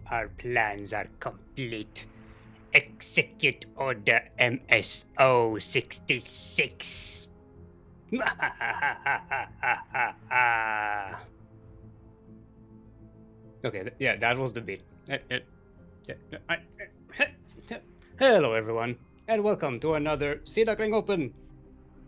Our plans are complete. Execute Order MSO 66. Okay, yeah, that was the bit. Hello, everyone, and welcome to another Duckling Open,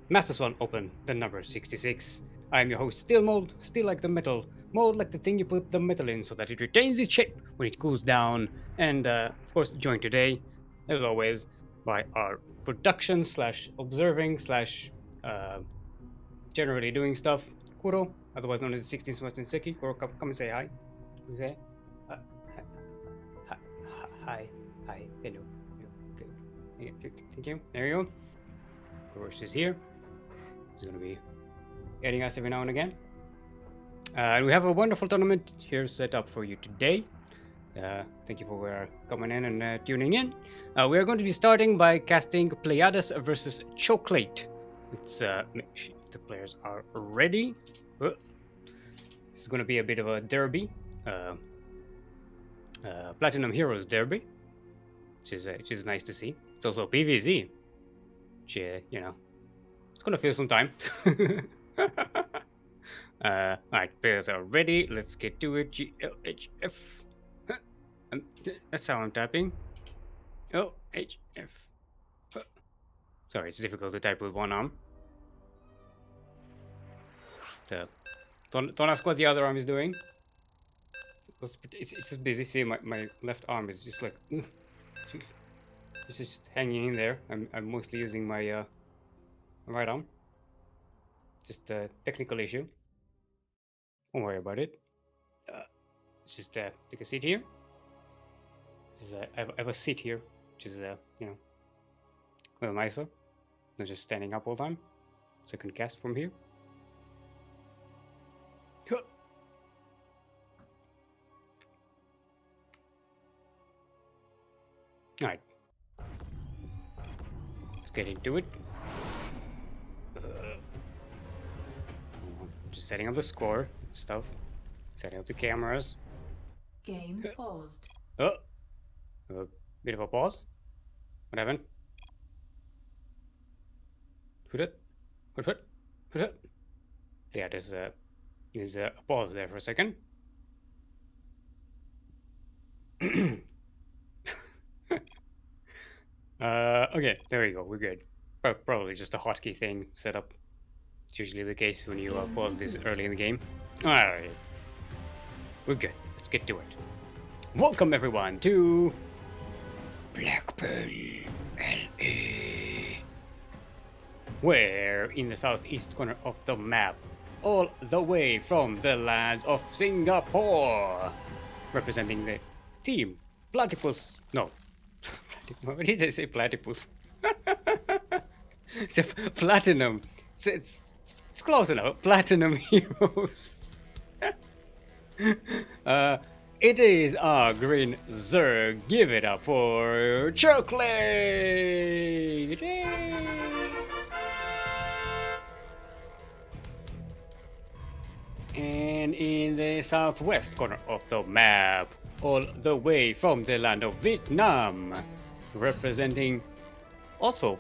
Master Swan Open, the number 66. I am your host, Steelmold, steel like the metal, mold like the thing you put the metal in so that it retains its shape when it cools down, and of course, joined today, as always, by our production slash observing slash generally doing stuff, Kuro, otherwise known as 16 Seki. Kuro, come and say hi. Come say hi. Hi, hi, hello. Okay. Yeah, thank you. There you go. Kurosh is here. He's going to be aiding us every now and again. And we have a wonderful tournament here set up for you today. Thank you for coming in and tuning in. We are going to be starting by casting Pleiades versus Cheoklate. Let's make sure if the players are ready. This is going to be a bit of a derby. Platinum Heroes derby, which is nice to see. It's also PvZ, which it's gonna feel some time. Alright, players are ready. Let's get to it. GLHF. That's how I'm typing. LHF. Sorry, it's difficult to type with one arm. Don't ask what the other arm is doing. It's just busy. See, my left arm is just like it's just hanging in there. I'm mostly using my right arm. Just a technical issue. Don't worry about it. Just take a seat here. I have a seat here, which is a little nicer than just standing up all the time. So I can cast from here. Alright. Let's get into it. Just setting up the score stuff. Setting up the cameras. Game paused. Oh! A bit of a pause. What happened? Put it. Yeah, there's a pause there for a second. Okay, there we go. We're good. Probably just a hotkey thing set up. It's usually the case when you pause this early in the game. Alright. We're good. Let's get to it. Welcome everyone to Blackburn LA. We're in the southeast corner of the map, all the way from the lands of Singapore, representing the team Platypus. No, what did I say? Platypus. It's a platinum. It's close enough. Platinum Heroes. It is our green Zerg. Give it up for Cheoklate! Yay! And in the southwest corner of the map, all the way from the land of Vietnam, representing also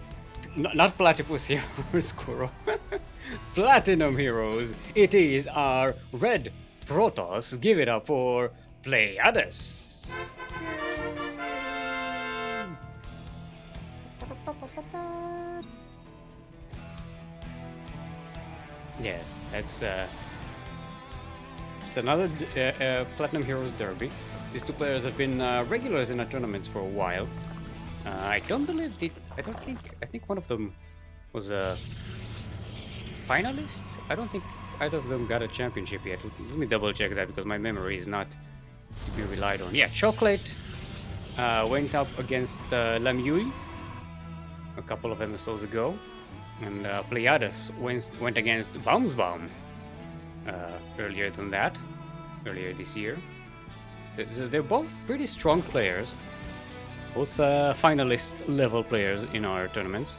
not Platypus Heroes, Kuro. Platinum Heroes. It is our red Protoss. Give it up for Pleiades. Yes, it's another Platinum Heroes Derby. These two players have been regulars in our tournaments for a while. I don't believe I think one of them was a finalist. I don't think either of them got a championship yet. Let me double check that because my memory is not to be relied on. Yeah, Cheoklate went up against Lamui a couple of MSOs ago, and Pleiades went against Baumsbaum earlier this year. So they're both pretty strong players, both finalist level players in our tournaments.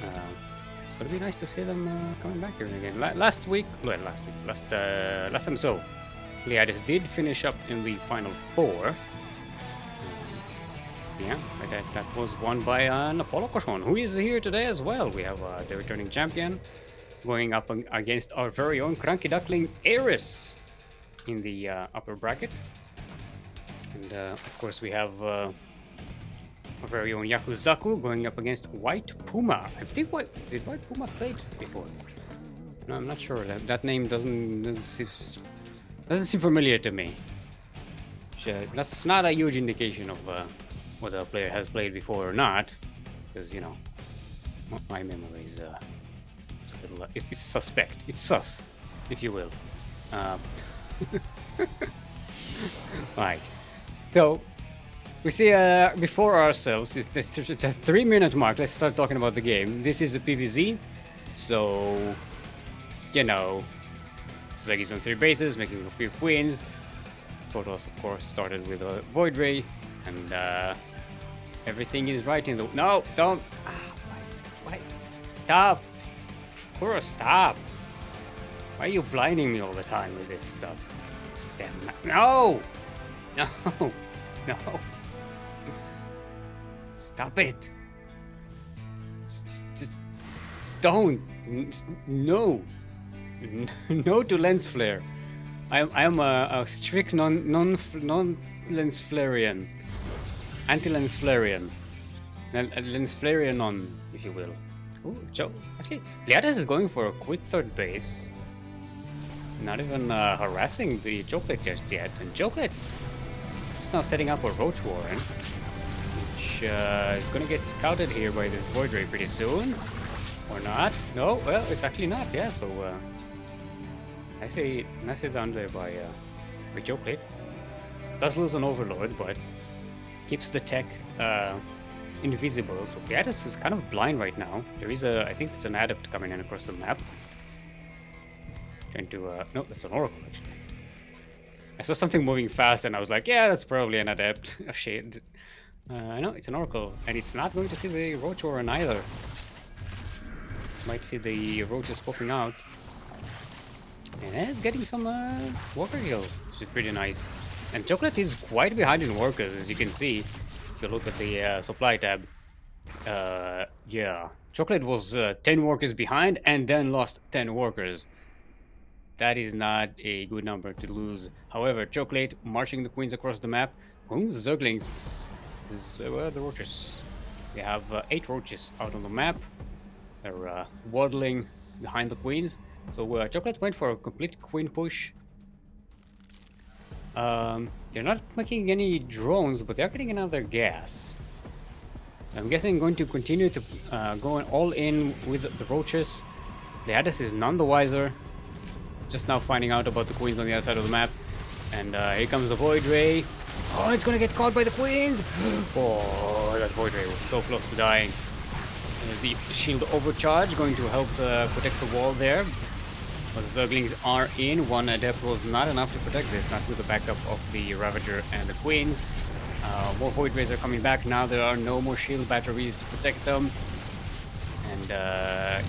It's gonna be nice to see them coming back here again. Last time so, Pleiades did finish up in the final four, Yeah, that was won by Napolcochon, who is here today as well. We have the returning champion going up against our very own CranKy Duckling Ares in the upper bracket. And of course, we have our very own Yakuzaku going up against WhitePuma. I think did WhitePuma play before? No, I'm not sure. That name doesn't seem familiar to me. That's not a huge indication of whether a player has played before or not, because you know my memory is it's a little it's suspect. It's sus, if you will. Uh, right. So we see before ourselves. It's a 3-minute mark. Let's start talking about the game. This is a PvZ, so you know, Zegi's on 3 bases, making a few queens. Photos, of course, started with a Void Ray, and everything is right in the. No, don't. Why? Stop. Kuro, stop. Why are you blinding me all the time with this stuff? No! No! No! Stop it! Just don't. No! No to lens flare. I'm a strict non lens flarean, anti lens flarean, lens flarean on, if you will. Ooh, actually, Pleiades is going for a quick third base. Not even harassing the Cheoklate just yet, and Cheoklate is now setting up a Roach Warren, which is gonna get scouted here by this Void Ray pretty soon, or not? No, well, it's actually not. Yeah, so. Nicely done there by Cheoklate. Does lose an Overlord, but keeps the tech invisible. So Pleiades is kind of blind right now. There is I think it's an Adept coming in across the map. Trying to, no, that's an Oracle actually. I saw something moving fast and I was like, yeah, that's probably an Adept. Oh shit. No, it's an Oracle, and it's not going to see the Roach Warren either. Might see the Roaches popping out. And it's getting some worker kills, which is pretty nice. And Cheoklate is quite behind in workers, as you can see. If you look at the supply tab. Yeah. Cheoklate was 10 workers behind and then lost 10 workers. That is not a good number to lose. However, Cheoklate marching the queens across the map. Going with the Zerglings. Where are the roaches? We have 8 roaches out on the map. They're waddling behind the queens. So Cheoklate went for a complete queen push. They're not making any drones, but they're getting another gas. So I'm guessing going to continue to go all in with the roaches. Pleiades is none the wiser. Just now finding out about the queens on the other side of the map. And here comes the Void Ray. Oh, it's gonna get caught by the queens! Oh, that Void Ray was so close to dying. The shield overcharge going to help protect the wall there. But the Zerglings are in. One Adept was not enough to protect this, not with the backup of the Ravager and the Queens. More Void Rays are coming back now. There are no more shield batteries to protect them. And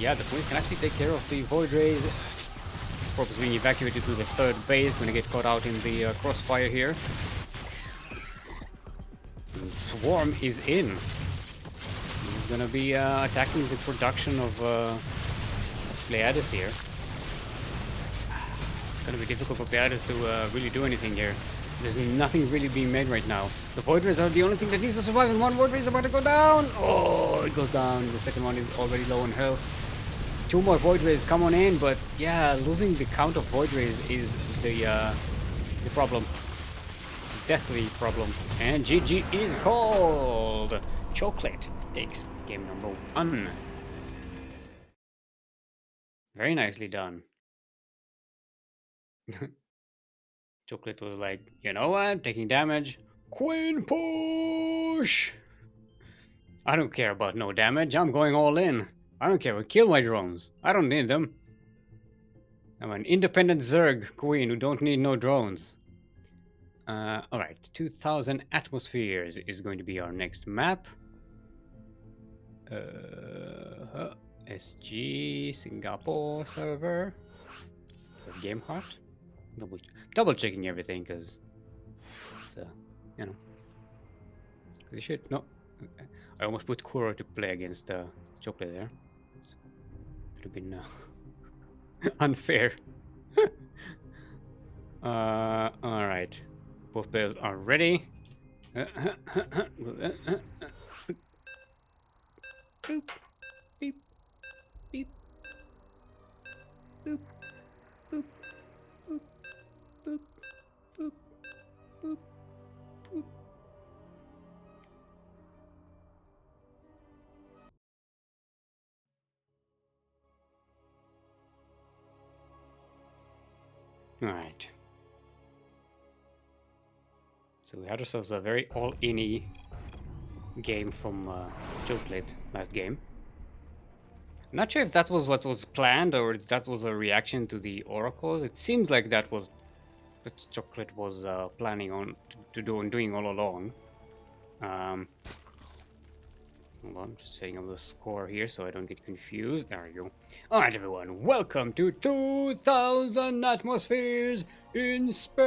yeah, the Queens can actually take care of the Void Rays. Corpus being evacuated to the third base. Gonna get caught out in the crossfire here. And Swarm is in. He's gonna be attacking the production of Pleiades here. It's gonna be difficult for Pleiades to really do anything here. There's nothing really being made right now. The Void Rays are the only thing that needs to survive, and one Void Ray is about to go down. Oh, it goes down. The second one is already low on health. 2 more Void Rays come on in, but yeah, losing the count of Void Rays is the problem. The deathly problem. And GG is called. Cheoklate takes game number 1. Very nicely done. Cheoklate was like, you know what? Taking damage. Queen push! I don't care about no damage. I'm going all in. I don't care. Kill my drones. I don't need them. I'm an independent Zerg queen who don't need no drones. Alright. 2000 atmospheres is going to be our next map. SG Singapore server. Game heart. Double checking everything because it's you know, Cause you should no. I almost put Kuro to play against Cheoklate there. Would have been unfair. All right, both players are ready. Boop, beep, beep, boop, boop, boop, boop, boop, boop, boop. All right. So we had ourselves a very all-in-y game from Cheoklate last game. Not sure if that was what was planned or if that was a reaction to the oracles. It seems like that was what Cheoklate was planning on to do and doing all along. Hold on, just setting up the score here so I don't get confused. There we go. All right, everyone, welcome to 2000 Atmospheres in Space.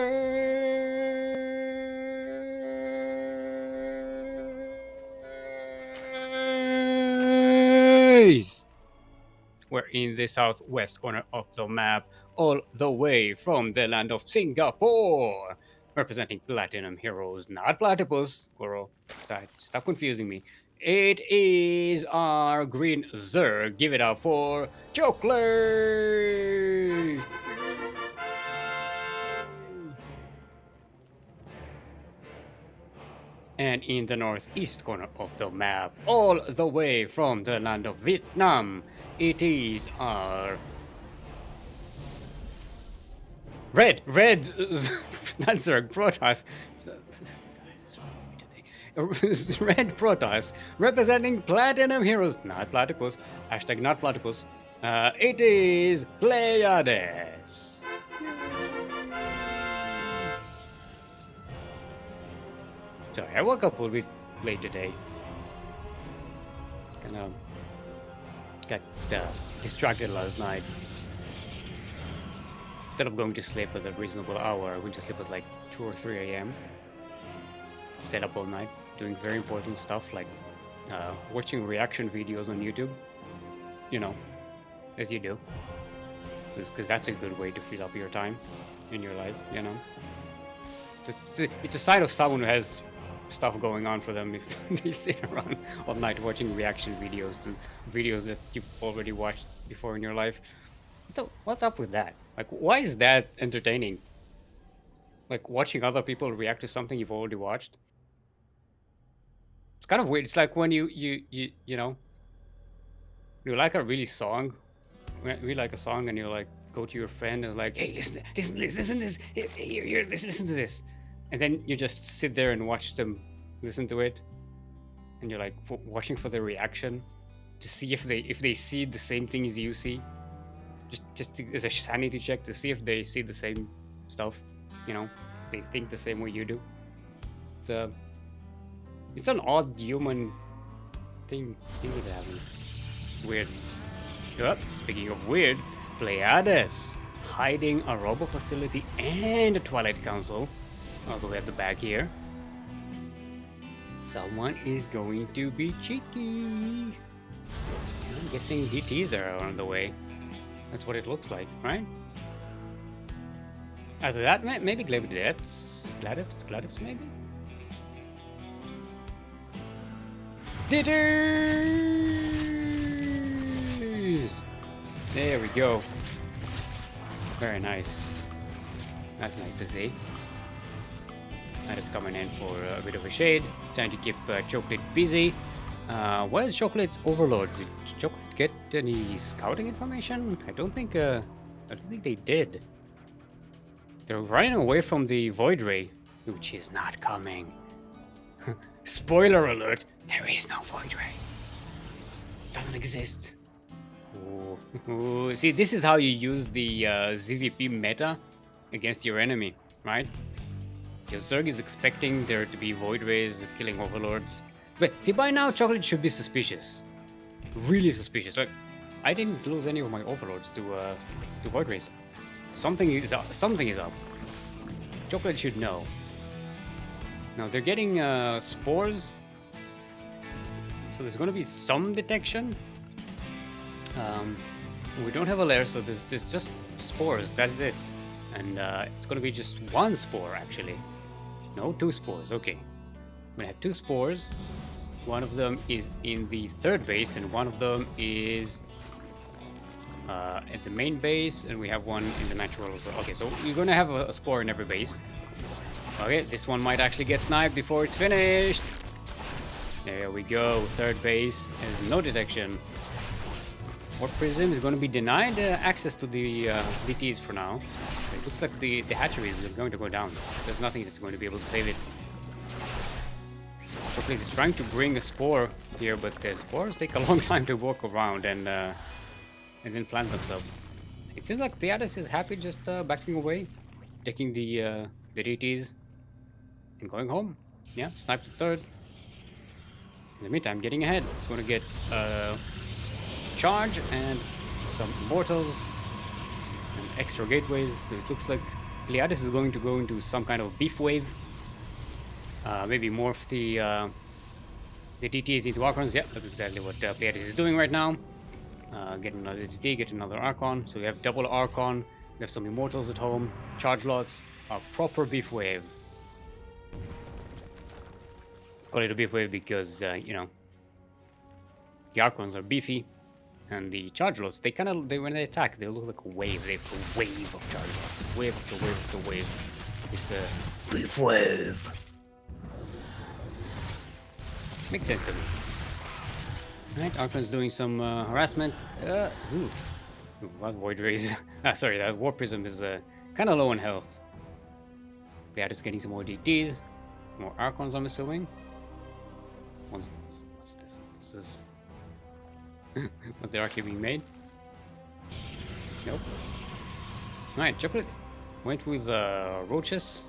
We're in the southwest corner of the map, all the way from the land of Singapore. Representing Platinum Heroes, not Platypus. Goro, stop confusing me. It is our green Zerg. Give it up for Cheoklate! And in the northeast corner of the map, all the way from the land of Vietnam, it is our red not Zerg, Protoss. Red Protoss, representing Platinum Heroes, not Platypus, hashtag not Platypus. It is Pleiades. Sorry, I woke up a little bit late today. Kind of got distracted last night. Instead of going to sleep at a reasonable hour, I went to sleep at like 2 or 3 a.m. Stayed up all night, doing very important stuff like watching reaction videos on YouTube. You know, as you do. Because that's a good way to fill up your time in your life, you know. It's a sign of someone who has stuff going on for them if they sit around all night watching reaction videos to videos that you've already watched before in your life. What's up with that? Like, why is that entertaining? Like, watching other people react to something you've already watched? It's kind of weird. It's like when you know, you like a really like a song, and you like go to your friend and like, hey, listen to this, here, listen to this, and then you just sit there and watch them listen to it, and you're like watching for their reaction to see if they see the same thing as you see, just as a sanity check to see if they see the same stuff, you know, if they think the same way you do. It's an odd human thing that happens. Weird. Yep, speaking of weird, Pleiades hiding a robo facility and a Twilight Council all the way at the back here. Someone is going to be cheeky. I'm guessing DTs are on the way. That's what it looks like, right? After that, maybe Gladips maybe? DTs! There we go. Very nice. That's nice to see. Kind of coming in for a bit of a shade, trying to keep Cheoklate busy. Where's Cheoklate's overlord? Did Cheoklate get any scouting information? I don't think they did. They're running away from the Void Ray, which is not coming. Spoiler alert: there is no Void Ray. Doesn't exist. Ooh. See, this is how you use the ZVP meta against your enemy, right? Your Zerg is expecting there to be Void Rays killing overlords. But see, by now Cheoklate should be suspicious. Really suspicious. Like, I didn't lose any of my overlords to Void Rays. Something is up. Cheoklate should know. Now they're getting spores So there's going to be some detection. We don't have a lair, so there's just spores. That is it. And it's going to be just one spore, actually. No, 2 spores. Okay. We have 2 spores. One of them is in the 3rd base, and one of them is at the main base, and we have one in the natural as well. Okay, so you're going to have a spore in every base. Okay, this one might actually get sniped before it's finished. There we go. 3rd base has no detection. Warp Prism is going to be denied access to the BTs for now. It looks like the hatchery is going to go down. There's nothing that's going to be able to save it. Cheoklate is trying to bring a spore here, but the spores take a long time to walk around and then plant themselves. It seems like Pleiades is happy just backing away, taking the DTs and going home. Yeah, snipe the 3rd. In the meantime, getting ahead. Going to get charge and some immortals and extra gateways. So it looks like Pleiades is going to go into some kind of beef wave. Maybe morph the DTs into Archons. Yeah, that's exactly what Pleiades is doing right now. Get another DT, get another Archon. So we have double Archon. We have some immortals at home. Charge lots. A proper beef wave. Call it a beef wave because you know, the Archons are beefy. And the charge lots, they when they attack, they look like a wave. They have a wave of charge lots. Wave after wave after wave. It's a beef wave. Makes sense to me. Alright, Archon's doing some harassment. What Void Rays? Sorry, that Warp Prism is kind of low on health. Pleiades getting some more DTs. More Archons, I'm assuming. What's this? This is... Was the arcade being made? Nope. Alright, Cheoklate went with roaches.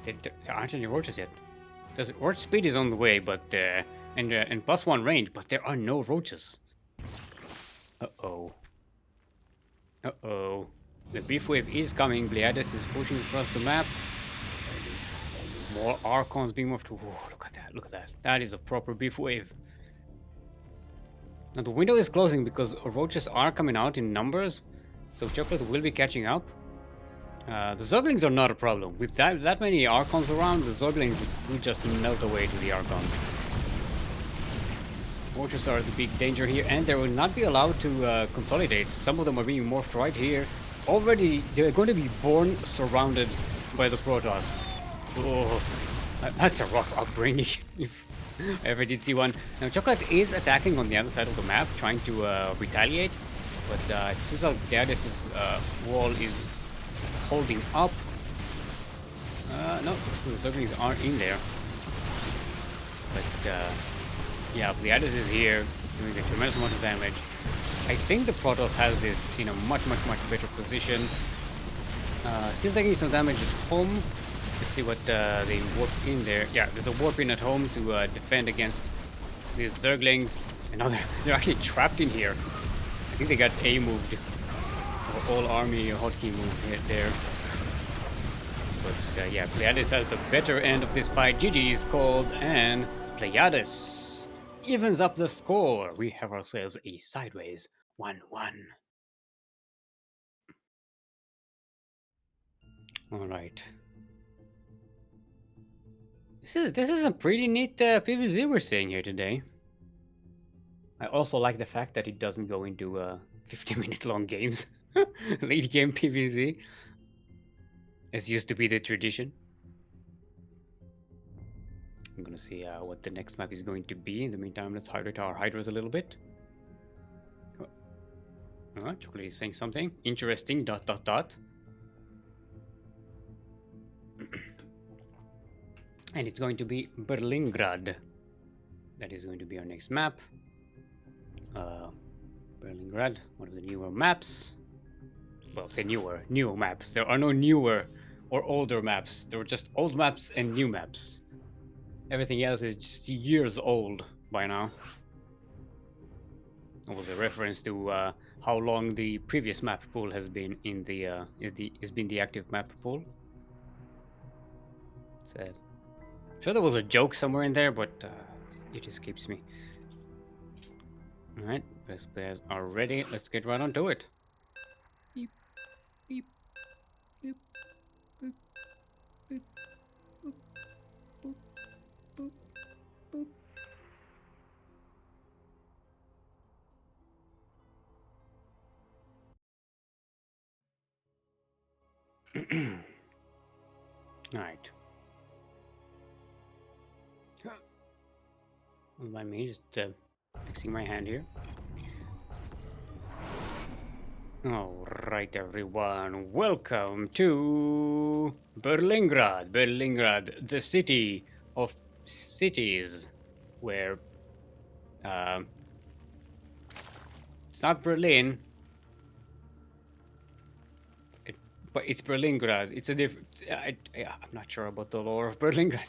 There aren't any roaches yet. Roach speed is on the way, but and +1 range, but there are no roaches. Uh-oh. Uh-oh. The beef wave is coming. Pleiades is pushing across the map. More Archons being moved. Whoa, look at that, look at that. That is a proper beef wave. Now the window is closing because roaches are coming out in numbers, so Cheoklate will be catching up. The Zerglings are not a problem. With that many Archons around, the Zerglings will just melt away to the Archons. Roaches are the big danger here, and they will not be allowed to consolidate. Some of them are being morphed right here. Already, they're going to be born surrounded by the Protoss. Oh, that's a rough upbringing, if I ever did see one. Now, Cheoklate is attacking on the other side of the map, trying to retaliate, but it seems like Pleiades' wall is holding up. No, the Zerglings aren't in there. But, yeah, Pleiades is here, doing a tremendous amount of damage. I think the Protoss has this in a much better position. Still taking some damage at home. Let's see what they warp in there. Yeah, there's a warp in at home to defend against these Zerglings. And now they're actually trapped in here. I think they got A moved. Or all army hotkey moved there. But yeah, Pleiades has the better end of this fight. GG is called, and Pleiades evens up the score. We have ourselves a sideways 1-1. Alright. This is a pretty neat PvZ we're seeing here today. I also like the fact that it doesn't go into 50-minute long games. Late game PvZ. As used to be the tradition. I'm gonna see what the next map is going to be. In the meantime, let's hydrate our hydras a little bit. Cheoklate is saying something interesting. ... And it's going to be Berlingrad. That is going to be our next map. Berlingrad, one of the newer maps. Well, say newer maps. There are no newer or older maps. There are just old maps and new maps. Everything else is just years old by now. It was a reference to how long the previous map pool has been in the has been the active map pool. It's Sure, there was a joke somewhere in there, but it escapes me. All right, best players are ready. Let's get right onto it. Beep, beep, boop, boop, boop, boop, boop, boop, boop. All right. Let me just fixing my hand here. All right, everyone. Welcome to Berlingrad. Berlingrad, the city of cities, where it's not Berlin, but it's Berlingrad. It's a different. I'm not sure about the lore of Berlingrad.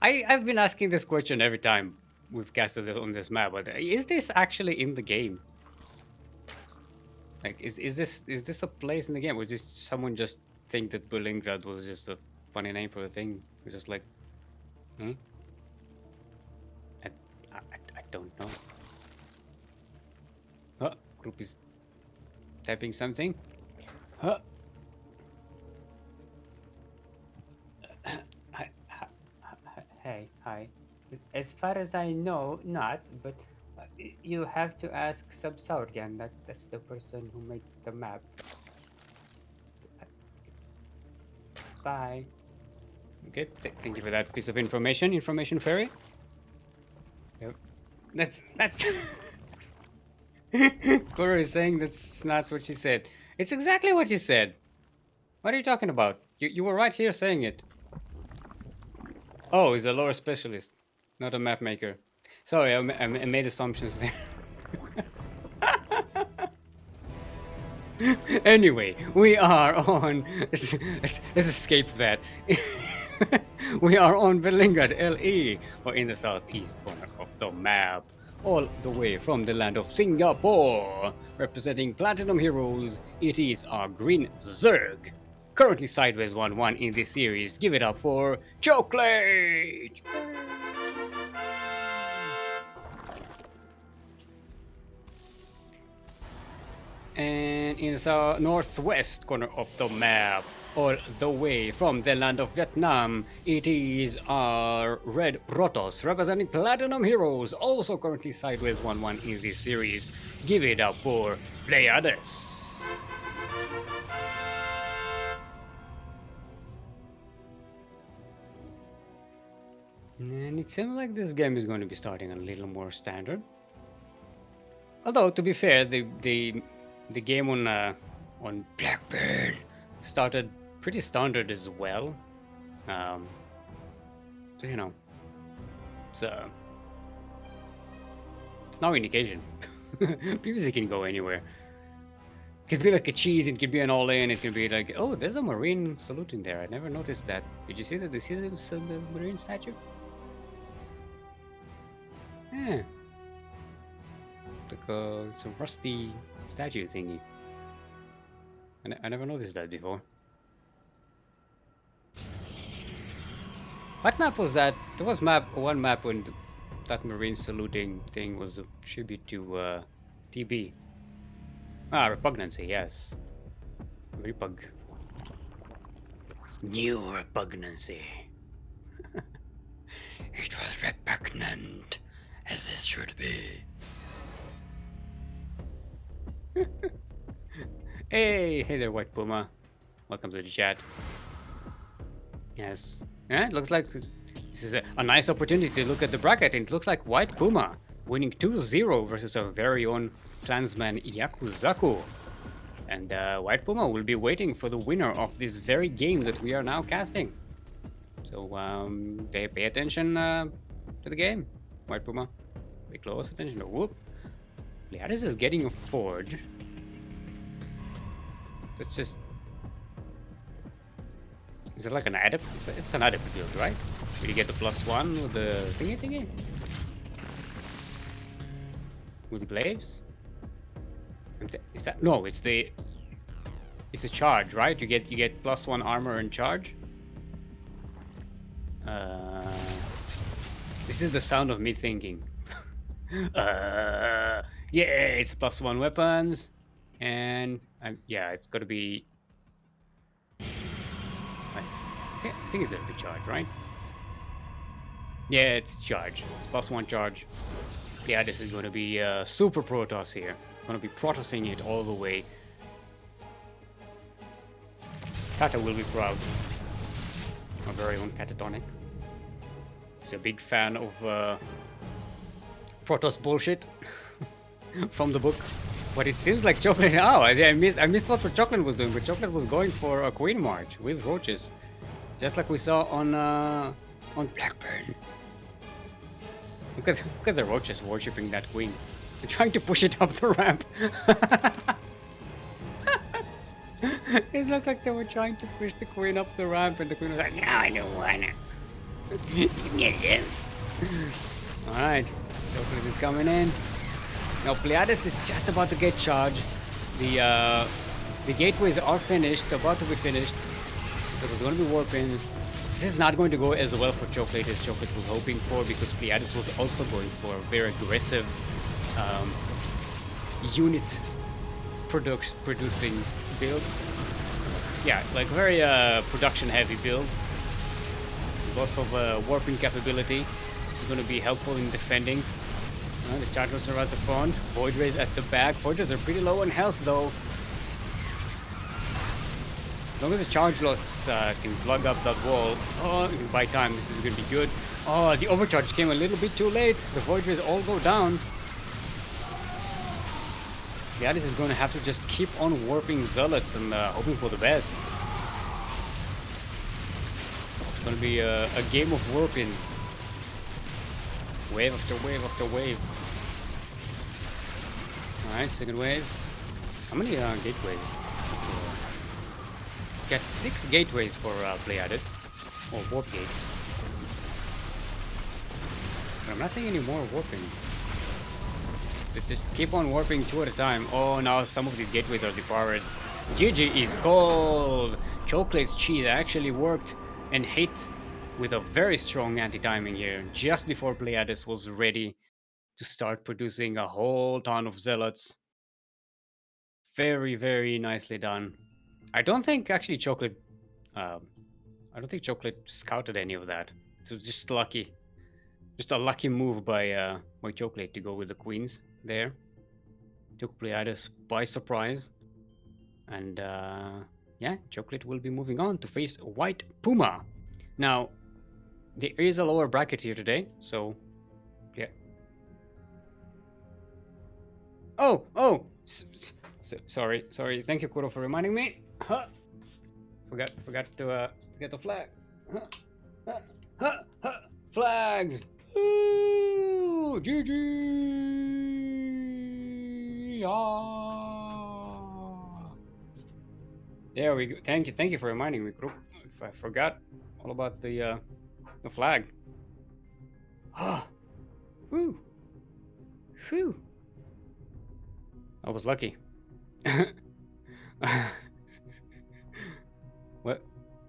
I've been asking this question every time we've casted this on this map, but is this actually in the game? Like, is this a place in the game, or did someone just think that Berlingrad was just a funny name for a thing? It's just like, hmm? I, I don't know. Huh? Group is typing something. Huh? Hi. As far as I know, not, but you have to ask Subsaurian. That's the person who made the map. Bye. Okay, thank you for that piece of information, Information Fairy. Yep. That's Koro is saying that's not what she said. It's exactly what you said. What are you talking about? You were right here saying it. Oh, he's a lore specialist, not a map maker. Sorry, I made assumptions there. Anyway, we are on. Let's escape that. We are on Berlingrad LE, or in the southeast corner of the map, all the way from the land of Singapore. Representing Platinum Heroes, it is our green Zerg. Currently sideways 1-1 in this series. Give it up for Cheoklate! And in the northwest corner of the map, all the way from the land of Vietnam, it is our red Protoss representing Platinum Heroes, also currently sideways 1-1 in this series. Give it up for Pleiades. And it seems like this game is going to be starting a little more standard. Although, to be fair, the game on Blackburn started pretty standard as well. So you know, it's no indication. PvZ can go anywhere. It could be like a cheese, it could be an all-in, it could be like, oh, there's a marine salute in there. I never noticed that. Did you see that? Did you see the marine statue? Yeah. Like it's a rusty statue thingy. I never noticed that before. What map was that? There was one map when that marine saluting thing was a tribute to TB. Ah, Repugnancy, yes. Repug. New Repugnancy. It was repugnant, as it should be. Hey there, WhitePuma. Welcome to the chat. Yes. Yeah, it looks like this is a nice opportunity to look at the bracket. And it looks like WhitePuma winning 2-0 versus our very own clansman Yakuzaku. And WhitePuma will be waiting for the winner of this very game that we are now casting. So pay attention to the game, WhitePuma. Pay close attention. Whoop. Pleiades is getting a forge. That's just... Is it like an adept? It's an adept build, right? Will you get the +1 with the thingy? With the glaives? Is that... No, it's the... It's a charge, right? You get +1 armor and charge? This is the sound of me thinking. Yeah, it's +1 weapons, and yeah, it's got to be. I think it's a charge, right? Yeah, it's charge. It's +1 charge. Yeah, this is going to be super Protoss here. Going to be Protosing it all the way. Kata will be proud. Our very own Catatonic. He's a big fan of Protoss bullshit from the book. But it seems like Cheoklate. Oh, I missed what Cheoklate was doing, but Cheoklate was going for a Queen March with roaches, just like we saw on Blackburn. Look at the roaches worshipping that queen. They're trying to push it up the ramp. It looked like they were trying to push the queen up the ramp, and the queen was like, "No, I don't wanna." Alright, Chocolate is coming in. Now Pleiades is just about to get charged. The gateways are finished, about to be finished. So there's going to be warpins. This is not going to go as well for Cheoklate as Chocolate was hoping for, because Pleiades was also going for a very aggressive unit producing build. Yeah, like very production heavy build. Lots of warping capability. This is going to be helpful in defending. The Chargers are at the front, Void Rays at the back. Void Rays are pretty low on health though. As long as the charge lots can plug up that wall, by time this is going to be good. Oh, the overcharge came a little bit too late. The Void Rays all go down. Pleiades is going to have to just keep on warping Zealots and hoping for the best. It's going to be a game of warpins. Wave after wave after wave. Alright, second wave. How many gateways? Got 6 gateways for Pleiades. Or warp gates. But I'm not seeing any more warpings. Just keep on warping 2 at a time. Oh, now some of these gateways are depowered. GG is cold. Choklate's cheese actually worked and hit with a very strong anti-timing here, just before Pleiades was ready to start producing a whole ton of Zealots. Very, very nicely done. I don't think actually Cheoklate scouted any of that. So just lucky. Just a lucky move by Cheoklate to go with the queens there. Took Pleiades by surprise. And yeah, Cheoklate will be moving on to face WhitePuma. Now, there is a lower bracket here today, so yeah. Oh! Sorry. Thank you, Kuro, for reminding me. Forgot to get the flag. Flags! Ooh, GG! Ah. There we go. Thank you for reminding me, Kuro. If I forgot all about the flag. Ah! Woo! Phew! I was lucky. What?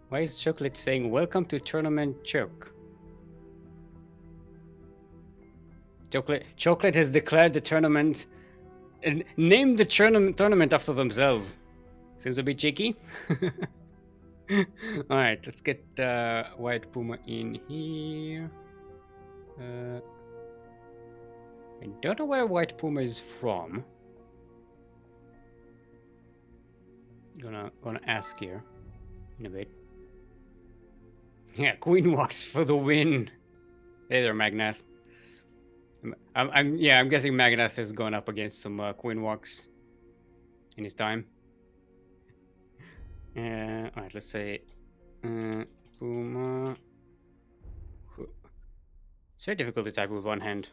Why is Cheoklate saying "Welcome to Tournament Choke"? Cheoklate has declared the tournament and named the tournament after themselves. Seems a bit cheeky. All right, let's get WhitePuma in here. I don't know where WhitePuma is from. Gonna ask here in a bit. Yeah, Queen walks for the win. Hey there, Magnath. I'm guessing Magnath has gone up against some Queen walks in his time. All right, let's say Puma. It's very difficult to type with one hand.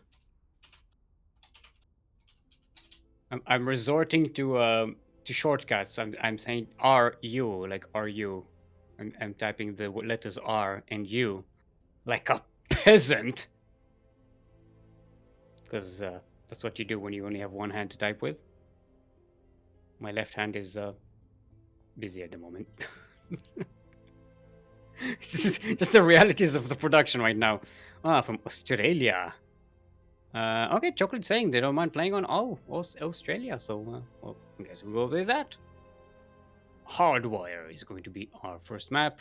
I'm resorting to shortcuts. I'm saying RU, like RU. I'm typing the letters R and U like a peasant. Because that's what you do when you only have one hand to type with. My left hand is busy at the moment. It's just the realities of the production right now. Ah, from Australia. Okay, Cheoklate saying they don't mind playing on Australia, so well, I guess we'll go with that. Hardwire is going to be our first map.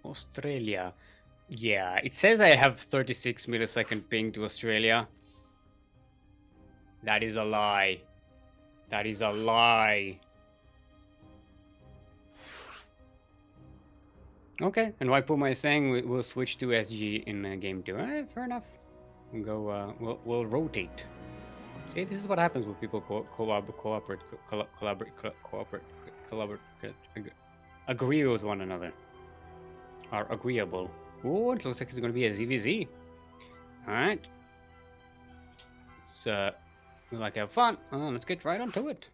Australia. Yeah, it says I have 36 millisecond ping to Australia. That is a lie. That is a lie. Okay, and WhitePuma is saying we'll switch to SG in game 2. Fair enough. We'll go. We'll rotate. See, this is what happens when people cooperate, agree with one another. Are agreeable. Oh, it looks like it's going to be a ZVZ. All right. So, we like to have fun. Let's get right onto it.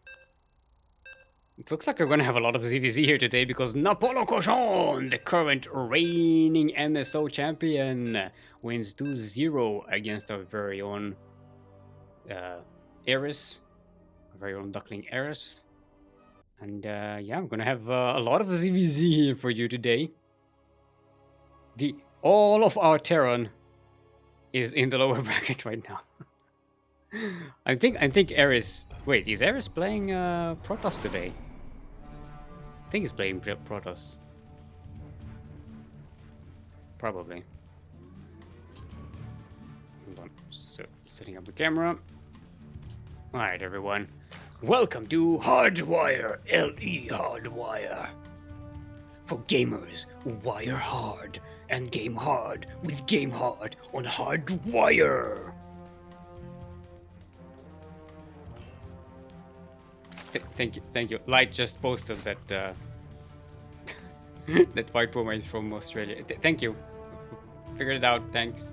It looks like we're going to have a lot of ZVZ here today because Napolcochon, the current reigning MSO champion, wins 2-0 against our very own Eris, our very own Duckling Eris. And yeah, I'm going to have a lot of ZVZ here for you today. All of our Terran is in the lower bracket right now. I think Eris. Wait, is Eris playing Protoss today? I think he's playing Protoss. Probably. Hold on. So, setting up the camera. Alright, everyone. Welcome to Hardwire. LE Hardwire. For gamers who wire hard and game hard with Game Hard on Hardwire. Thank you. Light just posted that that WhitePuma is from Australia. Thank you. Figured it out. Thanks.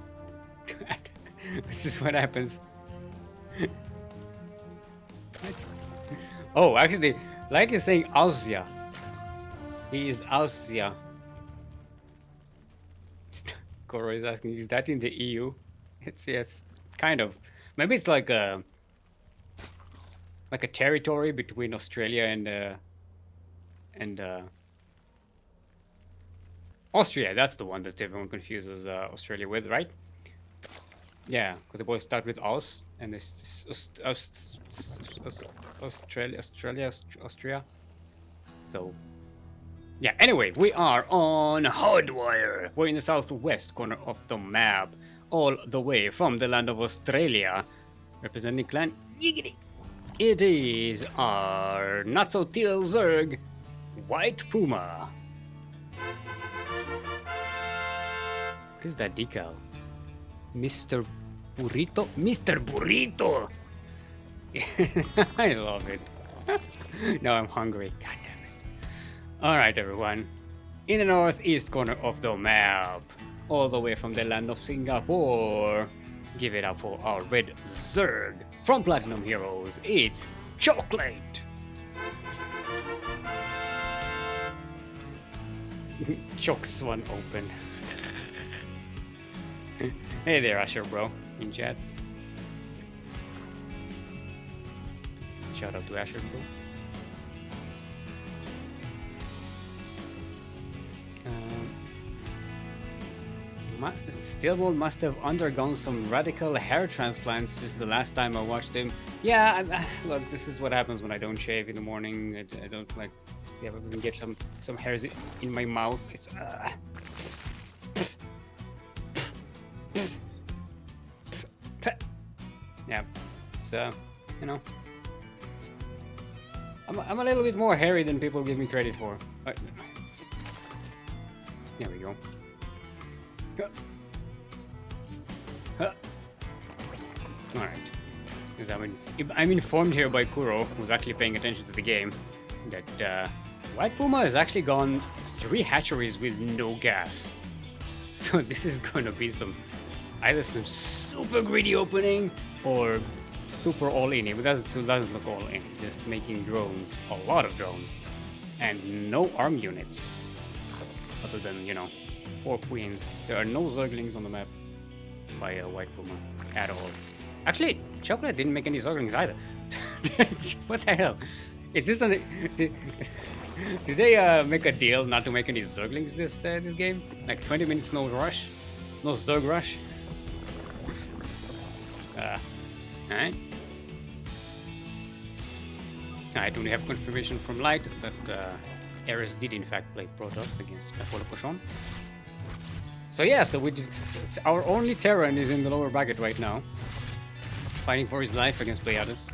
This is what happens. Oh, actually, Light is saying Aussia. He is Aussia. Coro is asking, is that in the EU? It's yes, kind of. Maybe it's like a territory between Australia and Austria. That's the one that everyone confuses Australia with, right? Yeah, because they both start with Aus, and it's Austria. So, yeah. Anyway, we are on Hardwire. We're in the southwest corner of the map, all the way from the land of Australia, representing Clan Yiggity. It is our not so teal Zerg, WhitePuma. What is that decal? Mr. Burrito? Mr. Burrito! I love it. Now I'm hungry. God damn it. Alright, everyone. In the northeast corner of the map, all the way from the land of Singapore, give it up for our red Zerg. From Platinum Heroes, it's Cheoklate! Master Swan Open. Hey there, Asher bro, in chat. Shout out to Asher bro. Steelmold must have undergone some radical hair transplants since the last time I watched him. Yeah, look, this is what happens when I don't shave in the morning. I don't like see if I can get some hairs in my mouth. It's yeah. So you know, I'm a little bit more hairy than people give me credit for. There we go. Alright. Because I'm informed here by Kuro, who's actually paying attention to the game, that WhitePuma has actually gone 3 hatcheries with no gas. So this is gonna be either some super greedy opening or super all-in. It doesn't look all-in, just making drones, a lot of drones, and no arm units. Other than, 4 queens. There are no Zerglings on the map by WhitePuma at all. Actually, Cheoklate didn't make any Zerglings either. What the hell? Is this an... Did, did they make a deal not to make any Zerglings this game? Like 20 minutes no rush? No Zerg rush? Alright. I don't have confirmation from Light that Eris did in fact play Protoss against Napolcochon. So yeah, so our only Terran is in the lower bracket right now, fighting for his life against Pleiades.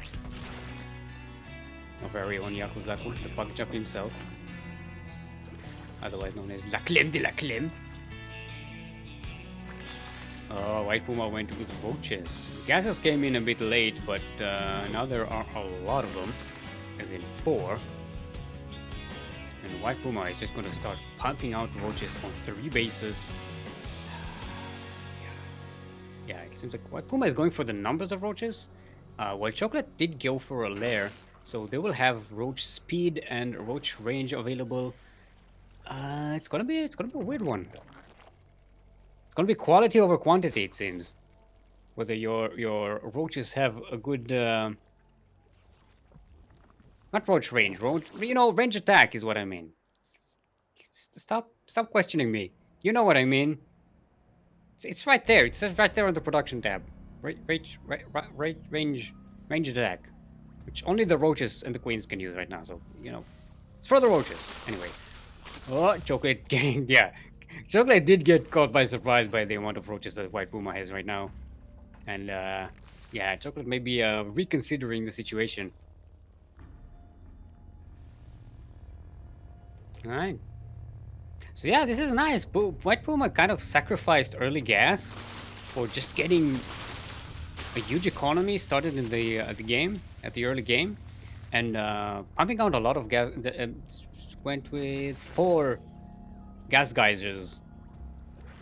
Our very own Yakuzaku, the bug jump himself, otherwise known as La Clem de la Clem. Oh, WhitePuma went with roaches. Gases came in a bit late, but now there are a lot of them, as in 4. And WhitePuma is just going to start pumping out roaches on 3 bases. Yeah, it seems like WhitePuma is going for the numbers of roaches, while Cheoklate did go for a lair, so they will have roach speed and roach range available. It's gonna be a weird one. It's gonna be quality over quantity, it seems. Whether your roaches have a good not roach range, range attack is what I mean. Stop questioning me. You know what I mean. It's right there. It says right there on the production tab. Range attack, which only the roaches and the queens can use right now. So it's for the roaches anyway. Oh, Cheoklate getting Cheoklate did get caught by surprise by the amount of roaches that WhitePuma has right now, and yeah, Cheoklate may be reconsidering the situation. All right. So yeah, this is nice. WhitePuma kind of sacrificed early gas for just getting a huge economy started in the game at the early game, and pumping out a lot of gas. Went with 4 gas geysers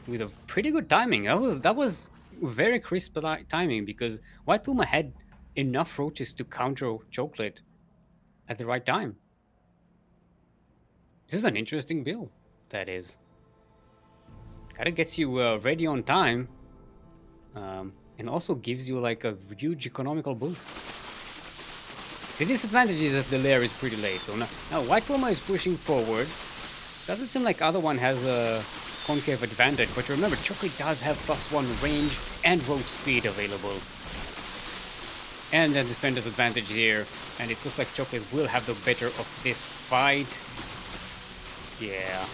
with a pretty good timing. That was very crisp timing because WhitePuma had enough roaches to counter Cheoklate at the right time. This is an interesting build. That is. Kind of gets you ready on time, and also gives you like a huge economical boost. The disadvantage is that the lair is pretty late, so now WhitePuma is pushing forward. Doesn't seem like other one has a concave advantage, but remember, Cheoklate does have +1 range and road speed available. And then defender's advantage here, and it looks like Cheoklate will have the better of this fight. Yeah.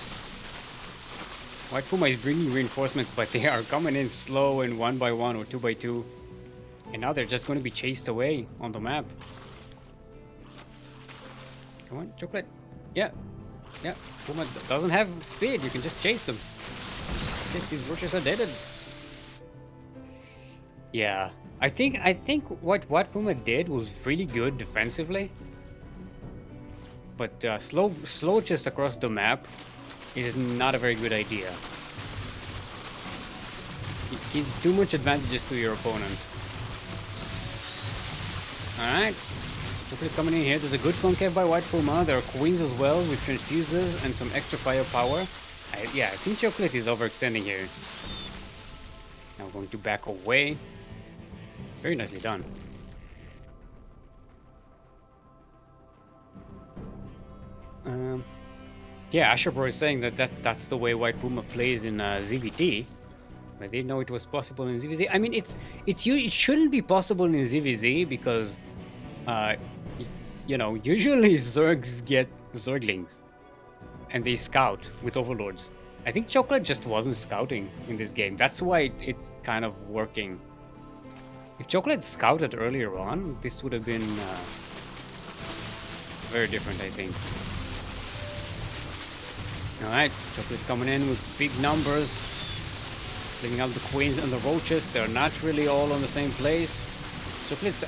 WhitePuma is bringing reinforcements, but they are coming in slow and 1 by 1 or 2 by 2. And now they're just going to be chased away on the map. Come on, Cheoklate. Yeah. Yeah, Puma doesn't have speed. You can just chase them. I think these roaches are dead. Yeah. I think what WhitePuma did was really good defensively. But slow chase across the map is not a very good idea. It gives too much advantages to your opponent. Alright. Cheoklate coming in here. There's a good concave by WhitePuma. There are queens as well with transfuses and some extra firepower. I think Cheoklate is overextending here. Now we're going to back away. Very nicely done. Yeah, Asherbro is saying that's the way WhitePuma plays in ZVT. I didn't know it was possible in ZVZ. I mean, it shouldn't be possible in ZVZ because, usually Zergs get Zerglings, and they scout with Overlords. I think Cheoklate just wasn't scouting in this game. That's why it's kind of working. If Cheoklate scouted earlier on, this would have been very different, I think. Alright, Cheoklate coming in with big numbers. Splitting out the queens and the roaches. They're not really all on the same place. Cheoklate's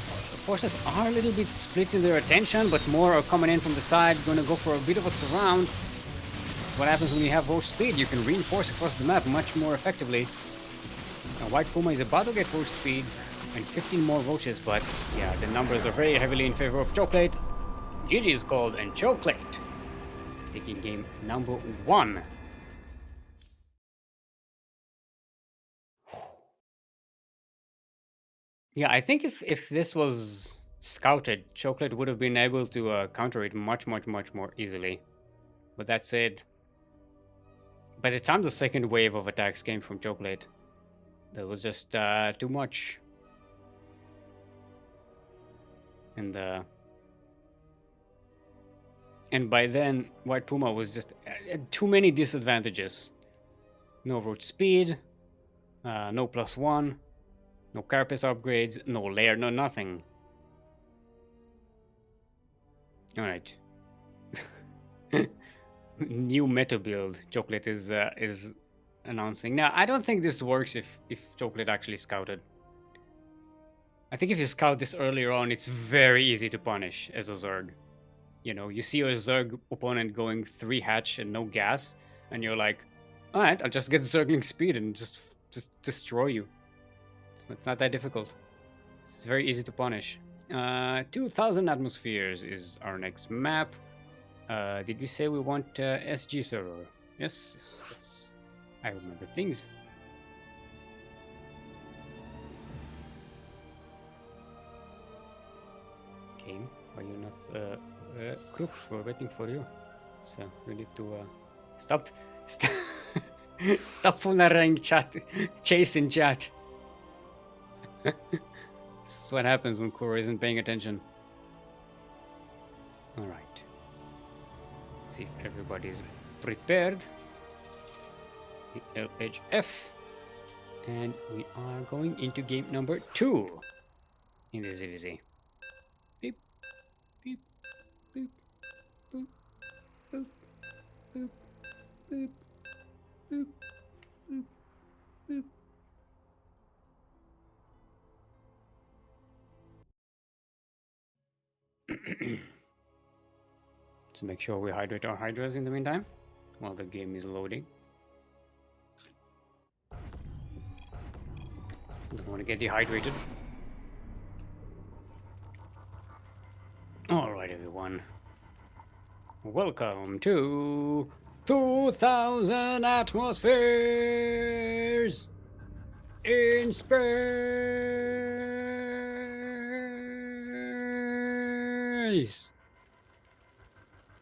forces are a little bit split in their attention, but more are coming in from the side, gonna go for a bit of a surround. This is what happens when you have roach speed. You can reinforce across the map much more effectively. Now WhitePuma is about to get roach speed and 15 more roaches, but yeah, the numbers are very heavily in favor of Cheoklate. GG is called, and Cheoklate taking game number 1. Yeah, I think if this was scouted, Cheoklate would have been able to counter it much more easily. But that said, by the time the second wave of attacks came from Cheoklate, that was just too much. And by then, WhitePuma was just too many disadvantages. No road speed, no +1, no carapace upgrades, no lair, no nothing. Alright. New meta build Cheoklate is announcing. Now, I don't think this works if Cheoklate actually scouted. I think if you scout this earlier on, it's very easy to punish as a Zerg. You know, you see your Zerg opponent going 3 hatch and no gas, and you're like, alright, I'll just get Zergling speed and just destroy you. It's not that difficult. It's very easy to punish. 2000 atmospheres is our next map. Did we say we want SG server? Yes. I remember things. Game, are you not Crook? We're waiting for you. So we need to stop stop fooling chat, chasing chat. This is what happens when Kuro isn't paying attention. All right. Let's see if everybody's prepared. The LHF, and we are going into game number 2 in the ZVZ. Beep, beep, boop, boop, boop, boop, boop, boop, boop, boop. So make sure we hydrate our hydras in the meantime while the game is loading. Don't want to get dehydrated. Alright, everyone. Welcome to 2000 atmospheres in space.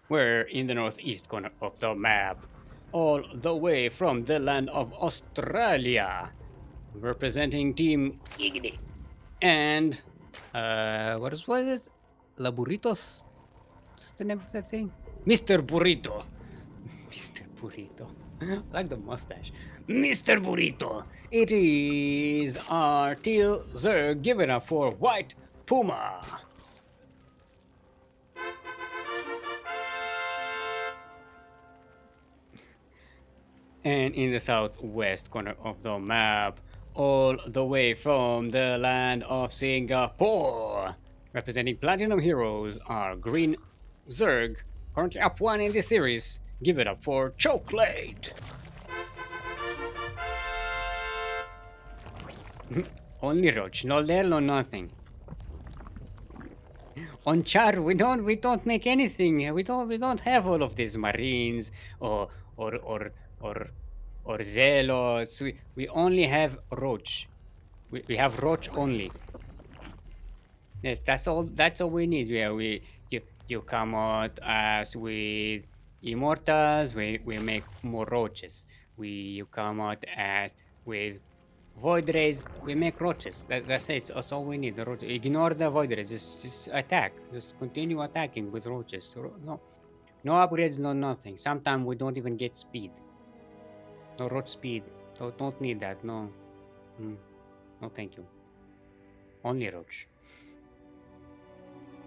We're in the northeast corner of the map, all the way from the land of Australia, representing Team Igni. And what is it? La Burritos? What's the name of that thing? Mr. Burrito. Mr. Burrito. I like the mustache. Mr. Burrito. It is our Teal Zerg. Give it up for WhitePuma. And in the southwest corner of the map, all the way from the land of Singapore, representing Platinum Heroes, are Green Zerg, currently up 1 in this series. Give it up for Cheoklate. Only Roach, no Lair, no nothing. On Char, we don't make anything. We don't have all of these Marines or Zealots. We only have Roach. We have Roach only. Yes, that's all we need. Yeah, you come out as with Immortals, we make more Roaches. You come out as with Void Rays, we make Roaches. That's it. That's all we need. The Roaches. Ignore the Void Rays. Just attack. Just continue attacking with Roaches. No upgrades, no nothing. Sometimes we don't even get speed. No Roach speed. Don't need that. No. No, thank you. Only Roach.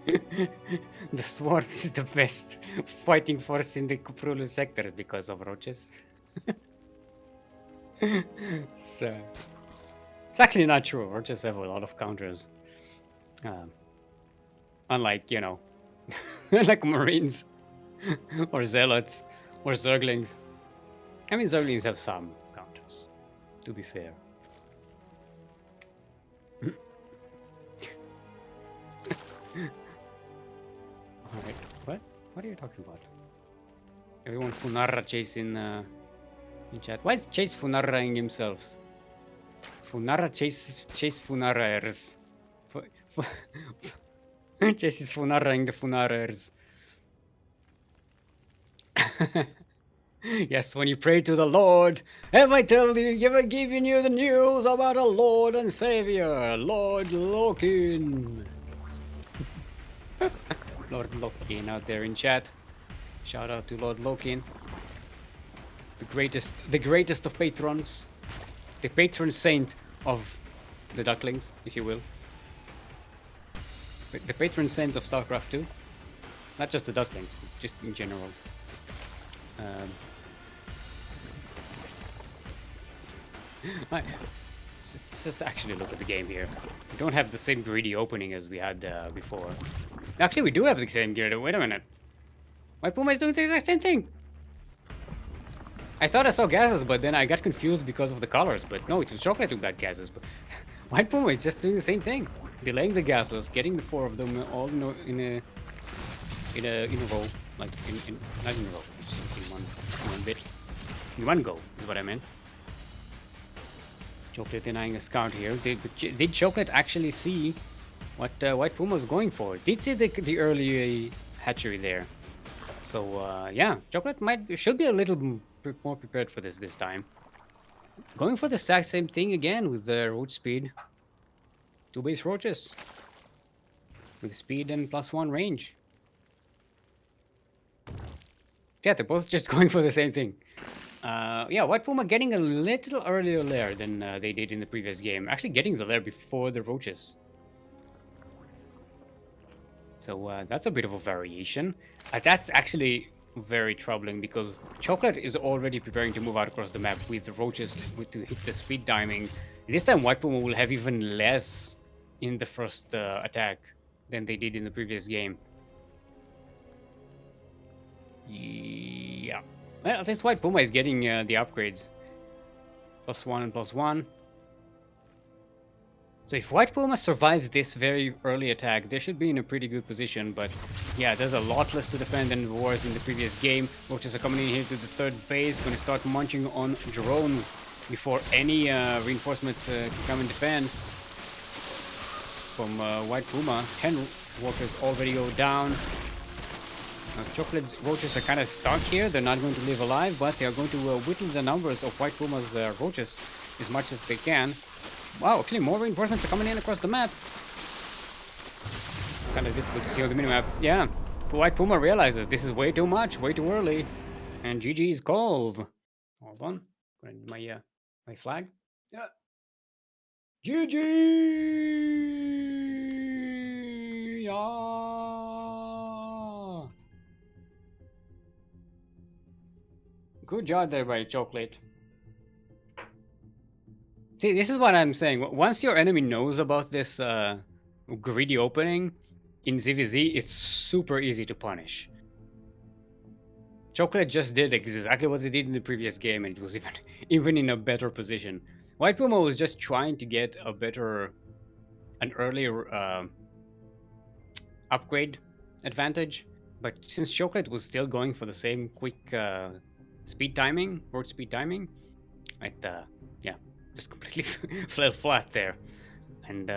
The Swarm is the best fighting force in the Kuprulu sector because of Roaches. So, it's actually not true. Roaches have a lot of counters. Unlike, like Marines or Zealots or Zerglings. I mean, Zerglings have some counters, to be fair. Alright, what? What are you talking about? Everyone Funara chasing in chat. Why is Chase Funaraing himself? Funara chase Funaraers. Jess is funarring the funarers. Yes, when you pray to the Lord, have I told you, ever given you the news about a Lord and Savior, Lord Lokin? Lord Lokin out there in chat. Shout out to Lord Lokin, the greatest of patrons, the patron saint of the Ducklings, if you will. The patron saint of StarCraft 2. Not just the Ducklings, but just in general. Let's just actually look at the game here. We don't have the same greedy opening as we had before. Actually, we do have the same gear. Wait a minute. WhitePuma is doing the exact same thing. I thought I saw gases, but then I got confused because of the colors. But no, it was Cheoklate who got gases. But WhitePuma is just doing the same thing, delaying the gases, getting the 4 of them all in a row, like not in a row, just in one bit, in one go is what I meant. Cheoklate denying a scout here. Did Cheoklate actually see what WhitePuma was going for? Did see the early hatchery there. So yeah, Cheoklate should be a little more prepared for this time. Going for the exact same thing again with the roach speed. 2 base roaches with speed and +1 range. Yeah, they're both just going for the same thing. Yeah, WhitePuma getting a little earlier lair than they did in the previous game. Actually getting the lair before the roaches. So that's a bit of a variation. That's actually very troubling because Cheoklate is already preparing to move out across the map with the roaches to hit the speed timing. This time WhitePuma will have even less in the first attack than they did in the previous game. Yeah. Well, at least WhitePuma is getting the upgrades. +1 and +1. So if WhitePuma survives this very early attack, they should be in a pretty good position. But yeah, there's a lot less to defend than there was in the previous game. Roaches are coming in here to the 3rd base, going to start munching on drones before any reinforcements can come and defend. From WhitePuma, 10 workers already go down. Chocolate's roaches are kind of stuck here. They're not going to live alive, but they are going to whittle the numbers of WhitePuma's roaches as much as they can. Wow, actually more reinforcements are coming in across the map. Kind of difficult to see on the minimap. Yeah, WhitePuma realizes this is way too much, way too early. And GG is called. Hold on. Gonna need my flag. Yeah. GG! Yeah! Good job there by Cheoklate. See, this is what I'm saying. Once your enemy knows about this greedy opening in ZVZ, it's super easy to punish. Cheoklate just did exactly what they did in the previous game, and it was even in a better position. WhitePuma was just trying to get an earlier upgrade advantage, but since Cheoklate was still going for the same quick speed timing, road speed timing, yeah, just completely fell flat there. And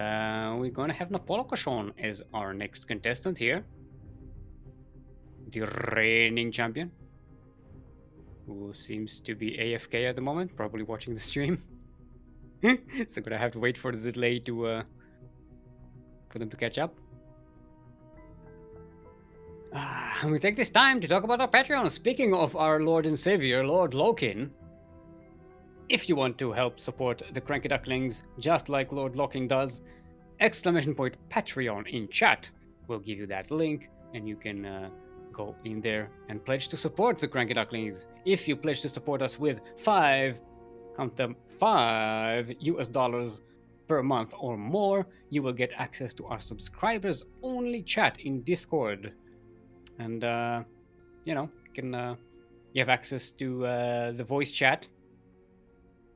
we're gonna have Napolcochon as our next contestant here. The reigning champion, who seems to be AFK at the moment, probably watching the stream. So gonna have to wait for the delay to for them to catch up. And we take this time to talk about our Patreon. Speaking of our Lord and Savior, Lord Lokin, if you want to help support the CranKy Ducklings, just like Lord Lokin does, !Patreon in chat will give you that link, and you can go in there and pledge to support the CranKy Ducklings. If you pledge to support us with $5 US per month or more, you will get access to our subscribers only chat in Discord. And you know, you have access to the voice chat,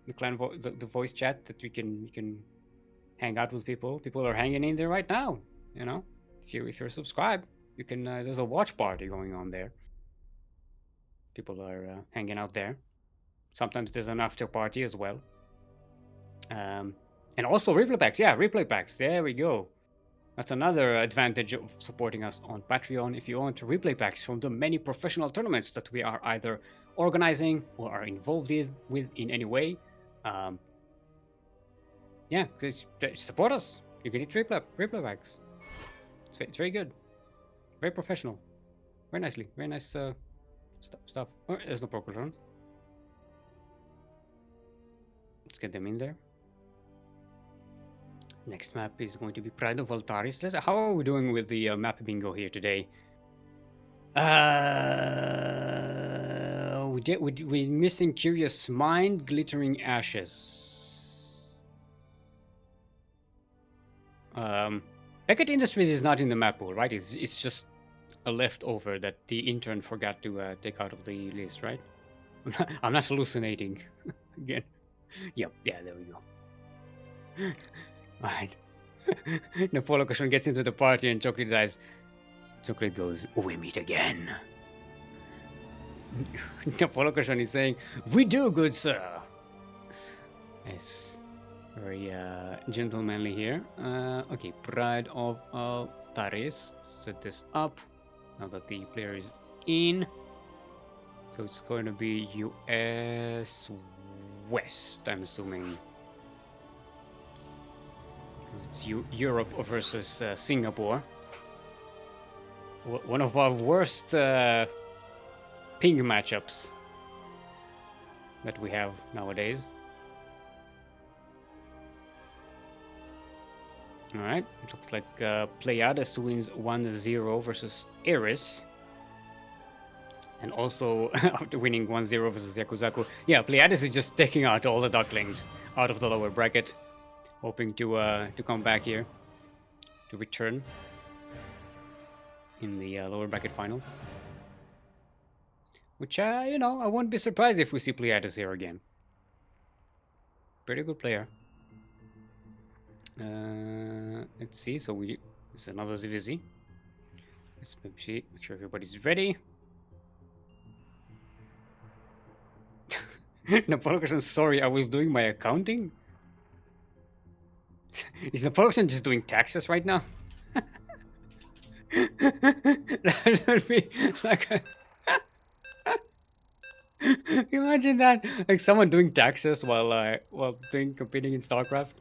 the clan the voice chat that you can hang out with people. People are hanging in there right now. You know, if you're subscribed, you can. There's a watch party going on there. People are hanging out there. Sometimes there's an after party as well. And also replay packs. Yeah, replay packs. There we go. That's another advantage of supporting us on Patreon. If you want replay packs from the many professional tournaments that we are either organizing or are involved with in any way, yeah, support us. You can get replay packs. It's very good, very professional, very nicely, very nice stuff. Oh, there's no Napolcochon. Let's get them in there. Next map is going to be Pride of Altaris. How are we doing with the map bingo here today? We're missing Curious Mind, Glittering Ashes. Beckett Industries is not in the map pool, right? It's just a leftover that the intern forgot to take out of the list, right? I'm not hallucinating again. Yep, yeah, there we go. Alright. Napolcochon gets into the party and Cheoklate dies. Cheoklate goes, "We meet again." Napolcochon is saying, "We do, good sir." Yes. Very gentlemanly here. Okay, Pride of Altaris. Set this up now that the player is in. So it's going to be US West, I'm assuming. It's Europe versus Singapore. One of our worst ping matchups that we have nowadays. Alright, it looks like Pleiades wins 1-0 versus Eris. And also after winning 1-0 versus Yakuzaku. Yeah, Pleiades is just taking out all the Ducklings out of the lower bracket. Hoping to come back here. To return. In the lower bracket finals. Which, you know, I won't be surprised if we see Pleiades here again. Pretty good player. Let's see. So it's another ZVZ. Let's make sure everybody's ready. Napolcochon, sorry, I was doing my accounting. Is Napolcochon just doing taxes right now? That would be like a... Imagine that, like someone doing taxes while competing in StarCraft.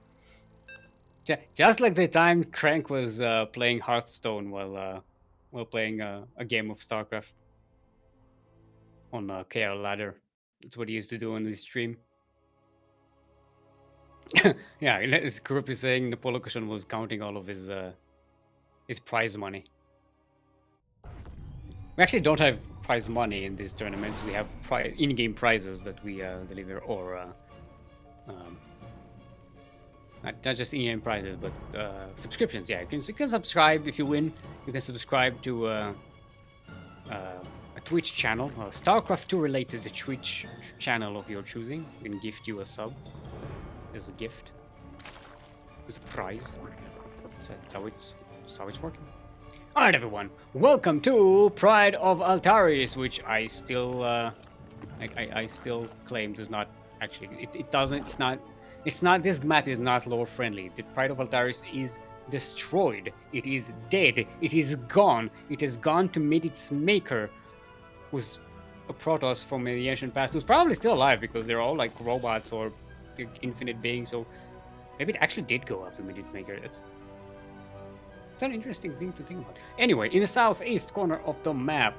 Just like the time Crank was playing Hearthstone while playing a game of StarCraft on KR Ladder. That's what he used to do on his stream. Yeah, his group is saying Napolcochon was counting all of his prize money. We actually don't have prize money in these tournaments. We have in-game prizes that we deliver, or not just in-game prizes, but subscriptions. Yeah, you can subscribe if you win. You can subscribe to a Twitch channel, a StarCraft 2 related Twitch channel of your choosing. We can gift you a sub as a gift, as a prize. So that's how it's working. Alright, everyone, welcome to Pride of Altaris, which I still I still claim does not actually, it doesn't, it's not, this map is not lore friendly. The Pride of Altaris is destroyed, it is dead, it is gone, it has gone to meet its maker, who's a Protoss from the ancient past, who's probably still alive because they're all like robots or infinite beings, so maybe it actually did go up to meet its maker. It's an interesting thing to think about. Anyway, in the southeast corner of the map,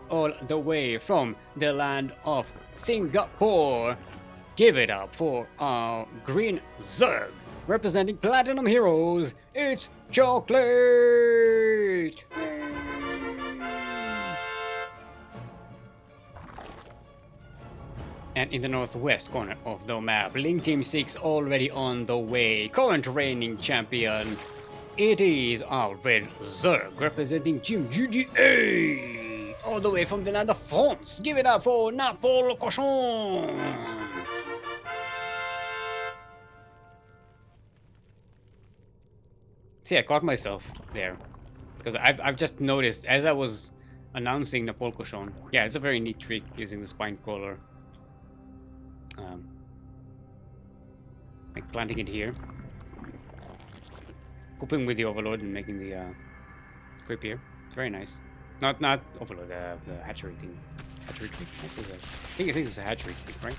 all the way from the land of Singapore, give it up for our green Zerg. Representing Platinum Heroes, it's Cheoklate! And in the northwest corner of the map, Link Team 6 already on the way. Current reigning champion, it is our red Zerg representing Team GGA, all the way from the land of France. Give it up for Napolcochon. See, I caught myself there because I've just noticed as I was announcing Napolcochon. Yeah, it's a very neat trick using the spine crawler. Like planting it here. Coupling with the Overlord and making the creep here. It's very nice. Not Overlord, the hatchery thing. Hatchery creep? What was that? I think it's a hatchery creep, right?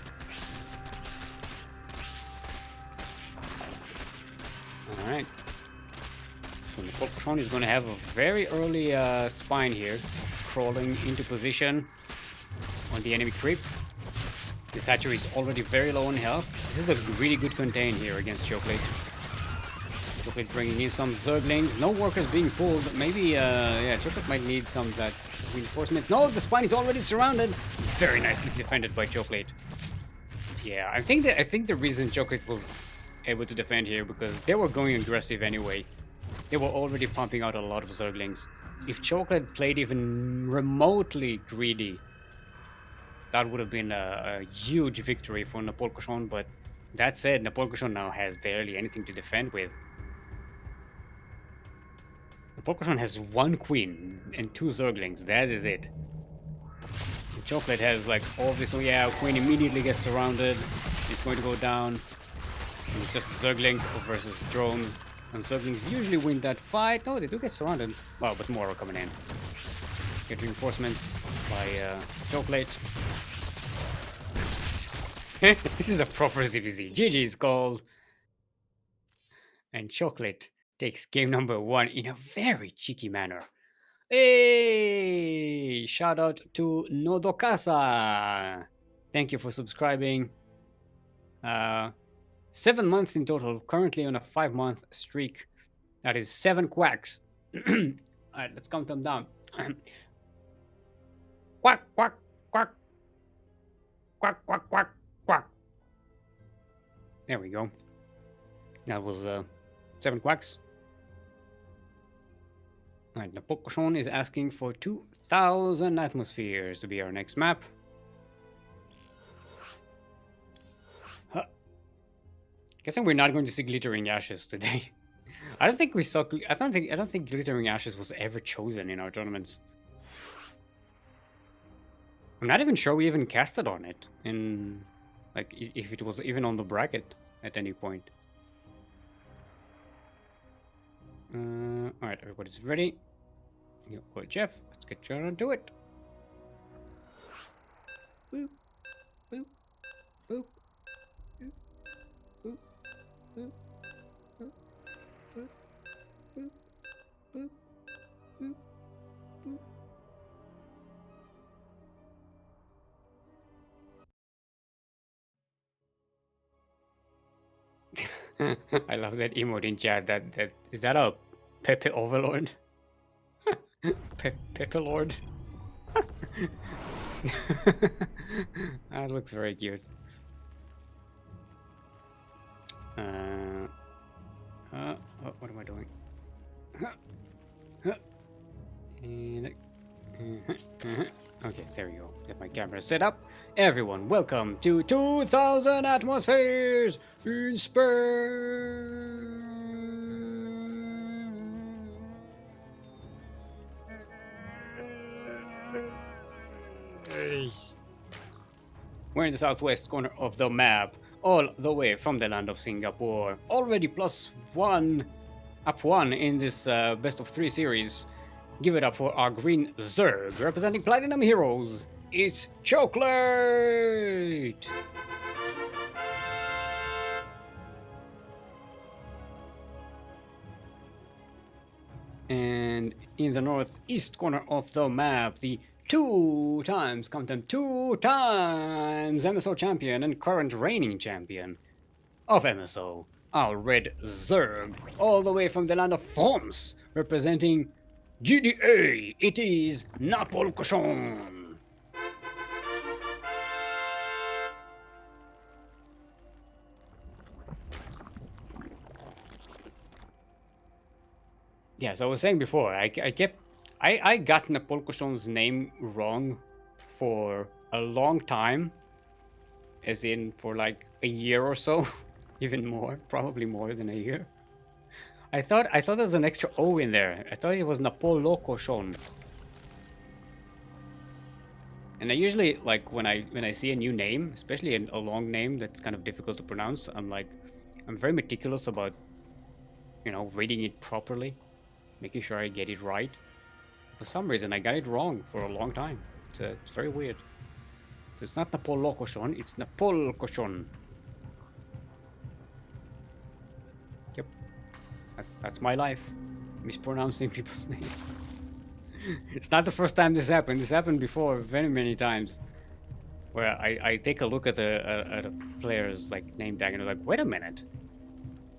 Alright. So Napolcochon is going to have a very early spine here, crawling into position on the enemy creep. This hatchery is already very low on health. This is a really good contain here against Cheoklate. Cheoklate bringing in some Zerglings. No workers being pulled. Maybe, yeah, Cheoklate might need some of that reinforcement. No, the spine is already surrounded. Very nicely defended by Cheoklate. Yeah, I think the reason Cheoklate was able to defend here because they were going aggressive anyway. They were already pumping out a lot of Zerglings. If Cheoklate played even remotely greedy, that would have been a huge victory for Napolcochon, but that said, Napolcochon now has barely anything to defend with. Napolcochon has one queen and two Zerglings, that is it. And Cheoklate has like all this, oh yeah, queen immediately gets surrounded, it's going to go down. And it's just Zerglings versus drones. And Zerglings usually win that fight. No, they do get surrounded. Well, but more are coming in. Get reinforcements by Cheoklate. This is a proper ZVZ. GG is called. And Cheoklate takes game number 1 in a very cheeky manner. Hey! Shout out to Nodokasa. Thank you for subscribing. 7 months in total, currently on a 5-month streak. That is 7 quacks. Alright, let's count them down. Quack, quack, quack. Quack, quack, quack, quack. There we go. That was 7 quacks. Alright, Napolcochon is asking for 2,000 atmospheres to be our next map. Guessing we're not going to see Glittering Ashes today. I don't think we saw. I don't think Glittering Ashes was ever chosen in our tournaments. I'm not even sure we even casted on it in, like, if it was even on the bracket at any point. All right, everybody's ready. Well, Jeff, let's get you on to it. Boop, boop, boop, boop, boop, boop, boop, boop, boop, boop, boop, boop. I love that emote in chat. That is that a Pepe Overlord? Pepe Lord. That looks very cute. What am I doing? And, okay, there we go. Get my camera set up. Everyone, welcome to 2,000 atmospheres in space. We're in the southwest corner of the map, all the way from the land of Singapore. Already +1, up 1 in this best of 3 series. Give it up for our green Zerg, representing Platinum Heroes. It's Cheoklate! And in the northeast corner of the map, the 2 times MSO champion and current reigning champion of MSO, our red Zerg, all the way from the land of France, representing GDA, it is Napolcochon. Yeah, so I was saying before, I got Napolcochon's name wrong for a long time, as in for like a year or so, even more, probably more than a year. I thought there was an extra O in there. I thought it was Napolcochon. And I usually, like, when I see a new name, especially a long name that's kind of difficult to pronounce, I'm very meticulous about you know, reading it properly, making sure I get it right. For some reason, I got it wrong for a long time. It's very weird. So it's not Napolcochon, it's Napolcochon. Yep, that's my life, mispronouncing people's names. It's not the first time this happened. This happened before very many times, where I take a look at a player's like name tag and I'm like, wait a minute,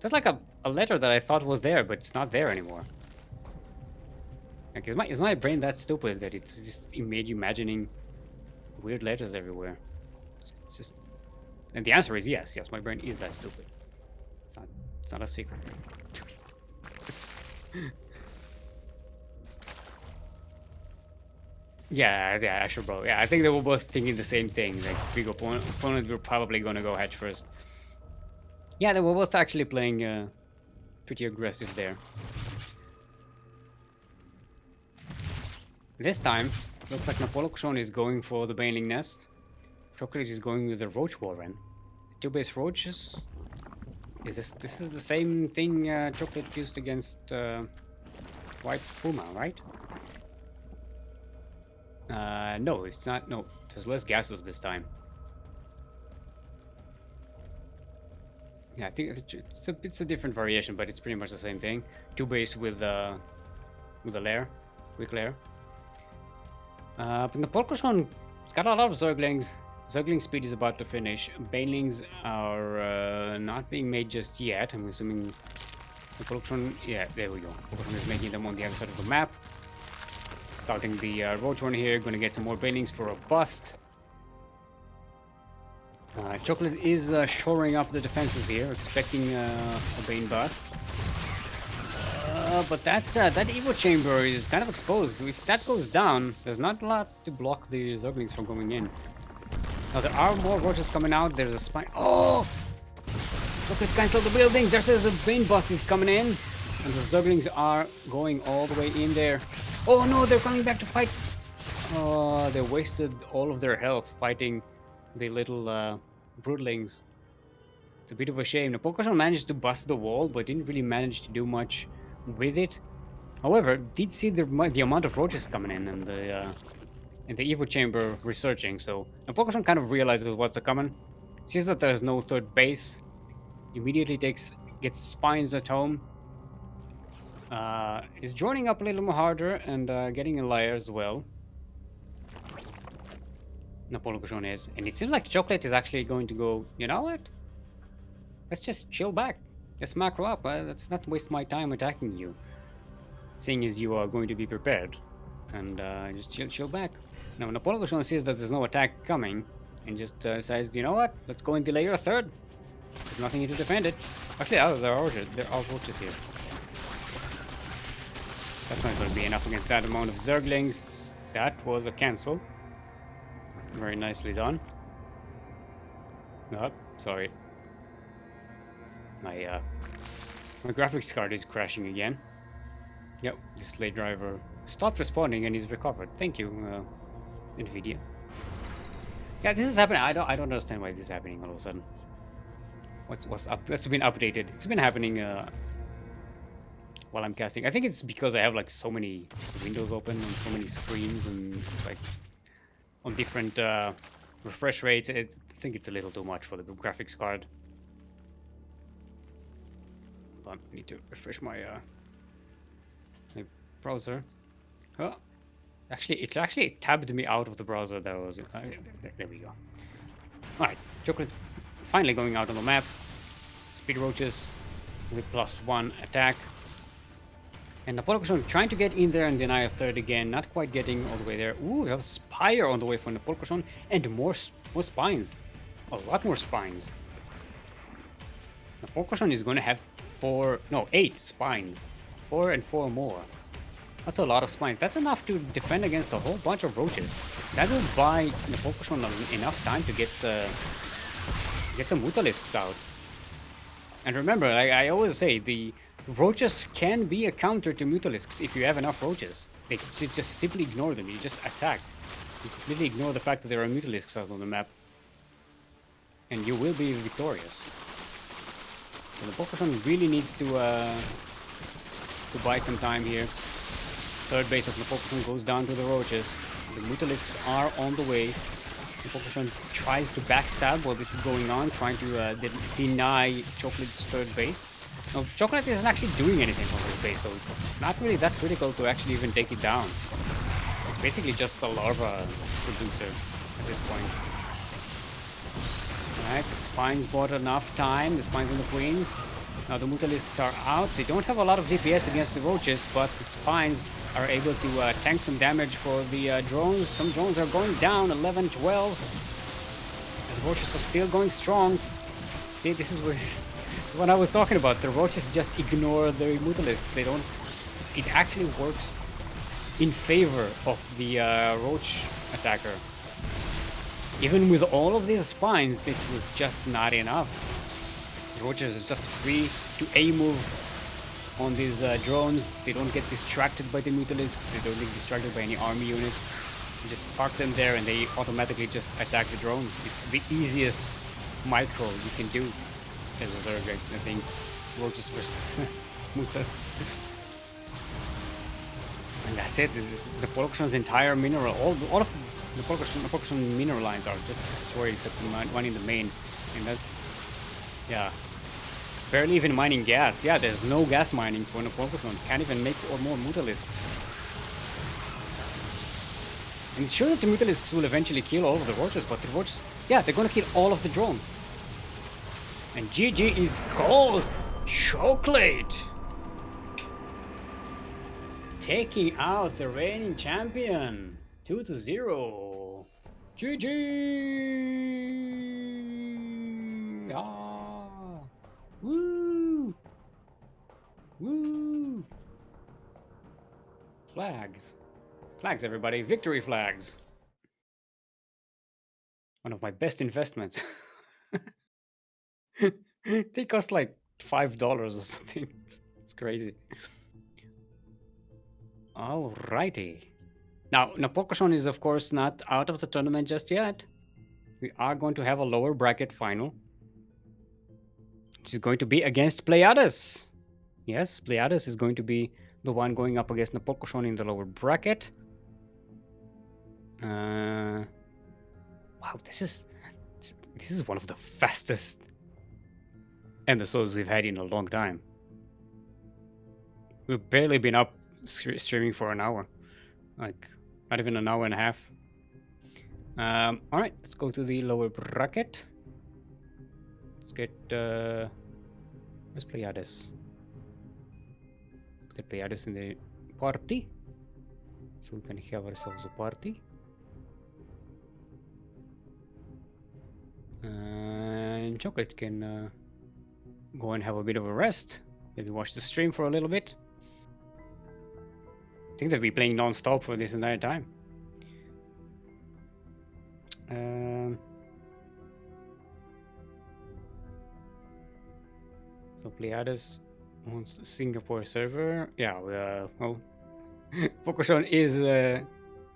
there's like a letter that I thought was there, but it's not there anymore. Like, is my brain that stupid that it's just imagining weird letters everywhere? It's just, and the answer is yes. Yes, my brain is that stupid. It's not a secret. Yeah, I should bro. Yeah, I think they were both thinking the same thing. Like, big opponent were probably gonna go hedge first. Yeah, they were both actually playing pretty aggressive there. This time, looks like Napolcochon is going for the Baneling Nest. Cheoklate is going with the Roach Warren. Two base roaches. This is the same thing Cheoklate used against WhitePuma, right? No, it's not. No, there's less gases this time. Yeah, I think it's a different variation, but it's pretty much the same thing. Two base with a lair, quick lair. But Napolcochon, it's got a lot of Zerglings. Zergling speed is about to finish. Banelings are not being made just yet. I'm assuming Napolcochon. Yeah, there we go. Napolcochon is making them on the other side of the map. Scouting the Roach one here. Gonna get some more Banelings for a bust. Cheoklate is shoring up the defenses here, expecting a Bane buff. But that Evo Chamber is kind of exposed. If that goes down, there's not a lot to block the Zerglings from going in. Now there are more roaches coming out. There's a spine. Oh! Cheoklate cancel the buildings. There's a Bane bust is coming in. And the Zerglings are going all the way in there. Oh no, they're coming back to fight. Oh, they wasted all of their health fighting the little broodlings. It's a bit of a shame. Napolcochon managed to bust the wall, but didn't really manage to do much with it. However, did see the amount of roaches coming in and the Evo Chamber researching, so Napolcochon kind of realizes what's coming. Sees that there's no third base. Immediately gets spines at home. Is joining up a little more harder and getting a lair as well. Napolcochon is. And it seems like Cheoklate is actually going to go, you know what? Let's just chill back. Just macro up. Let's not waste my time attacking you. Seeing as you are going to be prepared. And just chill back. Now, Napolcochon sees that there's no attack coming. And just says, you know what? Let's go and delay your third. There's nothing to defend it. Actually, there are roaches here. That's not going to be enough against that amount of Zerglings. That was a cancel. Very nicely done. Oh, sorry. My graphics card is crashing again. Yep, display driver stopped responding and is recovered. Thank you, Nvidia. Yeah, this is happening. I don't understand why this is happening all of a sudden. What's up? What's been updated? It's been happening while I'm casting. I think it's because I have like so many windows open and so many screens, and it's like on different refresh rates. I think it's a little too much for the graphics card. Hold on, I need to refresh my browser. Oh, it actually tabbed me out of the browser. That was there we go. All right, Cheoklate finally going out on the map. Speed roaches with +1 attack. And Napolcochon trying to get in there and deny a third again, not quite getting all the way there. Ooh, we have a Spire on the way for Napolcochon, and more spines. A lot more spines. Napolcochon is going to have 8 spines. 4 and 4 more. That's a lot of spines. That's enough to defend against a whole bunch of roaches. That will buy Napolcochon enough time to get some Mutalisks out. And remember, I always say, the roaches can be a counter to Mutalisks if you have enough roaches. They just simply ignore them. You just attack. You completely ignore the fact that there are Mutalisks out on the map. And you will be victorious. So the Napolcochon really needs to to buy some time here. Third base of Napolcochon goes down to the roaches. The Mutalisks are on the way. Napolcochon tries to backstab while this is going on, trying to deny Cheoklate's third base. Now, Cheoklate isn't actually doing anything on this base, so it's not really that critical to actually even take it down. It's basically just a larva producer at this point. Alright, the Spines bought enough time, the Spines and the Queens. Now the Mutalisks are out. They don't have a lot of DPS against the Roaches, but the Spines are able to tank some damage for the drones. Some drones are going down, 11, 12. And the Roaches are still going strong. See, this is what I was talking about. The Roaches just ignore the Mutalisks. They don't... It actually works in favor of the Roach attacker. Even with all of these Spines, it was just not enough. The Roaches are just free to A-move on these drones. They don't get distracted by the Mutalisks. They don't get distracted by any army units. You just park them there and they automatically just attack the drones. It's the easiest micro you can do as a Zerg, I think. Roaches versus Mutalisks. And that's it. The Napolcochon's entire mineral, all of the Napolcochon mineral lines are just destroyed except the one in the main. And that's, yeah. Barely even mining gas. Yeah, there's no gas mining for Napolcochon. Can't even make more Mutalisks. And it's sure that the Mutalisks will eventually kill all of the Roaches, but the Roaches, yeah, they're gonna kill all of the drones. And GG is called Cheoklate, taking out the reigning champion 2-0. GG! Ah! Woo! Woo! Flags. Flags, everybody. Victory flags. One of my best investments. They cost like $5 or something. It's crazy. Alrighty. Now, Napolcochon is of course not out of the tournament just yet. We are going to have a lower bracket final, which is going to be against Pleiades. Yes, Pleiades is going to be the one going up against Napolcochon in the lower bracket. Wow, this is one of the fastest MSOs we've had in a long time. We've barely been up streaming for an hour, like not even an hour and a half. All right, let's go to the lower bracket. Let's get where's Pleiades? Let's get Pleiades in the party, so we can have ourselves a party. And Cheoklate can go and have a bit of a rest. Maybe watch the stream for a little bit. I think they'll be playing non-stop for this entire time. So Pleiades wants the Singapore server. Yeah, well, Napolcochon is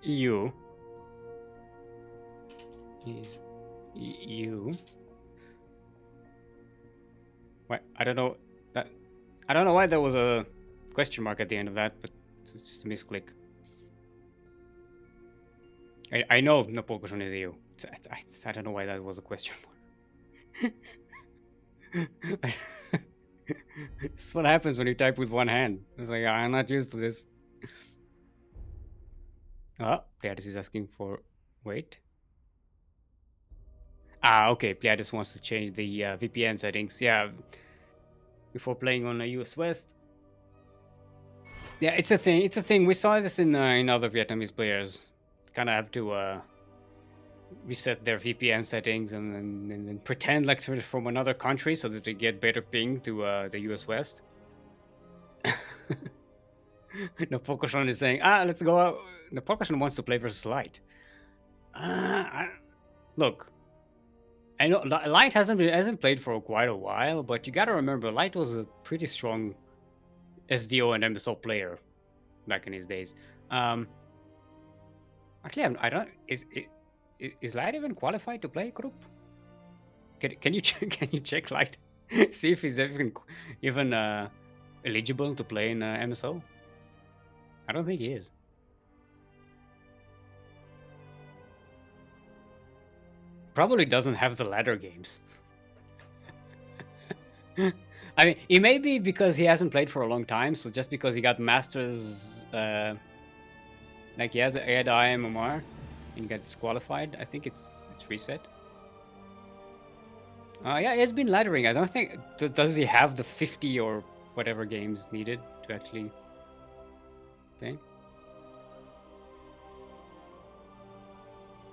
EU. He's EU. What? I don't know that. I don't know why there was a question mark at the end of that, but it's just a misclick. I know Napolcochon is EU. I don't know why that was a question mark. This is what happens when you type with one hand. It's like, I'm not used to this. Oh, Pleiades is asking for... Wait. Ah, okay. Pleiades wants to change the VPN settings. Yeah. Before playing on the US West. Yeah, it's a thing. It's a thing. We saw this in other Vietnamese players. Kind of have to reset their VPN settings and then pretend like they're from another country so that they get better ping to the US West. Napolcochon is saying, let's go out. Napolcochon wants to play versus Light. Look, I know Light hasn't played for quite a while, but you gotta remember, Light was a pretty strong SDO and MSO player back in his days. Actually, I don't. Is Light even qualified to play group? Can you check? Can you check Light? See if he's even eligible to play in MSO? I don't think he is. Probably doesn't have the ladder games. I mean, it may be because he hasn't played for a long time, so just because he got Masters, like he had IMMR and he got disqualified, I think it's reset. Yeah, he has been laddering. I don't think... Does he have the 50 or whatever games needed to actually play?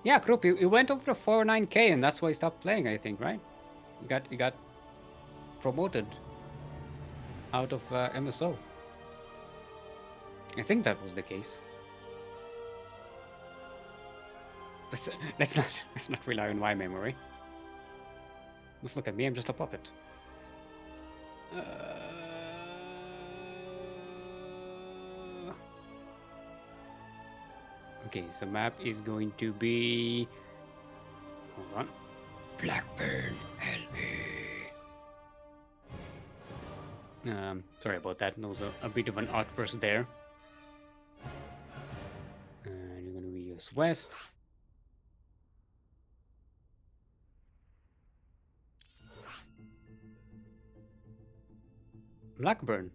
Yeah, Krupp, he went over to 49k and that's why he stopped playing, I think, right? He got promoted out of MSO. I think that was the case. But let's not rely on my memory. Just look at me, I'm just a puppet. Okay, so map is going to be... Hold on. Blackburn LA. Sorry about that. There was a bit of an outburst there. And you're going to use West. Blackburn.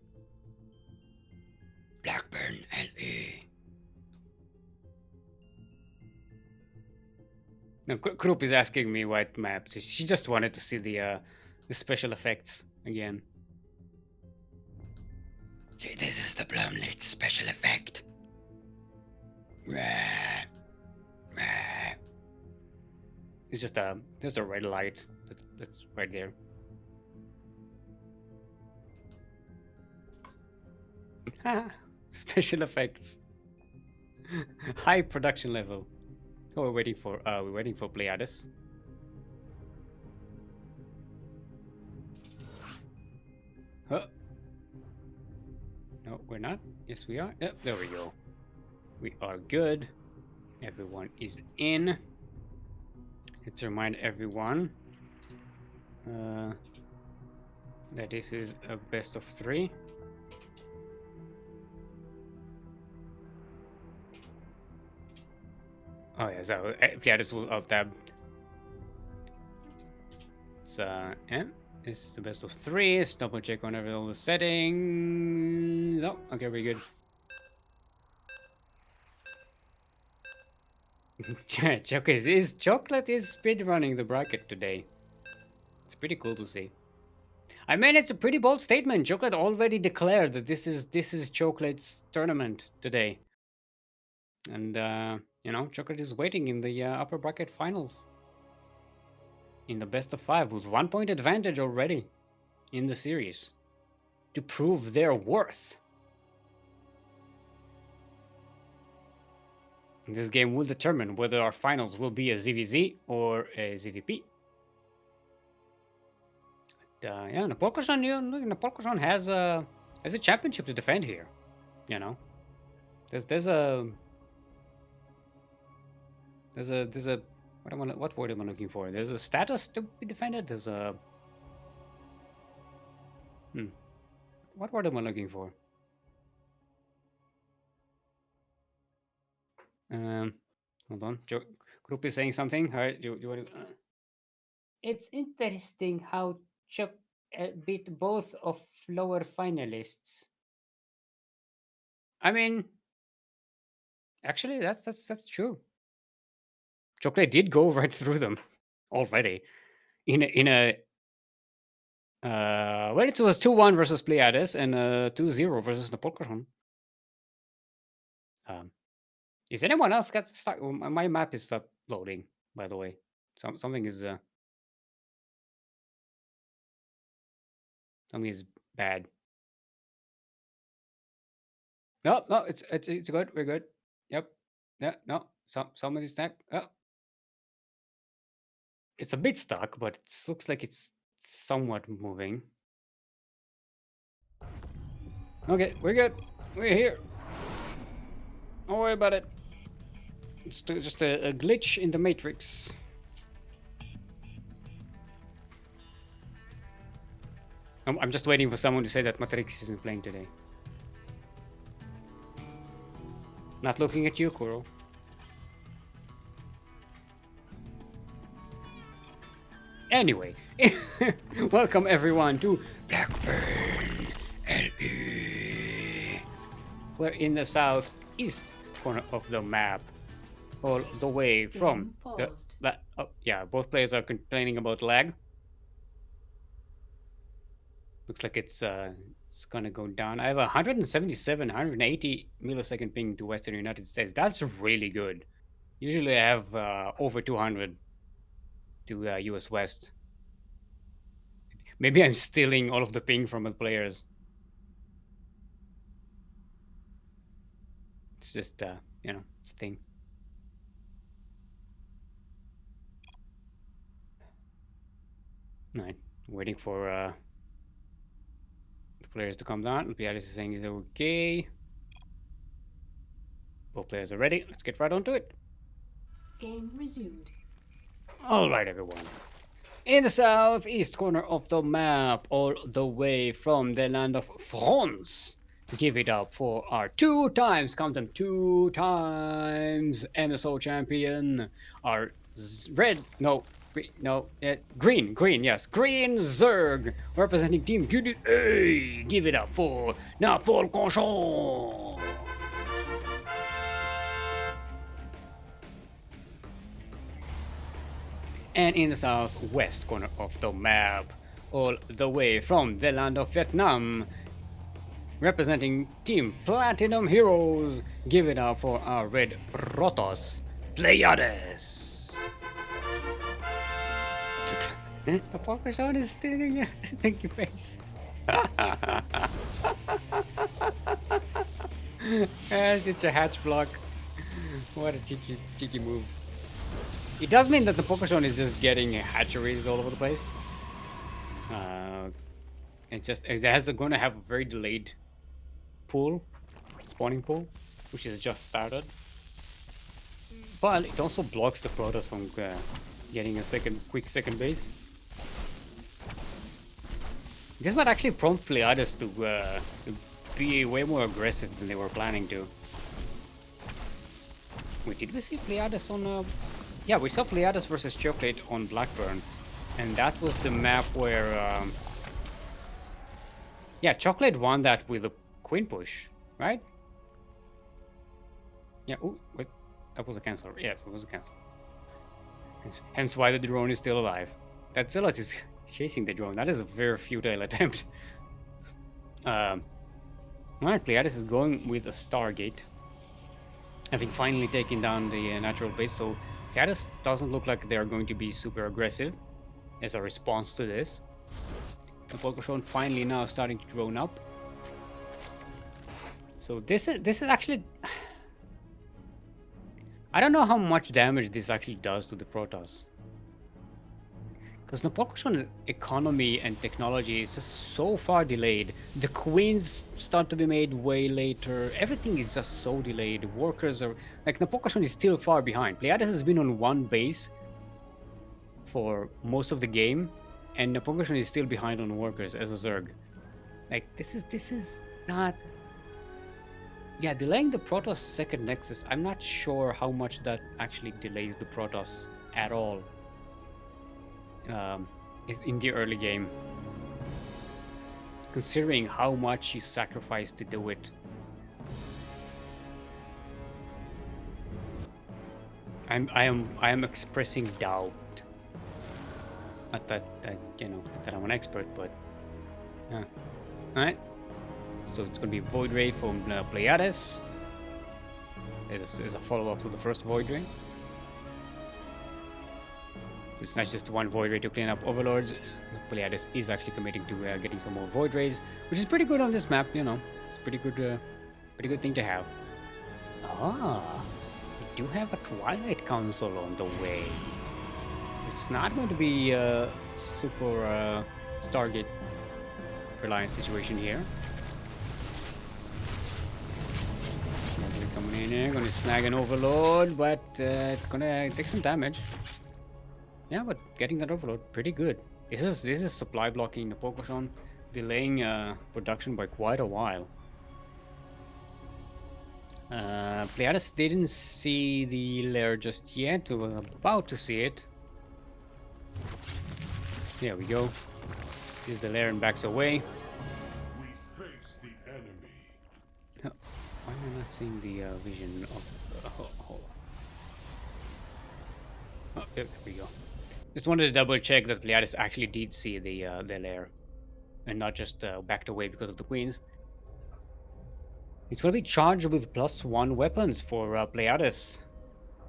Blackburn LA. No, Krupp is asking me what map. She just wanted to see the special effects again. See, this is the Blumlit special effect. It's just a red light that's right there. Special effects. High production level. Oh, we're waiting for Pleiades. Huh. No, we're not. Yes, we are. Yep, there we go. We are good. Everyone is in. Let's remind everyone that this is a best of 3. Oh yeah, so yeah, this was alt tab. So yeah, this is the best of 3. Let's double check on all the settings. Oh, okay, we're good. Cheoklate is speedrunning the bracket today. It's pretty cool to see. I mean, it's a pretty bold statement. Cheoklate already declared that this is Cheoklate's tournament today, and you know, Cheoklate is waiting in the upper bracket finals, in the best of 5 with 1 point advantage already in the series to prove their worth. This game will determine whether our finals will be a ZVZ or a ZVP. Yeah, Napolcochon has a championship to defend here. You know, there's a what word am I looking for? There's a status to be defended. There's a what word am I looking for? Hold on. Group is saying something. All right, you want to? It's interesting how Chuck beat both of lower finalists. I mean, actually, that's true. Cheoklate did go right through them already in a well, it was 2-1 versus Pleiades and 2-0 versus Napolcochon. Is anyone else got stuck? My map is stopped loading, by the way. Something is bad. No, it's good. We're good. Yep. Yeah. No. Somebody's stuck. Oh. It's a bit stuck, but it looks like it's somewhat moving. Okay, we're good. We're here. Don't worry about it. It's just a glitch in the matrix. I'm just waiting for someone to say that Matrix isn't playing today. Not looking at you, Kuro. Anyway, welcome everyone to Blackburn LE. We're in the southeast corner of the map, all the way from Game the. paused. Yeah, both players are complaining about lag. Looks like it's gonna go down. I have 177, 180 millisecond ping to Western United States. That's really good. Usually I have over 200 to US West. Maybe I'm stealing all of the ping from the players. It's just it's a thing. All right, waiting for the players to come down. Pleiades is saying is okay. Both players are ready. Let's get right onto it. Game resumed. All right, everyone. In the southeast corner of the map, all the way from the land of France. Give it up for our two times MSO champion, our green, yes, green Zerg, representing Team GDA. Give it up for Napolcochon. And in the southwest corner of the map, all the way from the land of Vietnam, representing Team Platinum Heroes, give it up for our red Protoss, Pleiades. The Napolcochon is stealing it. Thank you, face. It's a hatch block. What a cheeky move. It does mean that the Napolcochon is just getting hatcheries all over the place. It has going to have a very delayed spawning pool, which is just started. But it also blocks the Protoss from getting a quick second base. This might actually prompt Pleiades to be way more aggressive than they were planning to. Wait, did we see Pleiades on? Yeah, we saw Pleiades versus Cheoklate on Blackburn, and that was the map where yeah, Cheoklate won that with a queen push, right? Yeah. Oh, wait, that was a cancel. Yes, it was a cancel. Hence why the drone is still alive. That Zealot is chasing the drone. That is a very futile attempt. Alright, Pleiades is going with a Stargate, having finally taken down the natural base, so Pleiades doesn't look like they're going to be super aggressive as a response to this. The Napolcochon finally now starting to drone up. So this is actually, I don't know how much damage this actually does to the Protoss. Because Napolcochon's economy and technology is just so far delayed. The queens start to be made way later. Everything is just so delayed. Workers are like, Napolcochon is still far behind. Pleiades has been on one base for most of the game, and Napolcochon is still behind on workers as a Zerg. Like, this is not. Yeah, delaying the Protoss second Nexus, I'm not sure how much that actually delays the Protoss at all. Is in the early game, considering how much you sacrifice to do it. I am expressing doubt. Not that that I'm an expert, but yeah. All right. So it's gonna be Void Ray from Pleiades. This is a follow-up to the first Void Ray. It's not just one Void Ray to clean up Overlords. Pleiades is actually committing to getting some more Void Rays, which is pretty good on this map. It's pretty good thing to have. Ah, we do have a Twilight Council on the way, so it's not going to be a super Stargate reliant situation here. Coming in here, gonna snag an Overlord, but it's gonna take some damage. Yeah, but getting that Overlord, pretty good. This is supply blocking Napolcochon. delaying production by quite a while. Pleiades didn't see the lair just yet. We were about to see it. There we go. Sees the lair and backs away. We face the enemy. Why am I not seeing the vision of... Oh, there we go. Just wanted to double check that Pleiades actually did see the lair and not just backed away because of the queens. It's going to be charged with +1 weapons for Pleiades.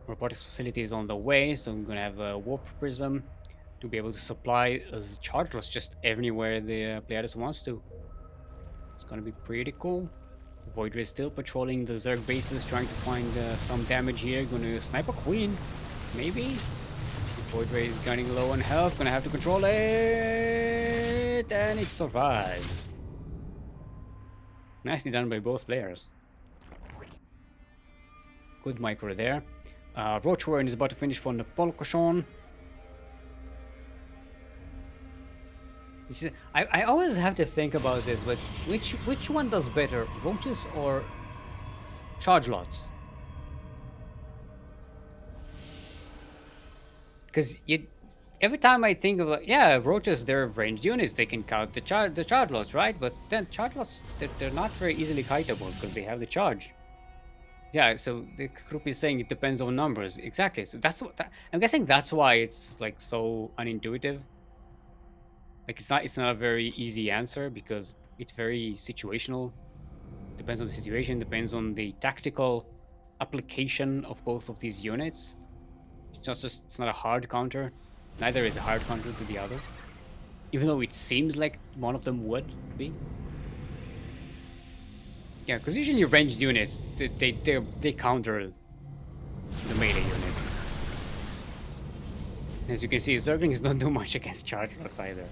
Robotics facility is on the way, so I'm going to have a warp prism to be able to supply charge loss just everywhere the Pleiades wants to. It's going to be pretty cool. Void Ray still patrolling the Zerg bases, trying to find some damage here. Going to snipe a queen, maybe. This Void Ray is gunning low on health. Going to have to control it, and it survives. Nicely done by both players. Good micro there. Roach Warren is about to finish for Napolcochon. I always have to think about this, but which one does better, roaches or charge lots? Because every time I think of roaches, they're ranged units, they can count the charge lots, right? But then charge lots, they're not very easily kiteable because they have the charge. Yeah, so the group is saying it depends on numbers. Exactly. So that's what I'm guessing. That's why it's like so unintuitive. Like it's not a very easy answer because it's very situational. Depends on the situation. Depends on the tactical application of both of these units. It's not a hard counter. Neither is a hard counter to the other, even though it seems like one of them would be. Yeah, because usually ranged units they counter the melee units. As you can see, Zerglings don't do much against charge lots either.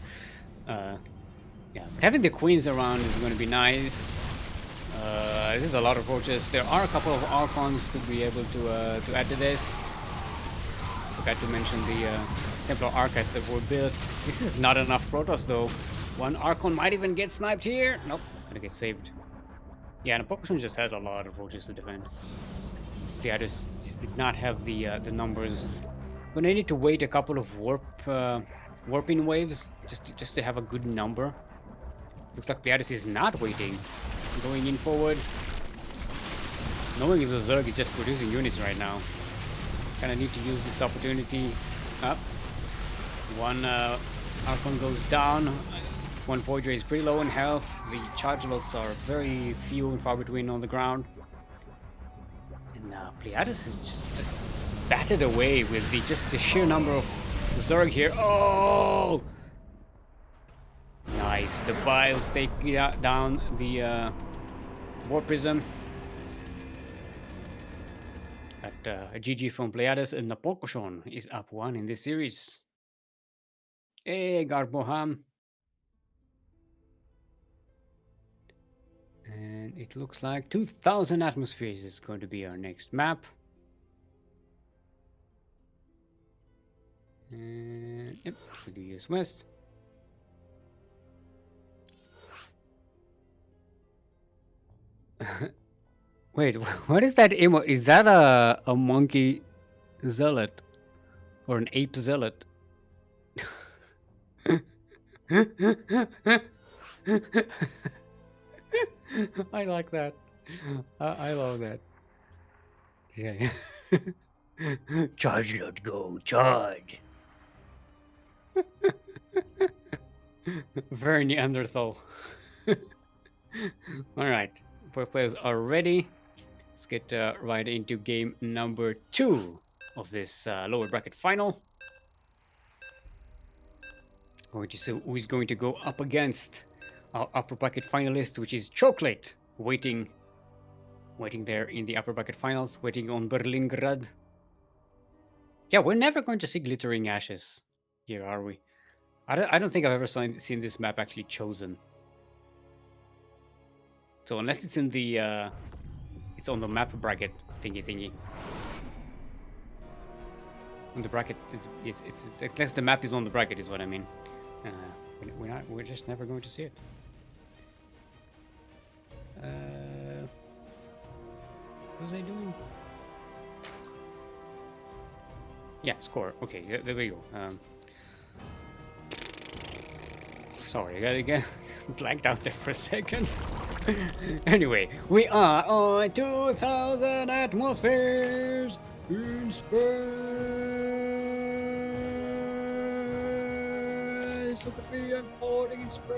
Yeah, having the queens around is going to be nice. There's a lot of roaches. There are a couple of Archons to be able to add to this. Forgot to mention the Templar Archive that were built. This is not enough Protoss though. One Archon might even get sniped here. Nope, gonna get saved. Yeah, and Napolcochon just has a lot of roaches to defend. Yeah, just did not have the numbers. Gonna need to wait a couple of warping waves just to have a good number. Looks like Pleiades is not waiting. Going in forward. Knowing the Zerg is just producing units right now. Kinda need to use this opportunity. Up. One Archon goes down. One Void Ray is pretty low in health. The charge lots are very few and far between on the ground. And Pleiades is just battered away with just the sheer number of Zerg here. Oh! Nice. The Biles take down the War Prism. Got a GG from Pleiades, and Napolcochon is up 1 in this series. Hey, Garboham. And it looks like 2000 atmospheres is going to be our next map. And yep, we do US West. Wait, what is that emote? Is that a monkey zealot? Or an ape zealot? I like that. I love that. Yeah. Charge, let go, charge. Very Neanderthal. Alright, both players are ready. Let's get right into game number 2 of this lower bracket final. Going to see who is going to go up against our upper bracket finalist, which is Cheoklate, waiting there in the upper bracket finals, waiting on Berlingrad. Yeah, we're never going to see Glittering Ashes here, are we? I don't think I've ever seen this map actually chosen. So unless it's in the it's on the map bracket thingy. On the bracket, it's unless the map is on the bracket is what I mean. we're just never going to see it. What was I doing? Yeah, score. Okay, there we go. Sorry, I gotta get blanked out there for a second. Anyway, we are on 2,000 atmospheres in space. Look at me, I'm floating in space.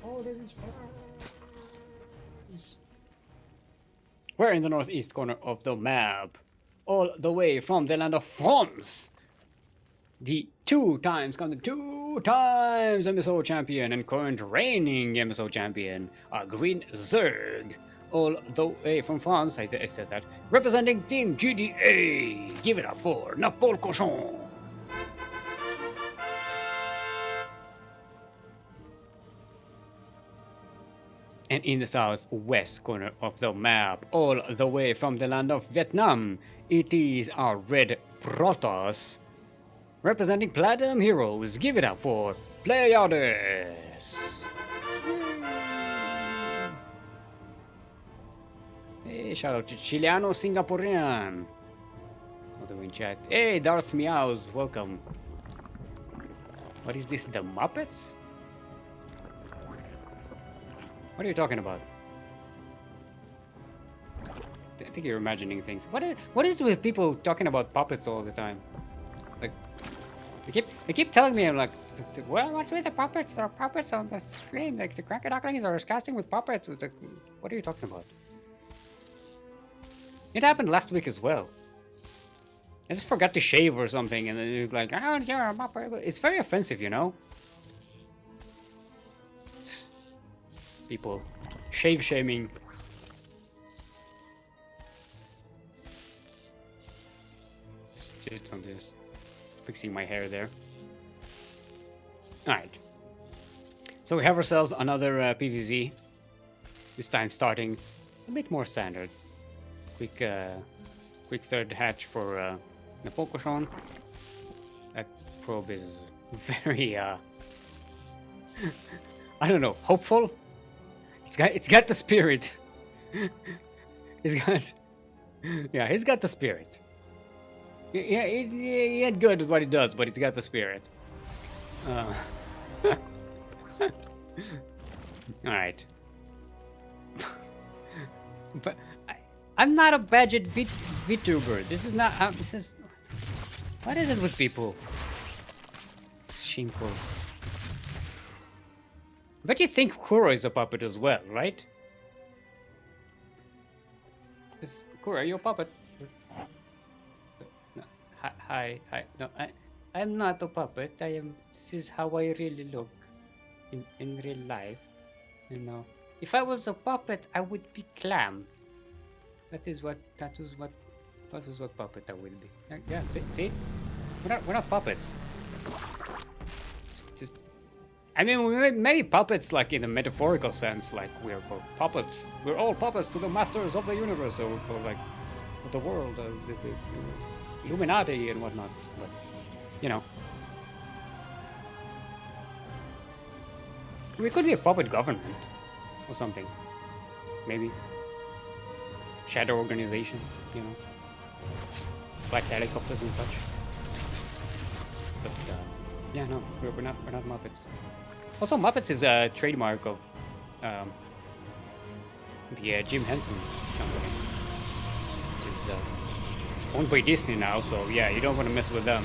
Floating in space. We're in the northeast corner of the map, all the way from the land of France. The two times MSO champion and current reigning MSO champion, Green Zerg, all the way from France. I said that. Representing Team GDA. Give it up for Napolcochon. And in the southwest corner of the map, all the way from the land of Vietnam, it is our red Protoss. Representing Platinum Heroes, give it up for Pleiades! Hey, shout out to Chiliano Singaporean. Although in chat. Hey, Darth Meows, welcome. What is this, the Muppets? What are you talking about? I think you're imagining things. What is with people talking about puppets all the time? Like, they keep telling me, I'm like, well, what's with the puppets? There are puppets on the screen. Like, the CranKy Ducklings are casting with puppets. It's like, what are you talking about? It happened last week as well. I just forgot to shave or something, and then you're like, oh, you're a puppet. It's very offensive, you know? People shave shaming. Just on this. Fixing my hair there. Alright. So we have ourselves another PvZ. This time starting a bit more standard. Quick third hatch for Napolcochon. That probe is very I don't know, hopeful. It's got the spirit. He's got the spirit. Yeah, he ain't good at what he does, but he's got the spirit. Alright. But I'm not a budget VTuber. This is not. This is. What is it with people? It's shameful. But you think Kuro is a puppet as well, right? Is Kuro, are you a puppet? No. Hi. No, I'm not a puppet. I am. This is how I really look in real life. You know, if I was a puppet, I would be Clam. That was what puppet I would be. Yeah, see? We're not puppets. Just I mean, maybe puppets like in a metaphorical sense, like we're puppets. We're all puppets to the masters of the universe, or like of the world, the Illuminati and whatnot. But you know, we could be a puppet government or something. Maybe shadow organization, you know, black helicopters and such. But yeah, no, we're not Muppets. Also, Muppets is a trademark of the Jim Henson company. It's owned by Disney now, so yeah, you don't want to mess with them.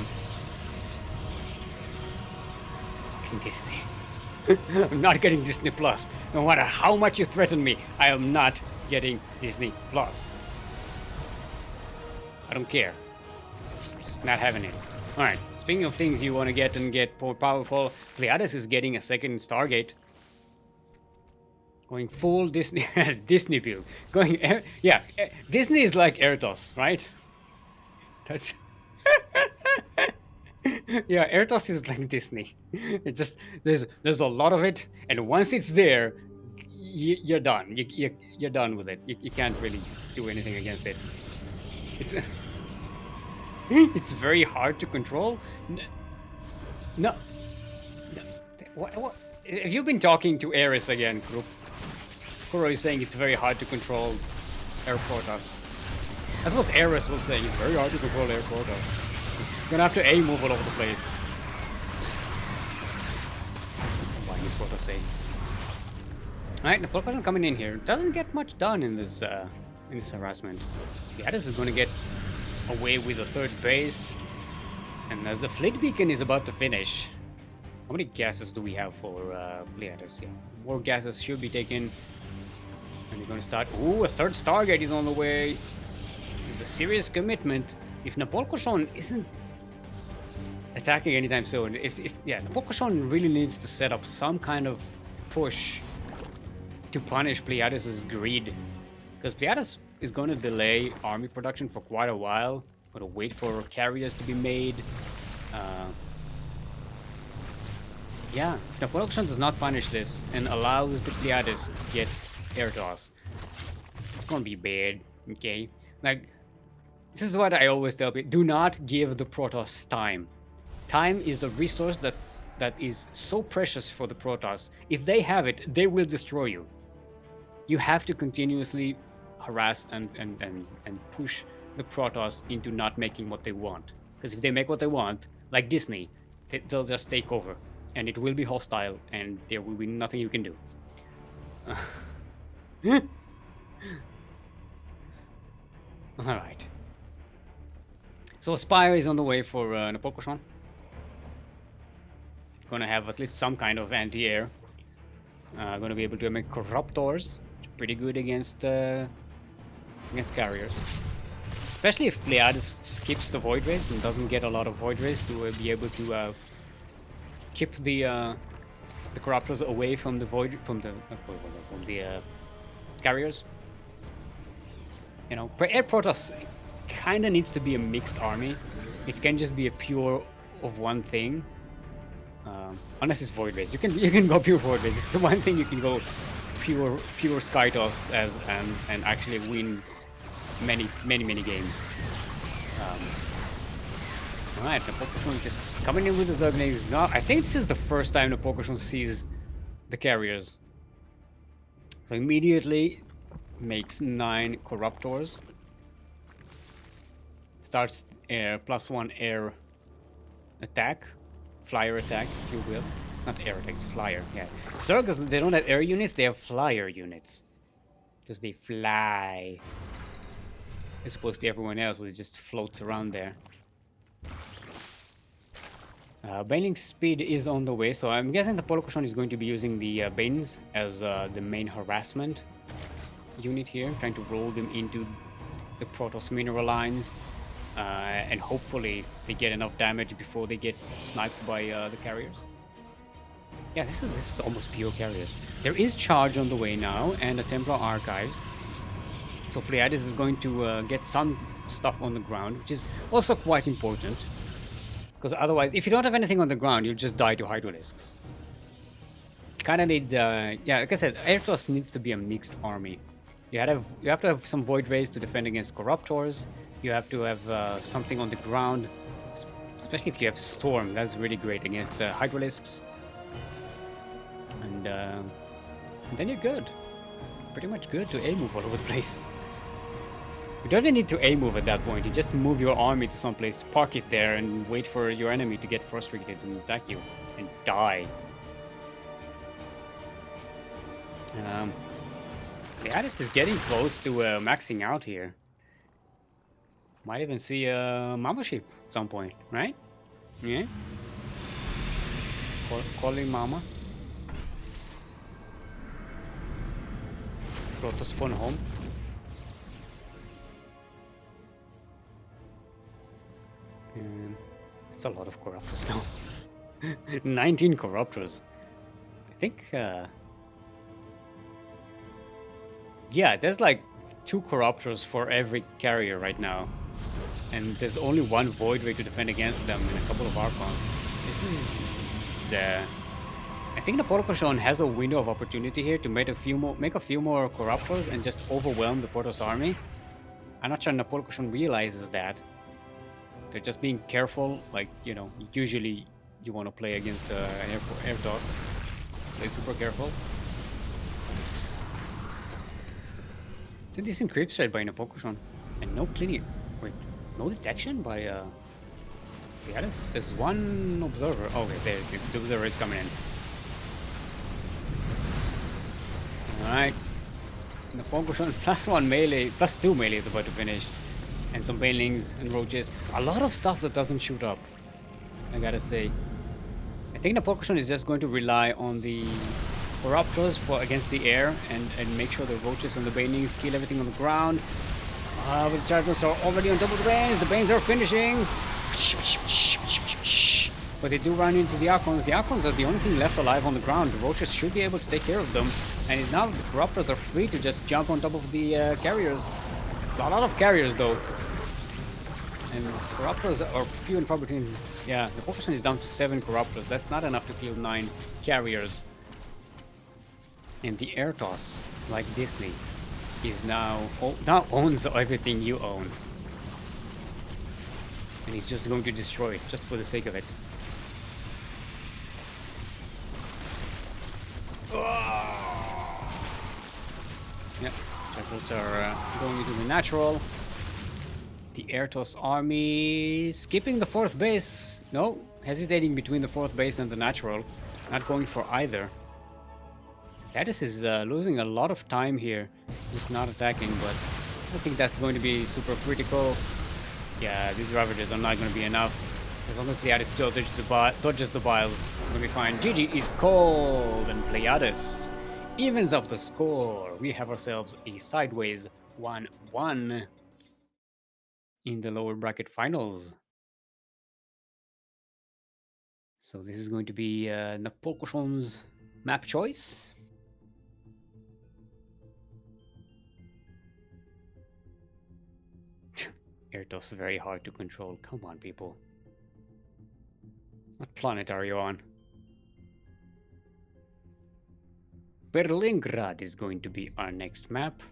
Disney. I'm not getting Disney Plus. No matter how much you threaten me, I am not getting Disney Plus. I don't care. Just not having it. Alright, speaking of things you want to get and get more powerful, Pleiades is getting a second Stargate. Going full Disney Disney build. Yeah, Disney is like Erdos, right? That's yeah, Erdos is like Disney. It just there's a lot of it, and once it's there, you're done. You're done with it. You can't really do anything against it. It's It's very hard to control. No. No. What? If you've been talking to Eris again, group, Kuro is saying it's very hard to control air Protoss. That's what Eris was saying. It's very hard to control air Protoss. You're gonna have to A move all over the place. Why did Protoss say? Alright, the Napolcochon coming in here doesn't get much done in this harassment. Pleiades is gonna get away with the third base, and as the fleet beacon is about to finish, how many gases do we have for Pleiades? Yeah, more gases should be taken, and we're gonna start. Ooh, a third Stargate is on the way. This is a serious commitment. If Napolcochon isn't attacking anytime soon, Napolcochon really needs to set up some kind of push to punish Pleiades' greed, because Pleiades is going to delay army production for quite a while. Going to wait for carriers to be made. Yeah, if Napolcochon does not punish this and allows the Pleiades to get air toss, it's going to be bad. Okay, like this is what I always tell people: do not give the Protoss time. Time is a resource that is so precious for the Protoss. If they have it, they will destroy you. You have to continuously harass and push the Protoss into not making what they want. Because if they make what they want, like Disney, they'll just take over. And it will be hostile, and there will be nothing you can do. Alright. So Spire is on the way for Napolcochon. Gonna have at least some kind of anti-air. Gonna be able to make Corruptors. Pretty good against carriers, especially if Pleiades skips the Void Rays and doesn't get a lot of Void Rays to be able to keep the Corruptors away from the carriers. You know, Air Protoss kind of needs to be a mixed army. It can just be a pure of one thing, unless it's Void Rays. You can go pure Void Rays. It's the one thing you can go pure Skytoss as and actually win many games. Alright, Napolcochon just coming in with the Zerglings. Now I think this is the first time Napolcochon sees the carriers. So immediately makes 9 Corruptors. Starts air +1 air attack, flyer attack, if you will. Not air attacks, flyer, yeah. Zergs, they don't have air units, they have flyer units. Because they fly. As opposed to everyone else who just floats around there. Baning speed is on the way, so I'm guessing the Napolcochon is going to be using the Banes as the main harassment unit here, trying to roll them into the Protoss mineral lines. And hopefully they get enough damage before they get sniped by the carriers. Yeah, this is almost pure carriers. There is charge on the way now, and the Templar Archives. So Pleiades is going to get some stuff on the ground, which is also quite important. Because otherwise, if you don't have anything on the ground, you'll just die to Hydralisks. Kind of need, yeah, like I said, Airtos needs to be a mixed army. You have to have some Void Rays to defend against Corruptors. You have to have something on the ground, especially if you have Storm. That's really great against Hydralisks. And then you're good. Pretty much good to A-move all over the place. You don't even need to A-move at that point. You just move your army to someplace, park it there, and wait for your enemy to get frustrated and attack you. And die. The Addis is getting close to maxing out here. Might even see a Mama Sheep at some point, right? Yeah? Calling Mama. Protoss phone home. It's a lot of Corruptors now. 19 Corruptors. I think, yeah, there's like 2 Corruptors for every carrier right now. And there's only 1 Void Ray to defend against them and a couple of Archons. This is the... I think Napolcochon has a window of opportunity here to make a few more Corruptors and just overwhelm the Protoss army. I'm not sure Napolcochon realizes that. They're just being careful. Like, you know, usually you want to play against an air toss. Play super careful. It's a decent creep straight by Napolcochon. And no cleaning. Wait, no detection by Pleiades? There's one observer. Oh, okay, there, the observer is coming in. Alright. Napolcochon +1 melee, +2 melee is about to finish. And some banelings and roaches. A lot of stuff that doesn't shoot up, I gotta say. I think Napolcochon is just going to rely on the Corruptors for against the air and make sure the roaches and the banelings kill everything on the ground. But the Chargers are already on double the Banes. The Banes are finishing. But they do run into the Archons. The Archons are the only thing left alive on the ground. The roaches should be able to take care of them. And now the Corruptors are free to just jump on top of the carriers. It's a lot of carriers though. And Corruptors are few and far between. Yeah, the population is down to 7 Corruptors. That's not enough to kill 9 carriers. And the air toss, like Disney, is now owns everything you own. And he's just going to destroy it, just for the sake of it. Yeah, Cheoklates are going into the natural. The air toss army skipping the 4th base. No, hesitating between the 4th base and the natural. Not going for either. Pleiades is losing a lot of time here, just not attacking, but I think that's going to be super critical. Yeah, these Ravagers are not going to be enough. As long as Pleiades dodges the biles, we'll be fine. GG is called, and Pleiades evens up the score. We have ourselves a sideways 1-1 in the lower bracket finals. So this is going to be Napolcochon's map choice. Airtos is very hard to control. Come on, people. What planet are you on? Berlingrad is going to be our next map.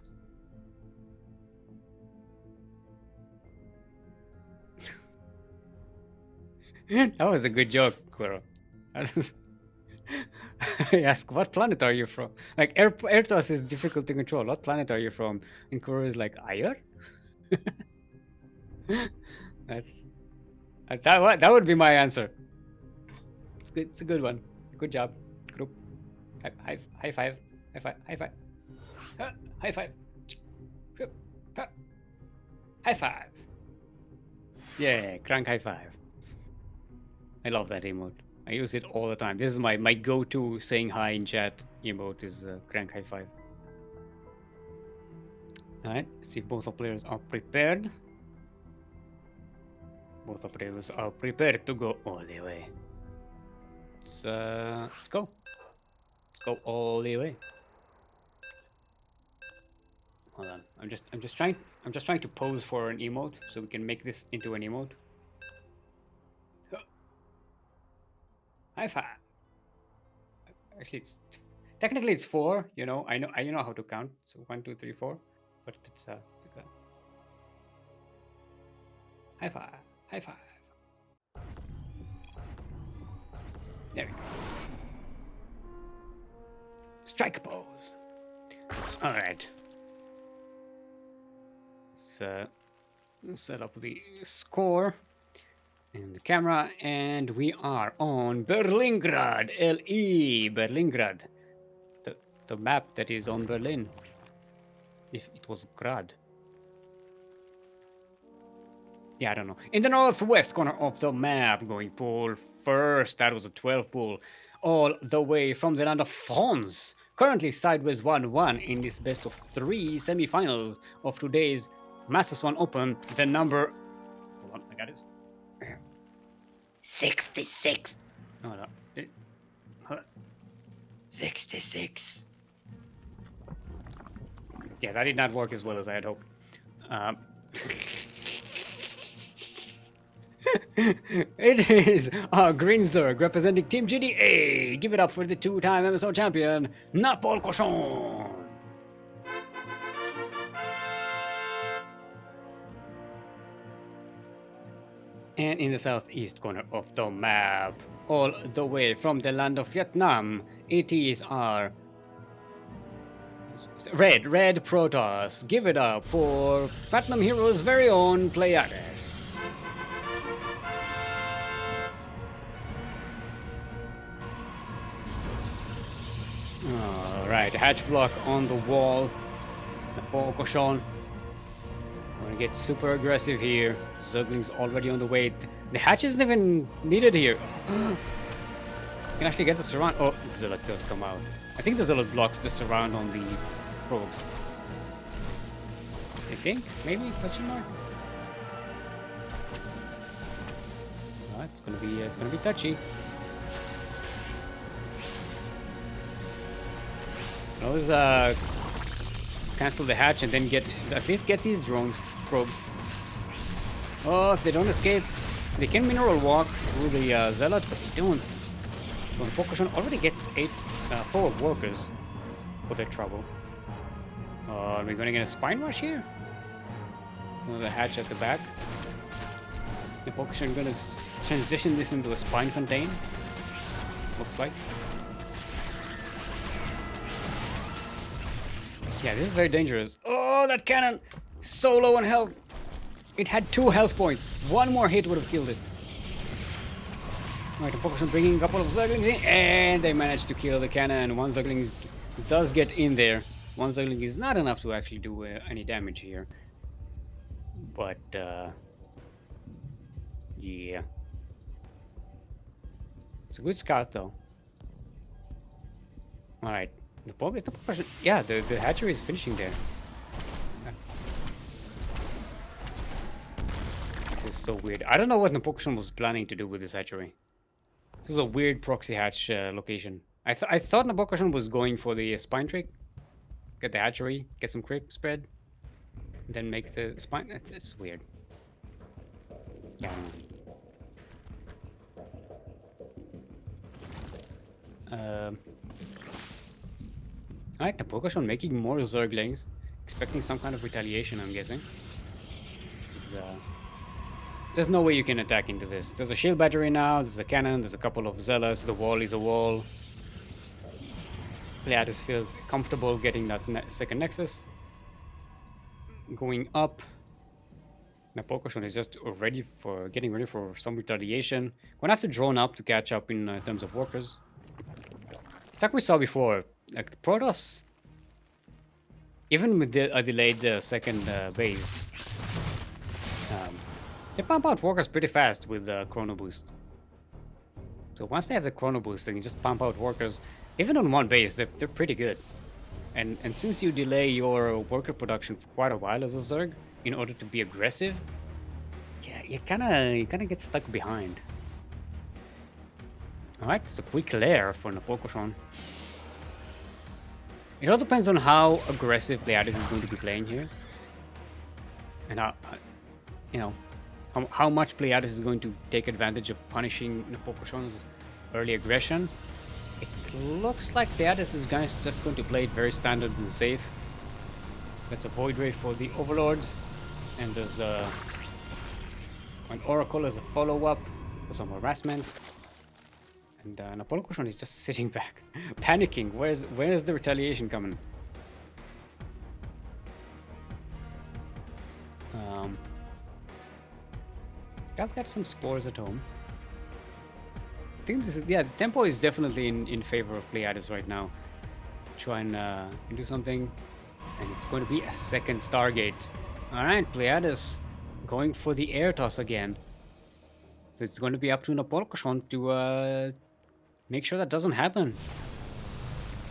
That was a good joke, Kuro. I ask, what planet are you from? Like, Airtos is difficult to control. What planet are you from? And Kuro is like, Ayar? That's that would be my answer. It's a good one. Good job, group. High five. High five. High five. High five. High five. Yeah, crank high five. I love that emote. I use it all the time. This is my go-to saying hi in chat emote is crank high five. Alright, let's see if both our players are prepared. Both our players are prepared to go all the way. Let's go. Let's go all the way. Hold on. I'm just trying to pose for an emote so we can make this into an emote. High five. Actually, technically it's 4. You know, I know how to count. So 1, 2, 3, 4. But it's a high five. High five. There we go. Strike pose. All right. Let's set up the score and the camera, and we are on Berlingrad, LE, Berlingrad, the map that is on Berlin. If it was Grad. Yeah, I don't know. In the northwest corner of the map, going pool first. That was a 12 pool. All the way from the land of France. Currently sideways 1-1 in this best of 3 semifinals of today's Master Swan Open. The number... Hold on, I got it. 66. Hold on. 66. Yeah, that did not work as well as I had hoped. It is our Green Zerg representing Team GDA. Give it up for the 2-time MSO champion, Napolcochon. And in the southeast corner of the map, all the way from the land of Vietnam, it is our red Protoss. Give it up for Platinum Heroes' very own Pleiades. Alright, hatch block on the wall. Napolcochon. Wanna get super aggressive here. Zergling's already on the way. The hatch isn't even needed here. You can actually get the surround. Oh, the Zealot does come out. I think the Zealot blocks the surround on the probes. I think? Maybe? Question mark? It's gonna be touchy. Those cancel the hatch and then at least get these probes. Oh, if they don't escape, they can mineral walk through the Zealot, but they don't. So Napolcochon already gets 4 workers for their trouble. Are we gonna get a spine rush here? There's another hatch at the back. Napolcochon gonna transition this into a spine contain. Looks like. Yeah, this is very dangerous. Oh, that cannon! So low on health. It had 2 health points. One more hit would have killed it. Alright, Napolcochon bringing a couple of Zerglings in, and they managed to kill the cannon. One Zergling does get in there. One Zergling is not enough to actually do any damage here. But, yeah. It's a good scout, though. Alright. Napolcochon, yeah, the hatchery is finishing there. This is so weird. I don't know what Napolcochon was planning to do with this hatchery. This is a weird proxy hatch location. I thought Napolcochon was going for the spine trick. Get the hatchery, get some crit spread, then make the spine. It's weird. Yeah. Alright, Napolcochon making more Zerglings. Expecting some kind of retaliation, I'm guessing. There's no way you can attack into this. There's a shield battery now, there's a cannon, there's a couple of zealots, the wall is a wall. Pleiades feels comfortable getting that second nexus. Going up. Napolcochon is just getting ready for some retaliation. Gonna have to drone up to catch up in terms of workers. It's like we saw before. Like the Protoss, even with a delayed second base, they pump out workers pretty fast with the chrono boost. So once they have the chrono boost, they can just pump out workers. Even on one base, they're pretty good. And since you delay your worker production for quite a while as a Zerg, in order to be aggressive, yeah, you kinda get stuck behind. Alright, it's a quick lair for Napolcochon. It all depends on how aggressive Pleiades is going to be playing here. And how much Pleiades is going to take advantage of punishing Napolcochon's early aggression. It looks like Pleiades is just going to play it very standard and safe. That's a Void Ray for the Overlords. And there's an Oracle as a follow-up for some harassment. And Napolcochon is just sitting back, panicking. Where's the retaliation coming? Guy's got some spores at home. I think this is, yeah, the tempo is definitely in favor of Pleiades right now. Try and do something, and it's going to be a second Stargate. All right, Pleiades going for the air toss again. So it's going to be up to Napolcochon to make sure that doesn't happen.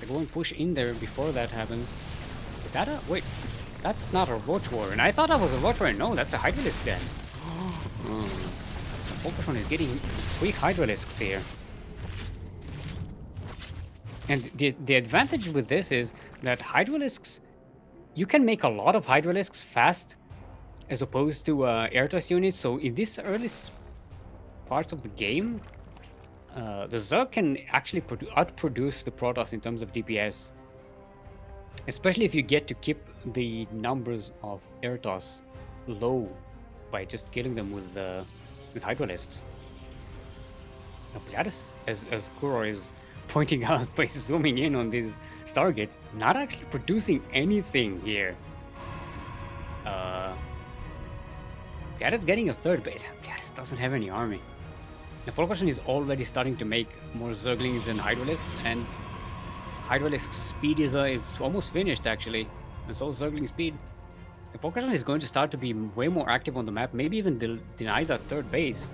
They go and push in there before that happens. Is that a... Wait, that's not a Roach Warren. I thought that was a Roach Warren. No, that's a Hydralisk then. Napolcochon is getting quick Hydralisks here. And the advantage with this is that Hydralisks... You can make a lot of Hydralisks fast as opposed to air toss units. So in this early parts of the game, the Zerg can actually outproduce the Protoss in terms of DPS. Especially if you get to keep the numbers of air toss low by just killing them with with Hydralisks. Now, Pleiades, as Kuro is pointing out by zooming in on these Stargates, not actually producing anything here. Pleiades getting a third base. Pleiades doesn't have any army. Napolcochon is already starting to make more Zerglings and Hydralisks, and Hydralisk speed is almost finished actually, and so is Zergling speed. Napolcochon is going to start to be way more active on the map, maybe even deny that third base.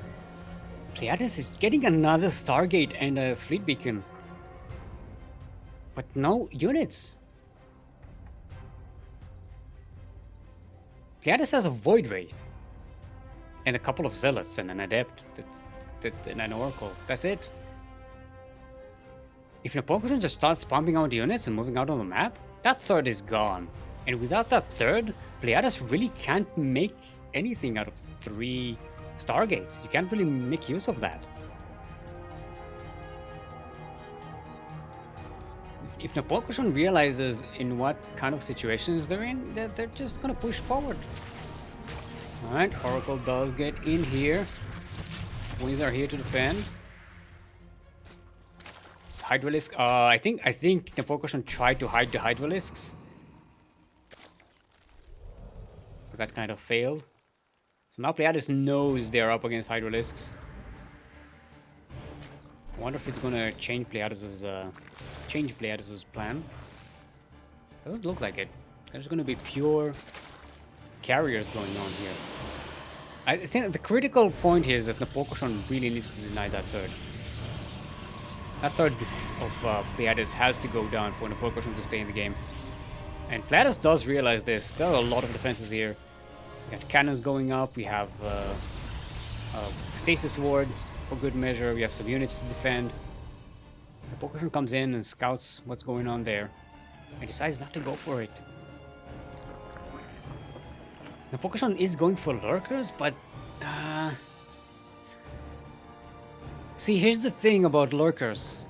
Pleiades is getting another Stargate and a fleet beacon, but no units. Pleiades has a Void Ray and a couple of Zealots and an Adept and an Oracle. That's it. If Napolcochon just starts pumping out units and moving out on the map, that third is gone. And without that third, Pleiades really can't make anything out of 3 Stargates. You can't really make use of that. If Napolcochon realizes in what kind of situations they're in, they're just gonna push forward. Alright, Oracle does get in here. Queens are here to defend. Hydralisk, I think Napolcochon tried to hide the Hydralisks, but that kind of failed. So now Pleiades knows they're up against Hydralisks. I wonder if it's gonna change Pleiades' plan. Doesn't look like it. There's gonna be pure carriers going on here. I think the critical point here is that Napolcochon really needs to deny that third. That third of Pleiades has to go down for Napolcochon to stay in the game. And Pleiades does realize this. There are a lot of defenses here. We got cannons going up. We have Stasis Ward for good measure. We have some units to defend. Napolcochon comes in and scouts what's going on there. And decides not to go for it. Napolcochon is going for lurkers, but see, here's the thing about lurkers.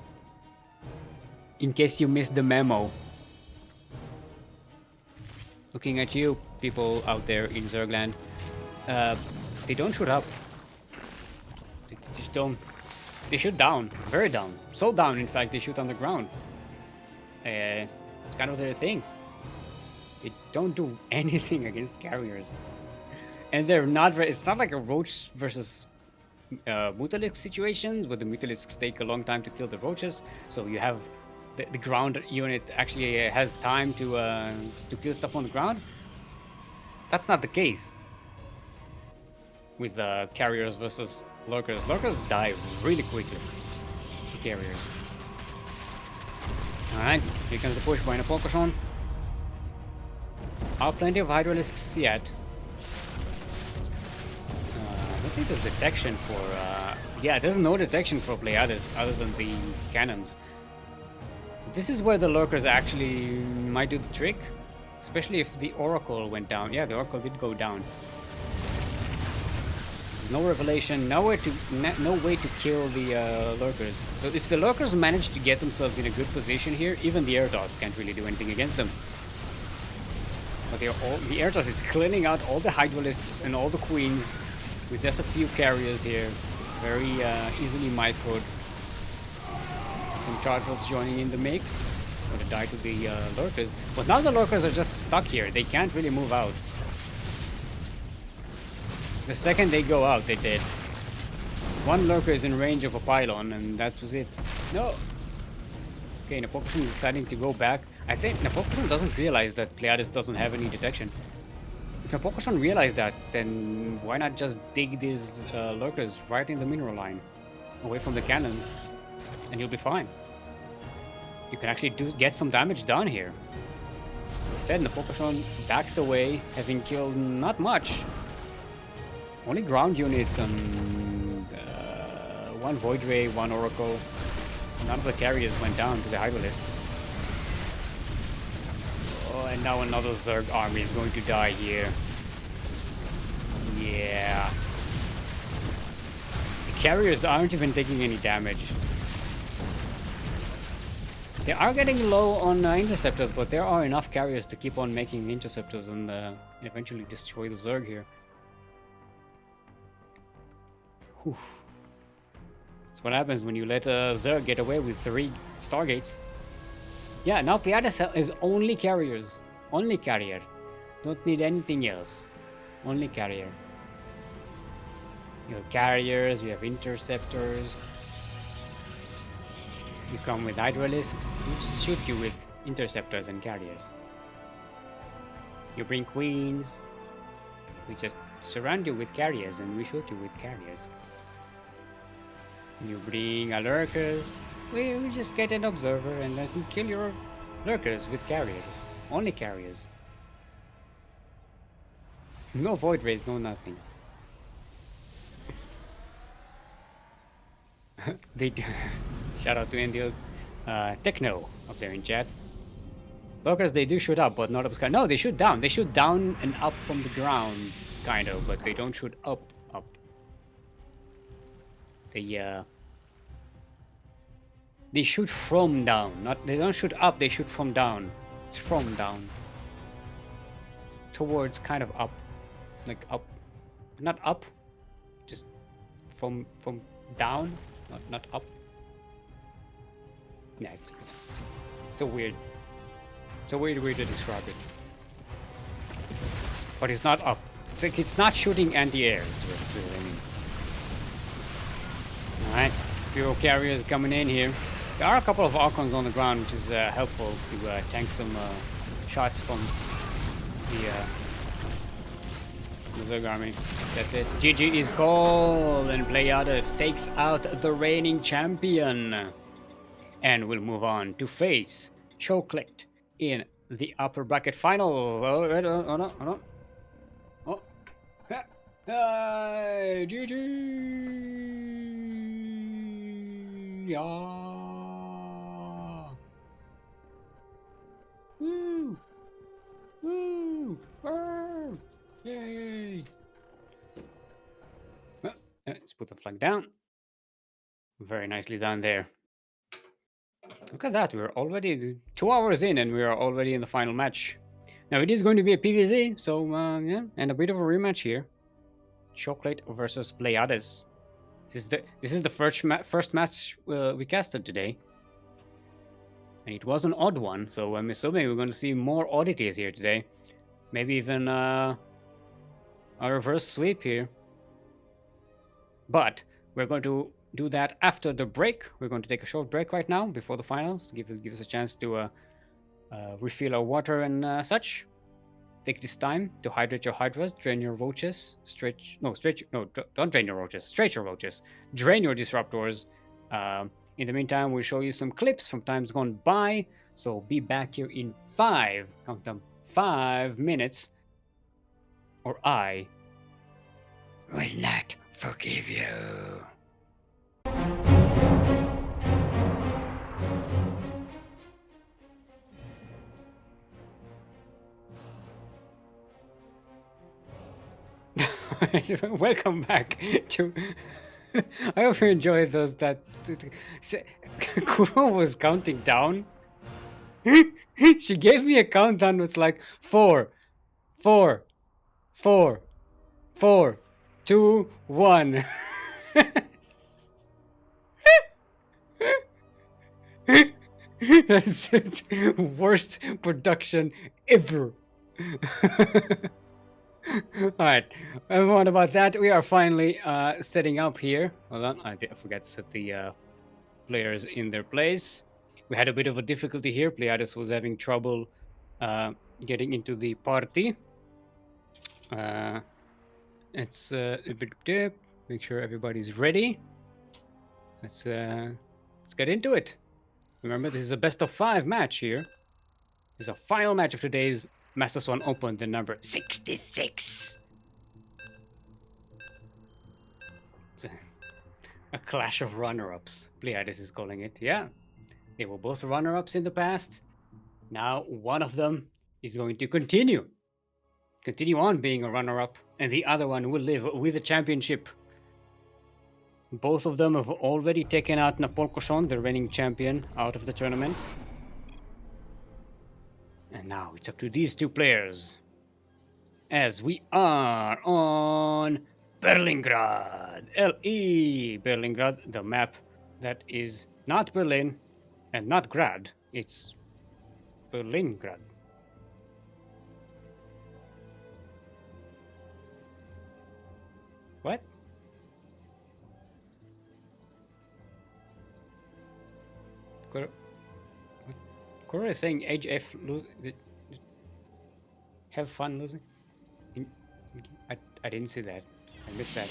In case you missed the memo. Looking at you, people out there in Zergland. They don't shoot up. They just don't. They shoot down. Very down. So down, in fact, they shoot on the ground. It's kind of their thing. They don't do anything against carriers. And they're not very... It's not like a Roach versus Mutalisk situation, where the Mutalisks take a long time to kill the Roaches. So you have... The ground unit actually has time to kill stuff on the ground. That's not the case with carriers versus lurkers. Lurkers die really quickly to carriers. Alright, here comes the push by Napolcochon. Plenty of Hydralisks yet. I don't think there's detection for... yeah, there's no detection for Pleiades other than the cannons. So this is where the lurkers actually might do the trick. Especially if the Oracle went down. Yeah, the Oracle did go down. There's no revelation, no way to kill the lurkers. So if the lurkers manage to get themselves in a good position here, even the Airtos can't really do anything against them. But the Airtos is cleaning out all the Hydralisks and all the Queens with just a few carriers here. Very easily microed. Some Chargeforts joining in the mix. Gonna die to the lurkers. But now the lurkers are just stuck here. They can't really move out. The second they go out, they're dead. One lurker is in range of a pylon, and that was it. No! Okay, Napolcochon is deciding to go back. I think Napolcochon doesn't realize that Pleiades doesn't have any detection. If Napolcochon realized that, then why not just dig these lurkers right in the mineral line? Away from the cannons, and you'll be fine. You can actually get some damage done here. Instead, Napolcochon backs away, having killed not much. Only ground units and one Void Ray, one Oracle. None of the carriers went down to the Hydralisks. Oh, and now another Zerg army is going to die here. Yeah. The carriers aren't even taking any damage. They are getting low on interceptors, but there are enough carriers to keep on making interceptors and eventually destroy the Zerg here. Whew. That's what happens when you let Zerg get away with 3 Stargates. Yeah, now Pleiades is only carriers. Only carrier. Don't need anything else. Only carrier. You have carriers, you have interceptors. You come with hydralisks, we just shoot you with interceptors and carriers. You bring queens, we just surround you with carriers and we shoot you with carriers. You bring lurkers, we just get an observer and let you kill your lurkers with carriers. Only carriers. No void rays, no nothing. They do. Shout out to Indio Techno up there in chat. Lurkers, they do shoot up, but not up sky. No, they shoot down. They shoot down and up from the ground, kind of, but they don't shoot up. They shoot from down. They don't shoot up. They shoot from down. It's from down towards kind of up, like up, not up, just from down, not up. Yeah, it's a weird way to describe it. But it's not up. It's like it's not shooting anti-air. Is what I mean. All right, Bureau carriers coming in here. There are a couple of Archons on the ground, which is helpful to tank some shots from the Zerg army. That's it. GG is called, and Pleiades takes out the reigning champion. And we'll move on to face Cheoklate in the upper bracket final. Oh, wait, oh no. Oh. Hey, GG! Yeah. Woo! Woo! Woo! Yay! Let's put the flag down. Very nicely done there. Look at that, we're already 2 hours in and we are already in the final match. Now it is going to be a PvZ, so yeah, and a bit of a rematch here. Cheoklate versus Pleiades. This is the first match we casted today. And it was an odd one, so I'm assuming we're going to see more oddities here today. Maybe even a reverse sweep here. But we're going to do that after the break. We're going to take a short break right now before the finals to give us a chance to refill our water and such. Take this time to hydrate your hydras, drain your roaches, don't drain your roaches, stretch your roaches, drain your disruptors. In the meantime, we'll show you some clips from times gone by. So be back here in 5 minutes, or I will not forgive you. Welcome back to. I hope you enjoyed those. Kuro was counting down. She gave me a countdown. It's like 4, 4, 4, 4, 2, 1. That's the worst production ever. Alright, everyone, about that, we are finally setting up here. Hold on, I forgot to set the players in their place. We had a bit of a difficulty here. Pleiades was having trouble getting into the party. It's a bit dip. Make sure everybody's ready. Let's get into it. Remember, this is a best of 5 match here. This is a final match of today's Master Swan Open, the number 66. It's a clash of runner-ups, Pleiades is calling it. Yeah, they were both runner-ups in the past. Now one of them is going to continue on being a runner-up, and the other one will live with the championship. Both of them have already taken out Napolcochon, the reigning champion, out of the tournament. And now it's up to these two players. As we are on Berlingrad. LE Berlingrad, the map that is not Berlin and not Grad. It's Berlingrad. What? Cora is saying Age F lose. Have fun losing? I didn't see that. I missed that.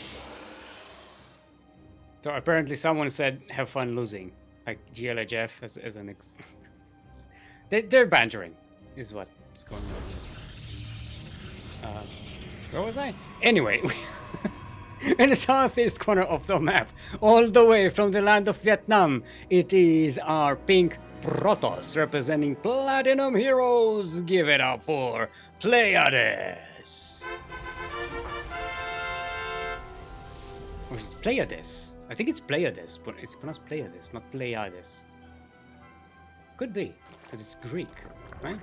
So apparently someone said have fun losing. Like GLHF as an ex. They're bantering, is what's going on. Where was I? Anyway, in the southeast corner of the map, all the way from the land of Vietnam, it is our pink Protoss representing Platinum Heroes. Give it up for Pleiades. Or is it Pleiades? I think it's Pleiades, but it's pronounced Pleiades, not Pleiades. Could be, because it's Greek, right?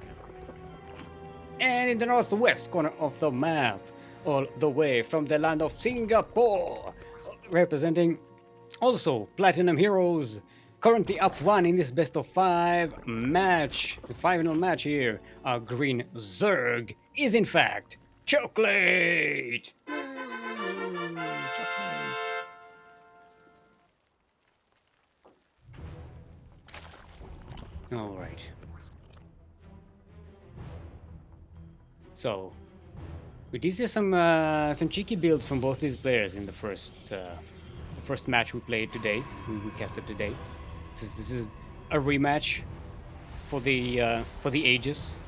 And in the northwest corner of the map, all the way from the land of Singapore, representing also Platinum Heroes, currently up 1 in this best of 5 match, the final match here, our green Zerg is in fact Cheoklate! All right. So, we did see some cheeky builds from both these players in the first match we played today. We casted today. This is a rematch for the ages.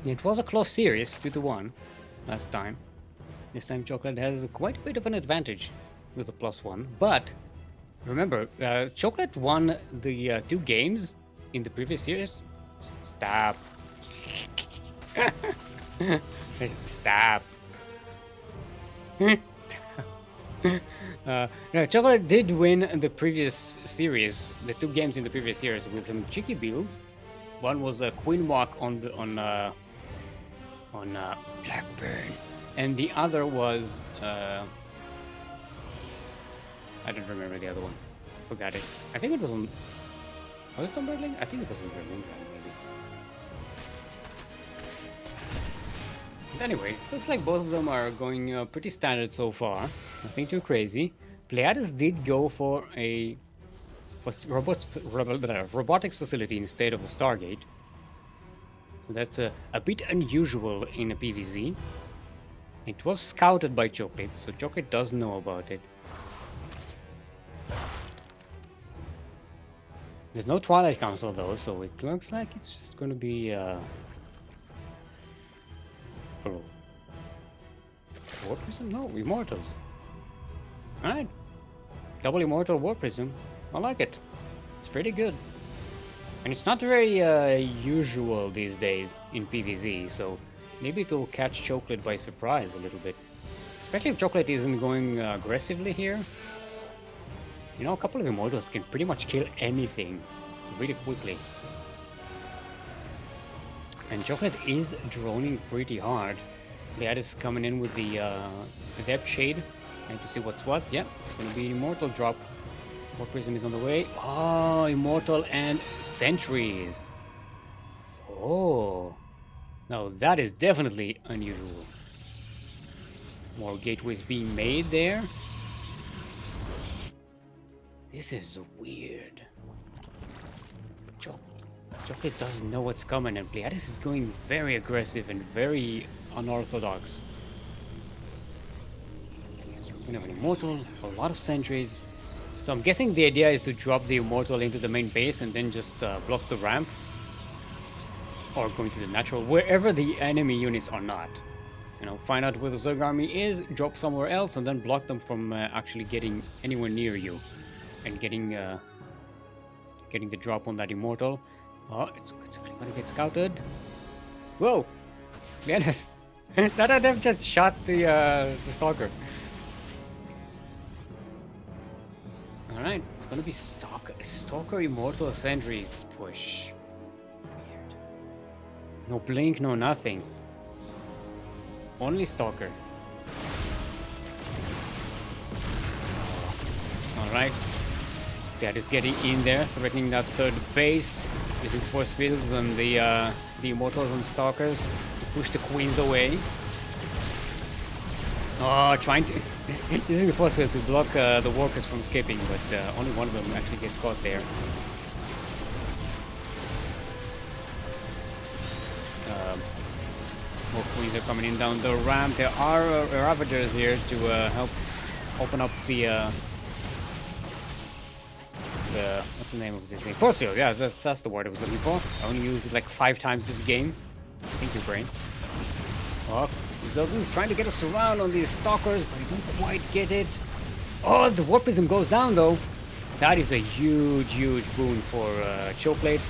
It was a close series, 2-1 last time. This time Cheoklate has quite a bit of an advantage with a +1, but remember, Cheoklate won the 2 games in the previous series. Stop. Stop. Cheoklate did win the previous series, the 2 games in the previous series with some cheeky builds. One was a Queen Walk on Blackburn, and the other was I don't remember the other one. Forgot it. I think it was on. Was it on Berlin? I think it was on Berlin, maybe. But anyway, looks like both of them are going pretty standard so far. Nothing too crazy. Pleiades did go for a robotics facility instead of a Stargate. So that's a bit unusual in a PvZ. It was scouted by Cheoklate, so Cheoklate does know about it. There's no Twilight Council though, so it looks like it's just gonna be War Prism? No, Immortals. Alright. Double Immortal War Prism. I like it. It's pretty good. And it's not very usual these days in PvZ, so maybe it will catch Cheoklate by surprise a little bit. Especially if Cheoklate isn't going aggressively here. You know, a couple of Immortals can pretty much kill anything really quickly. And Cheoklate is droning pretty hard. Pleiades coming in with the Depth Shade. And to see what's what. Yeah, it's going to be an Immortal drop. War Prism is on the way. Oh, Immortal and Sentries. Oh. Now that is definitely unusual. More gateways being made there. This is weird. Cheoklate doesn't know what's coming, and Pleiades is going very aggressive and very unorthodox. We have an Immortal, a lot of Sentries. So I'm guessing the idea is to drop the Immortal into the main base and then just block the ramp. Or going to the natural, wherever the enemy units are not. You know, find out where the Zerg army is, drop somewhere else, and then block them from actually getting anywhere near you. And getting the drop on that Immortal. Oh, it's gonna get scouted. Whoa! Yes! That attempt just shot the Stalker. Alright, it's gonna be Stalker Immortal Sentry push. Weird. No blink, no nothing. Only Stalker. Alright. That is getting in there, threatening that third base, using force fields and the Immortals and Stalkers to push the Queens away. Oh, trying to... using the force field to block the Walkers from escaping, but only one of them actually gets caught there. More Queens are coming in down the ramp. There are Ravagers here to help open up the what's the name of this thing? Force field, yeah, that's the word I was looking for. I only used it like 5 times this game. Thank you, brain. Oh, Zergling's trying to get us around on these Stalkers, but he don't quite get it. Oh, the Warpism goes down though. That is a huge, huge boon for Cheoklate.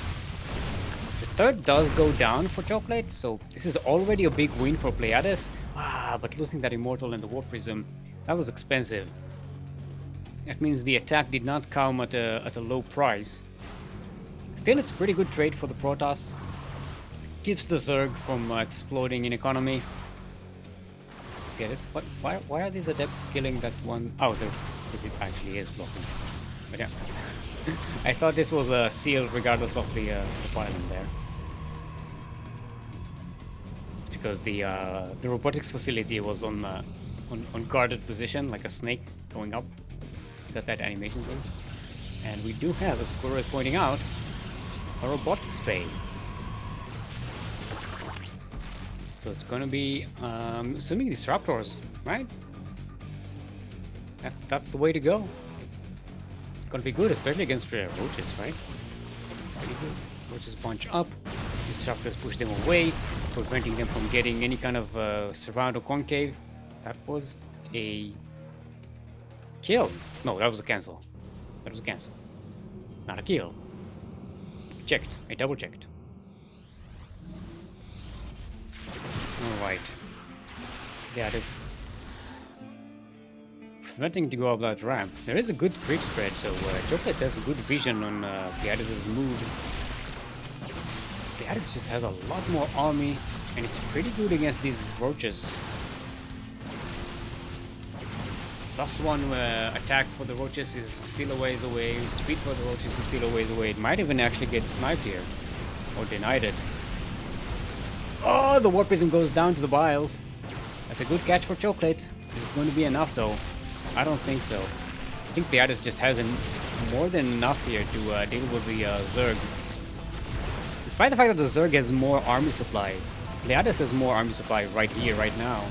The third does go down for Cheoklate, so this is already a big win for Pleiades. Ah, but losing that Immortal and the Warpism, that was expensive. That means the attack did not come at a low price. Still, it's a pretty good trade for the Protoss. Keeps the Zerg from exploding in economy. Get it? What? Why are these Adepts killing that one? Oh, because it actually is blocking. But yeah. I thought this was a seal regardless of the pylon there. It's because the robotics facility was on guarded position, like a snake going up. Got that animation thing. And we do have, as Kuro is pointing out, a robotics bay. So it's gonna be assuming disruptors, right? That's the way to go. It's gonna be good, especially against roaches, right? Pretty good. Roaches punch up, disruptors push them away, preventing them from getting any kind of surround or concave. That was a kill. No, that was a cancel. That was a cancel. Not a kill. Checked. I double checked. Alright. Yeah, this preventing to go up that ramp. There is a good creep spread, so Cheoklate has a good vision on Pleiades' moves. Pleiades just has a lot more army, and it's pretty good against these roaches. +1 attack for the roaches is still a ways away. Speed for the roaches is still a ways away. It might even actually get sniped here, or denied it. Oh, the Warpism goes down to the Biles. That's a good catch for Cheoklate. Is it going to be enough though? I don't think so. I think Pleiades just has more than enough here to deal with the Zerg. Despite the fact that the Zerg has more army supply, Pleiades has more army supply right here, right now.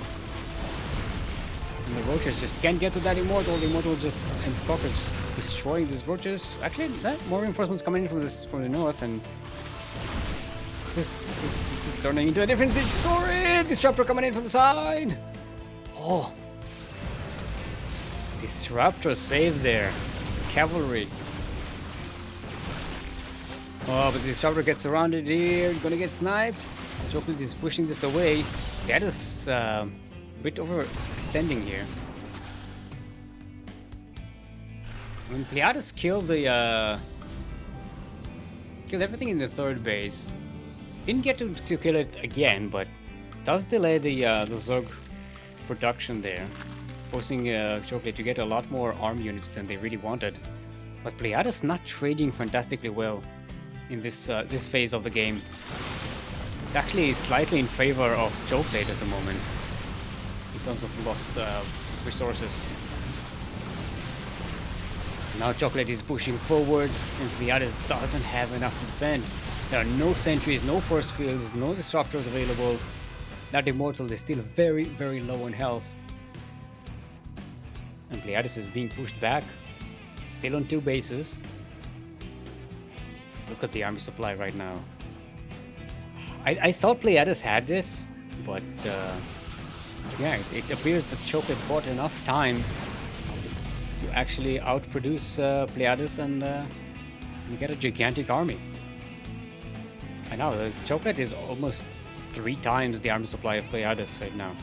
And the roaches just can't get to that Immortal. The Immortal just and Stalker just destroying these roaches. Actually, more reinforcements coming in from the north, and this is turning into a different story. Disruptor coming in from the side. Oh, Disruptor saved there. Cavalry. Oh, but the Disruptor gets surrounded here. Gonna get sniped. Cheoklate is pushing this away. That is a bit overextending here. When Pleiades killed the killed everything in the third base. Didn't get to kill it again, but does delay the Zerg production there, forcing Cheoklate to get a lot more arm units than they really wanted. But Pleiades not trading fantastically well in this this phase of the game. It's actually slightly in favor of Cheoklate at the moment in terms of lost resources. Now Cheoklate is pushing forward, and Pleiades doesn't have enough to defend. There are no sentries, no force fields, no disruptors available. That Immortal is still very, very low on health. And Pleiades is being pushed back. Still on 2 bases. Look at the army supply right now. I thought Pleiades had this, but yeah, it appears that Cheoklate bought enough time to actually outproduce Pleiades and get a gigantic army. I know, the Cheoklate is almost 3 times the army supply of Pleiades right now.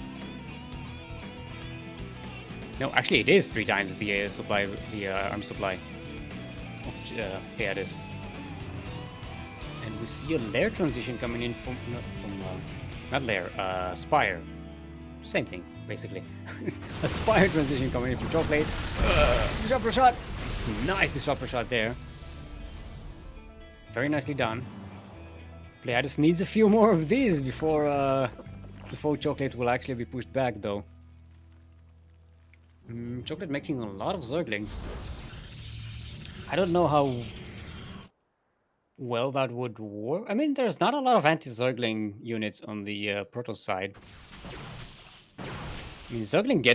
No, actually it is 3 times the army supply of Pleiades. And we see a lair transition coming in from not lair, spire. Same thing, basically. A spire transition coming in from Cheoklate. Disruptor shot! Nice disruptor shot there. Very nicely done. Pleiades needs a few more of these before Cheoklate will actually be pushed back, though. Cheoklate making a lot of Zerglings. I don't know how well that would work. I mean, there's not a lot of anti-Zergling units on the Protoss side. I mean, Zergling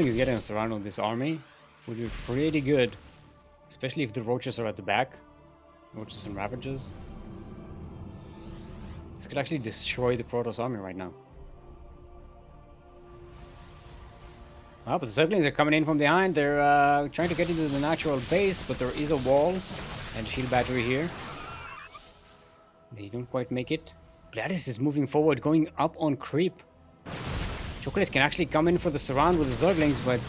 is getting us around on this army. Would be pretty good, especially if the Roaches are at the back. Roaches and Ravagers. This could actually destroy the Protoss army right now. Well, but the Zerglings are coming in from behind. They're trying to get into the natural base, but there is a wall and shield battery here. They don't quite make it. Pleiades is moving forward, going up on creep. Cheoklate can actually come in for the surround with the Zerglings, but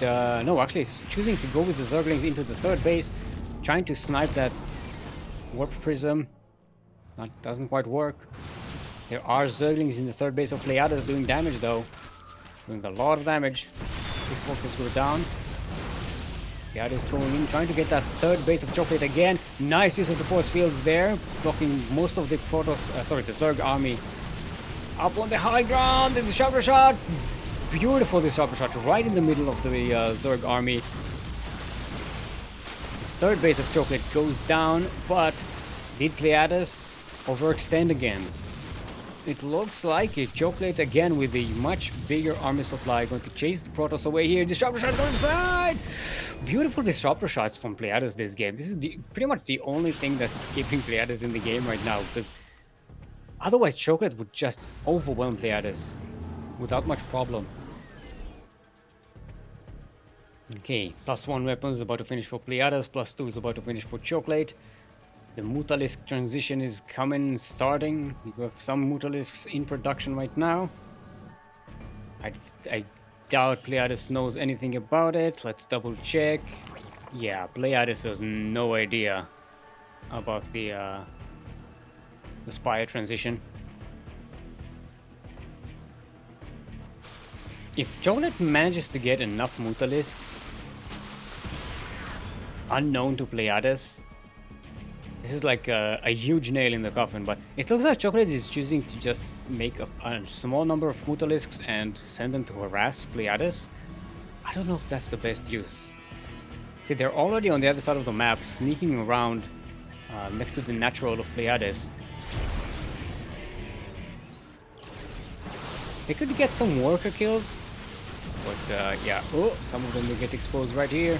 no, actually it's choosing to go with the Zerglings into the third base, trying to snipe that Warp Prism. That doesn't quite work. There are Zerglings in the third base of Pleiades doing damage, though. Doing a lot of damage. 6 walkers go down. Pleiades going in, trying to get that third base of Cheoklate again. Nice use of the force fields there, blocking most of the Protoss, the Zerg army. Up on the high ground, the disruptor shot. Beautiful disruptor shot right in the middle of the Zerg army. The third base of Cheoklate goes down, but did Pleiades overextend again? It looks like it. Cheoklate again with a much bigger army supply, going to chase the Protoss away here. Disruptor shot going inside! Beautiful disruptor shots from Pleiades this game. This is pretty much the only thing that's keeping Pleiades in the game right now, because otherwise Cheoklate would just overwhelm Pleiades without much problem. Okay, +1 weapons is about to finish for Pleiades, +2 is about to finish for Cheoklate. The Mutalisk transition is starting. You have some Mutalisks in production right now. I doubt Pleiades knows anything about it. Let's double check. Yeah, Pleiades has no idea about the Spire transition. If Cheoklate manages to get enough Mutalisks unknown to Pleiades, this is like a huge nail in the coffin, but it looks like Cheoklate is choosing to just make a small number of Mutalisks and send them to harass Pleiades. I don't know if that's the best use. See, they're already on the other side of the map, sneaking around next to the natural of Pleiades. They could get some worker kills, but yeah, some of them will get exposed right here.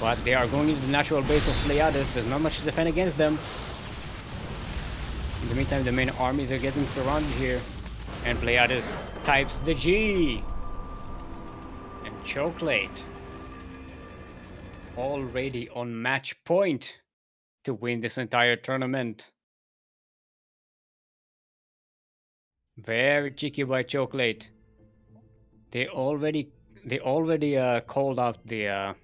But they are going into the natural base of Pleiades. There's not much to defend against them. In the meantime, the main armies are getting surrounded here. And Pleiades types the G. And Cheoklate already on match point to win this entire tournament. Very cheeky by Cheoklate. They already called out the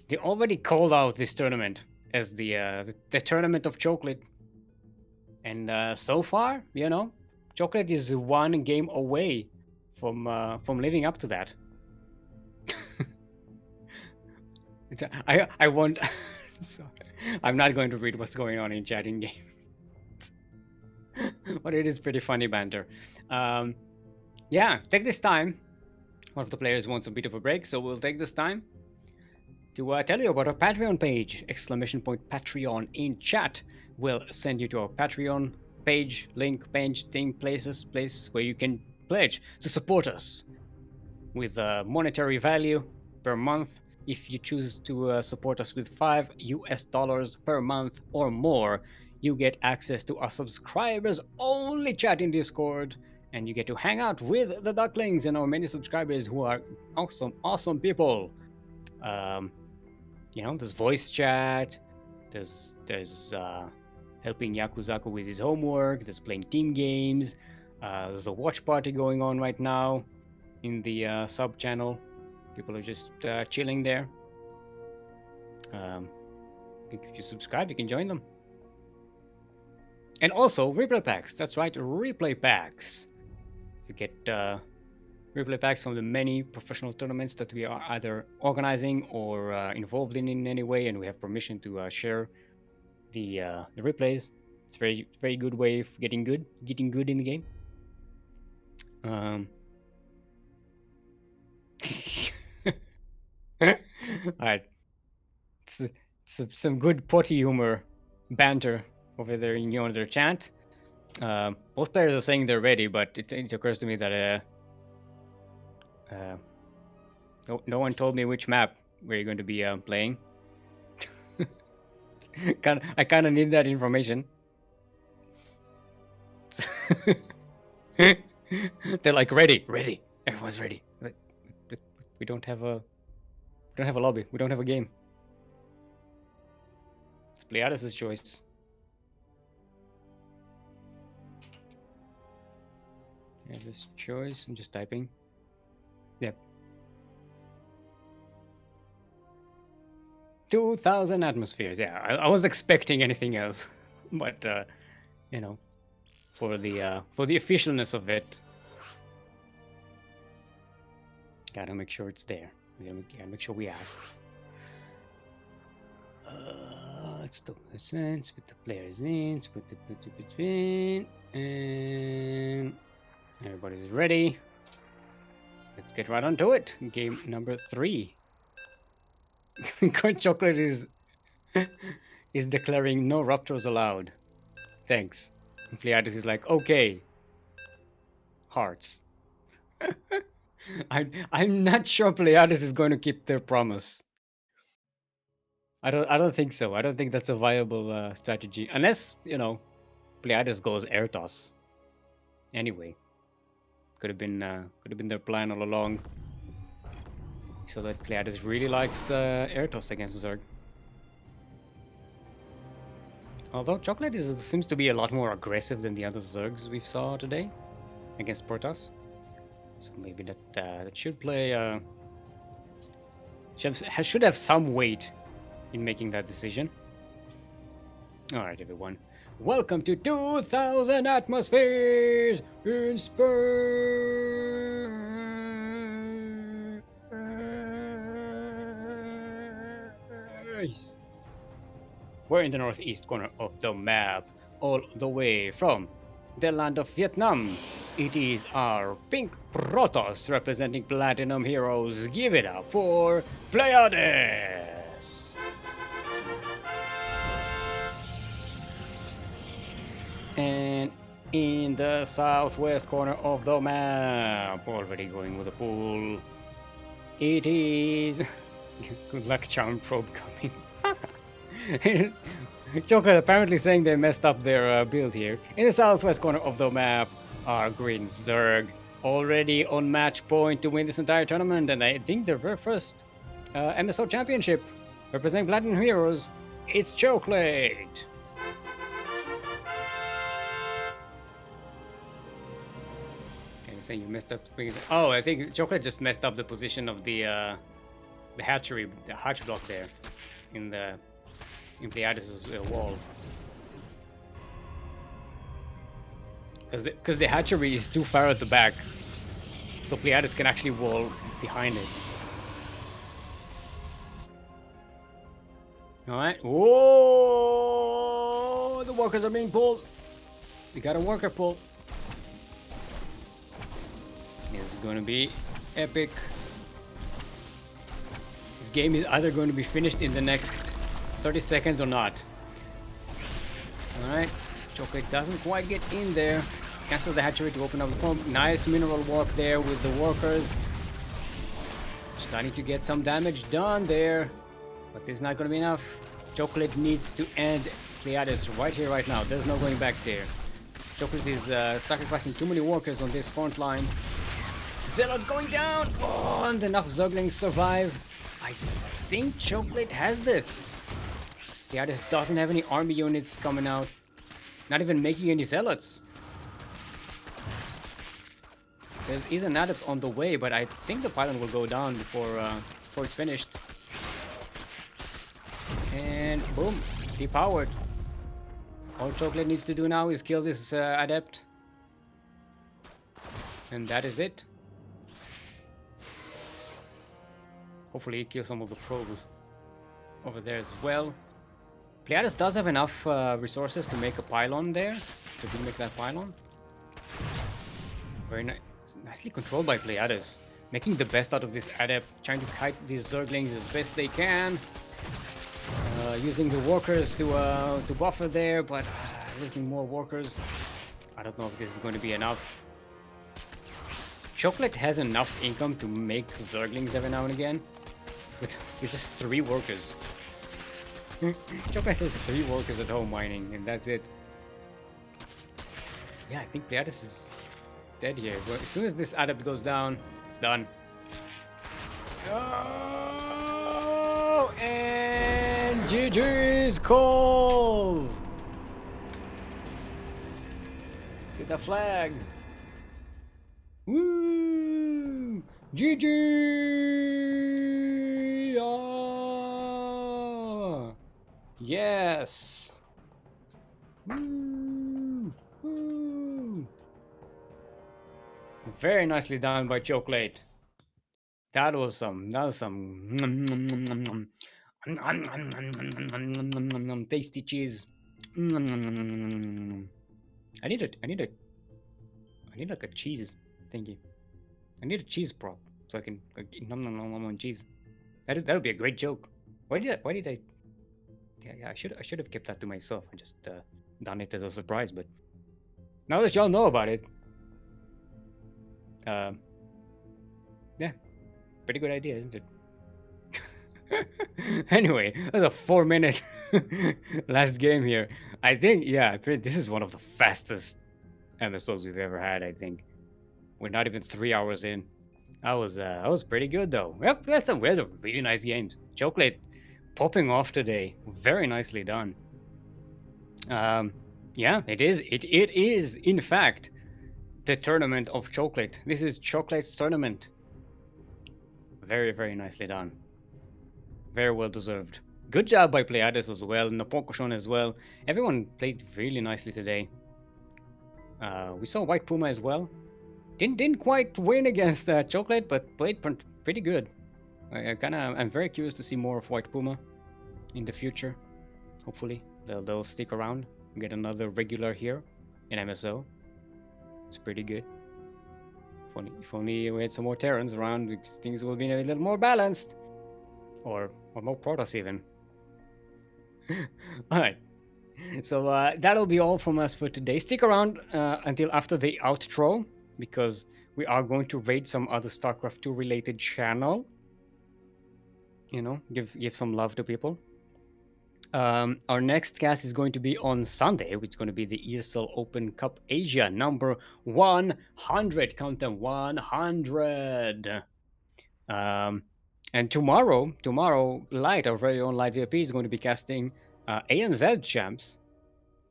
They already called out this tournament as the tournament of Cheoklate, and so far, you know, Cheoklate is one game away from living up to that. I won't. Sorry. I'm not going to read what's going on in chat in game, but it is pretty funny banter. Yeah, take this time. One of the players wants a bit of a break, so we'll take this time to tell you about our Patreon page. !Patreon in chat will send you to our Patreon page, link, page, thing, place where you can pledge to support us with monetary value per month. If you choose to support us with $5 per month or more, you get access to our subscribers only chat in Discord, and you get to hang out with the Ducklings and our many subscribers who are awesome people. You know, there's voice chat, there's helping Yakuzaku with his homework, there's playing team games, there's a watch party going on right now in the sub channel. People are just chilling there. If you subscribe, you can join them. And also replay packs. That's right, replay packs. If you get replay packs from the many professional tournaments that we are either organizing or involved in any way, and we have permission to share the replays. It's very good way of getting good in the game. Alright, it's some good potty humor banter over there in their chant. Both players are saying they're ready, but it occurs to me that no one told me which map we're going to be playing. I kind of need that information. They're like ready. Everyone's ready. Like, we don't have a lobby. We don't have a game. It's Pleiades' choice. Pleiades' choice. I'm just typing. Yep. 2,000 atmospheres. Yeah, I wasn't expecting anything else, but you know, for the officialness of it, gotta make sure it's there. We gotta make sure we ask. Let's do this in. Put the players in. Put the between, and everybody's ready. Let's get right onto it. Game number 3. Cheoklate is declaring no raptors allowed. Thanks. And Pleiades is like, okay. Hearts. I'm not sure Pleiades is going to keep their promise. I don't think so. I don't think that's a viable strategy, unless Pleiades goes air toss. Anyway, could have been their plan all along. So that Pleiades really likes air toss against Zerg. Although Cheoklate seems to be a lot more aggressive than the other Zergs we saw today against Protoss. So maybe that should play. Should have some weight in making that decision. All right, everyone. Welcome to 2,000 atmospheres in space. We're in the northeast corner of the map, all the way from the land of Vietnam. It is our pink Protoss representing Platinum Heroes. Give it up for Pleiades! And in the southwest corner of the map, already going with a pool, it is... Good luck, Charm Probe coming. Cheoklate apparently saying they messed up their build here. In the southwest corner of the map are Green Zerg, already on match point to win this entire tournament, and I think their very first MSO championship, representing Platinum Heroes, it's Cheoklate. Okay, saying you messed up. Oh, I think Cheoklate just messed up the position of the hatchery, the hatch block there, in Pleiades' wall. Because the hatchery is too far at the back, so Pleiades can actually wall behind it. Alright. Whoa! The walkers are being pulled. We got a walker pull. This is going to be epic. This game is either going to be finished in the next 30 seconds or not. Alright, Cheoklate doesn't quite get in there. Cancels the hatchery to open up the pump. Nice mineral walk there with the workers. Starting to get some damage done there. But this is not going to be enough. Cheoklate needs to end Pleiades right here, right now. There's no going back there. Cheoklate is sacrificing too many workers on this front line. Zealot going down! Oh, and enough Zerglings survive. I think Cheoklate has this. Pleiades doesn't have any army units coming out. Not even making any zealots. There is an adept on the way, but I think the pylon will go down before it's finished. And boom, depowered. All Cheoklate needs to do now is kill this adept. And that is it. hopefully kill some of the probes over there as well. Pleiades does have enough resources to make a pylon there. To make that pylon. Very nicely controlled by Pleiades. Making the best out of this adept, trying to kite these Zerglings as best they can. Using the workers to buffer there, but losing more workers. I don't know if this is going to be enough. Cheoklate has enough income to make Zerglings every now and again. With just 3 workers. Cheoklate has 3 workers at home mining, and that's it. Yeah, I think Pleiades is dead here. But as soon as this adept goes down, it's done. Oh, and GG's called. Let's get that flag. Woo! GG! Ah! Yes! Woo! Woo! Very nicely done by Cheoklate. That was some tasty cheese. I need like a cheese thingy. I need a cheese prop so I can like, on cheese. That would be a great joke. Why did I? Yeah, I should have kept that to myself and just done it as a surprise. But now that y'all know about it, yeah, pretty good idea, isn't it? Anyway, that's a 4-minute last game here. I think, yeah, this is one of the fastest MSOs we've ever had. I think we're not even 3 hours in. That was pretty good though. Yep, we had really nice games. Cheoklate popping off today, very nicely done. Yeah, it is in fact the tournament of Cheoklate. This is Cheoklate's tournament. Very, very nicely done. Very well deserved. Good job by Pleiades as well, Napolcochon as well. Everyone played really nicely today. We saw WhitePuma as well. Didn't quite win against Cheoklate, but played pretty good. I'm very curious to see more of WhitePuma in the future. Hopefully they'll stick around and get another regular here in MSO. It's pretty good. If only we had some more Terrans around, things will be a little more balanced. Or more Protoss even. Alright. So that'll be all from us for today. Stick around until after the outro, because we are going to raid some other StarCraft 2 related channel. You know, give some love to people. Our next cast is going to be on Sunday, which is going to be the ESL Open Cup Asia number 100. Count them, 100. And tomorrow, Light, our very own Light VIP, is going to be casting ANZ Champs,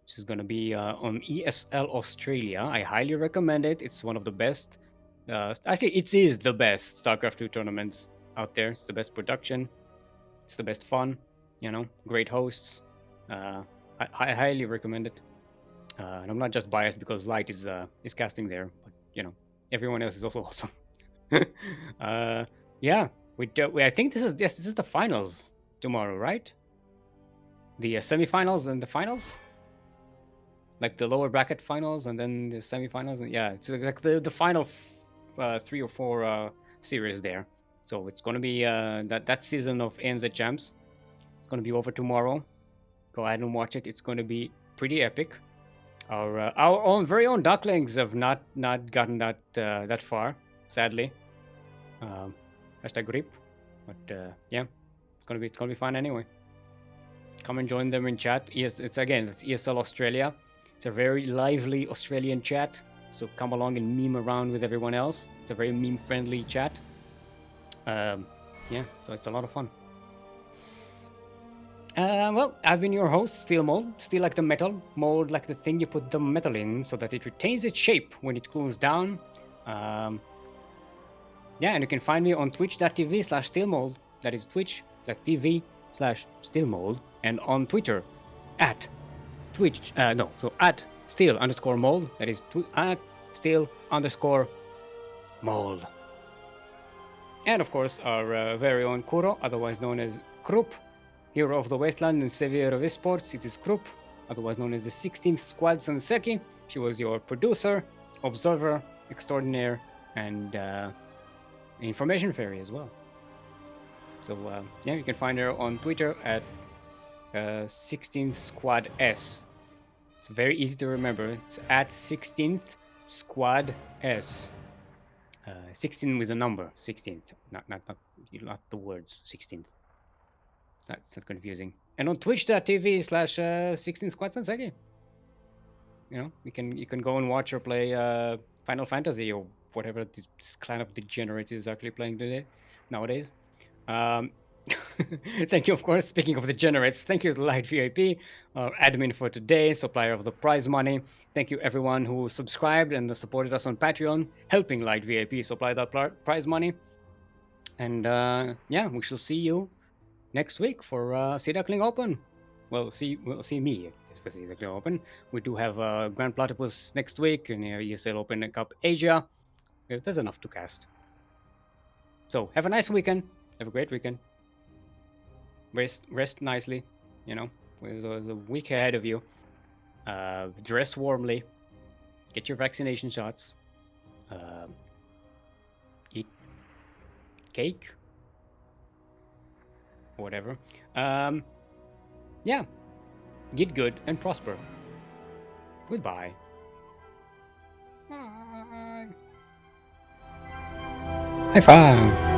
which is going to be on ESL Australia. I highly recommend it. It's one of the best. Actually, it is the best StarCraft 2 tournaments out there. It's the best production. It's the best fun. You know, great hosts. I highly recommend it. And I'm not just biased because Light is casting there, but you know, everyone else is also awesome. Yeah, I think this is the finals tomorrow, right? The semifinals and the finals, like the lower bracket finals and then the semifinals. And yeah, it's like the final 3 or 4 series there. So it's gonna be that season of ANZ Champs. It's gonna be over tomorrow. Go ahead and watch it. It's gonna be pretty epic. Our own very own Ducklings have not gotten that far, sadly. Hashtag RIP. But yeah, it's gonna be fun anyway. Come and join them in chat. Yes, it's ESL Australia. It's a very lively Australian chat. So come along and meme around with everyone else. It's a very meme-friendly chat. Yeah, so it's a lot of fun. Well, I've been your host, Steelmold. Steel like the metal, mold like the thing you put the metal in so that it retains its shape when it cools down. Yeah, and you can find me on twitch.tv/Steelmold. That is twitch.tv/Steelmold. And on Twitter at Steel_Mold. That is at Steel_Mold. And of course, our very own Kuro, otherwise known as Krupp, hero of the wasteland and savior of esports. It is Krupp, otherwise known as the 16th Squad Sanseki. She was your producer, observer, extraordinaire, and information fairy as well. So yeah, you can find her on Twitter at 16th Squad S. It's very easy to remember. It's at 16th Squad S. 16 with a number, 16th, not the words 16th. That's not confusing. And on twitch.tv/16 Squad Sanseki. You know, you can go and watch her play Final Fantasy or whatever this clan of degenerates is actually playing today nowadays. Thank you, of course. Speaking of degenerates, thank you to Light VIP, our admin for today, supplier of the prize money. Thank you everyone who subscribed and supported us on Patreon, helping Light VIP supply that prize money. And yeah, we shall see you next week for Sea Duckling Open. We'll see me for Sea Duckling Open. We do have Grand Platypus next week and ESL Open Cup Asia. There's enough to cast. So have a nice weekend. Have a great weekend. Rest nicely. You know, there's a week ahead of you. Dress warmly. Get your vaccination shots. Eat cake. Whatever. Yeah. Get good and prosper. Goodbye. Bye. High five.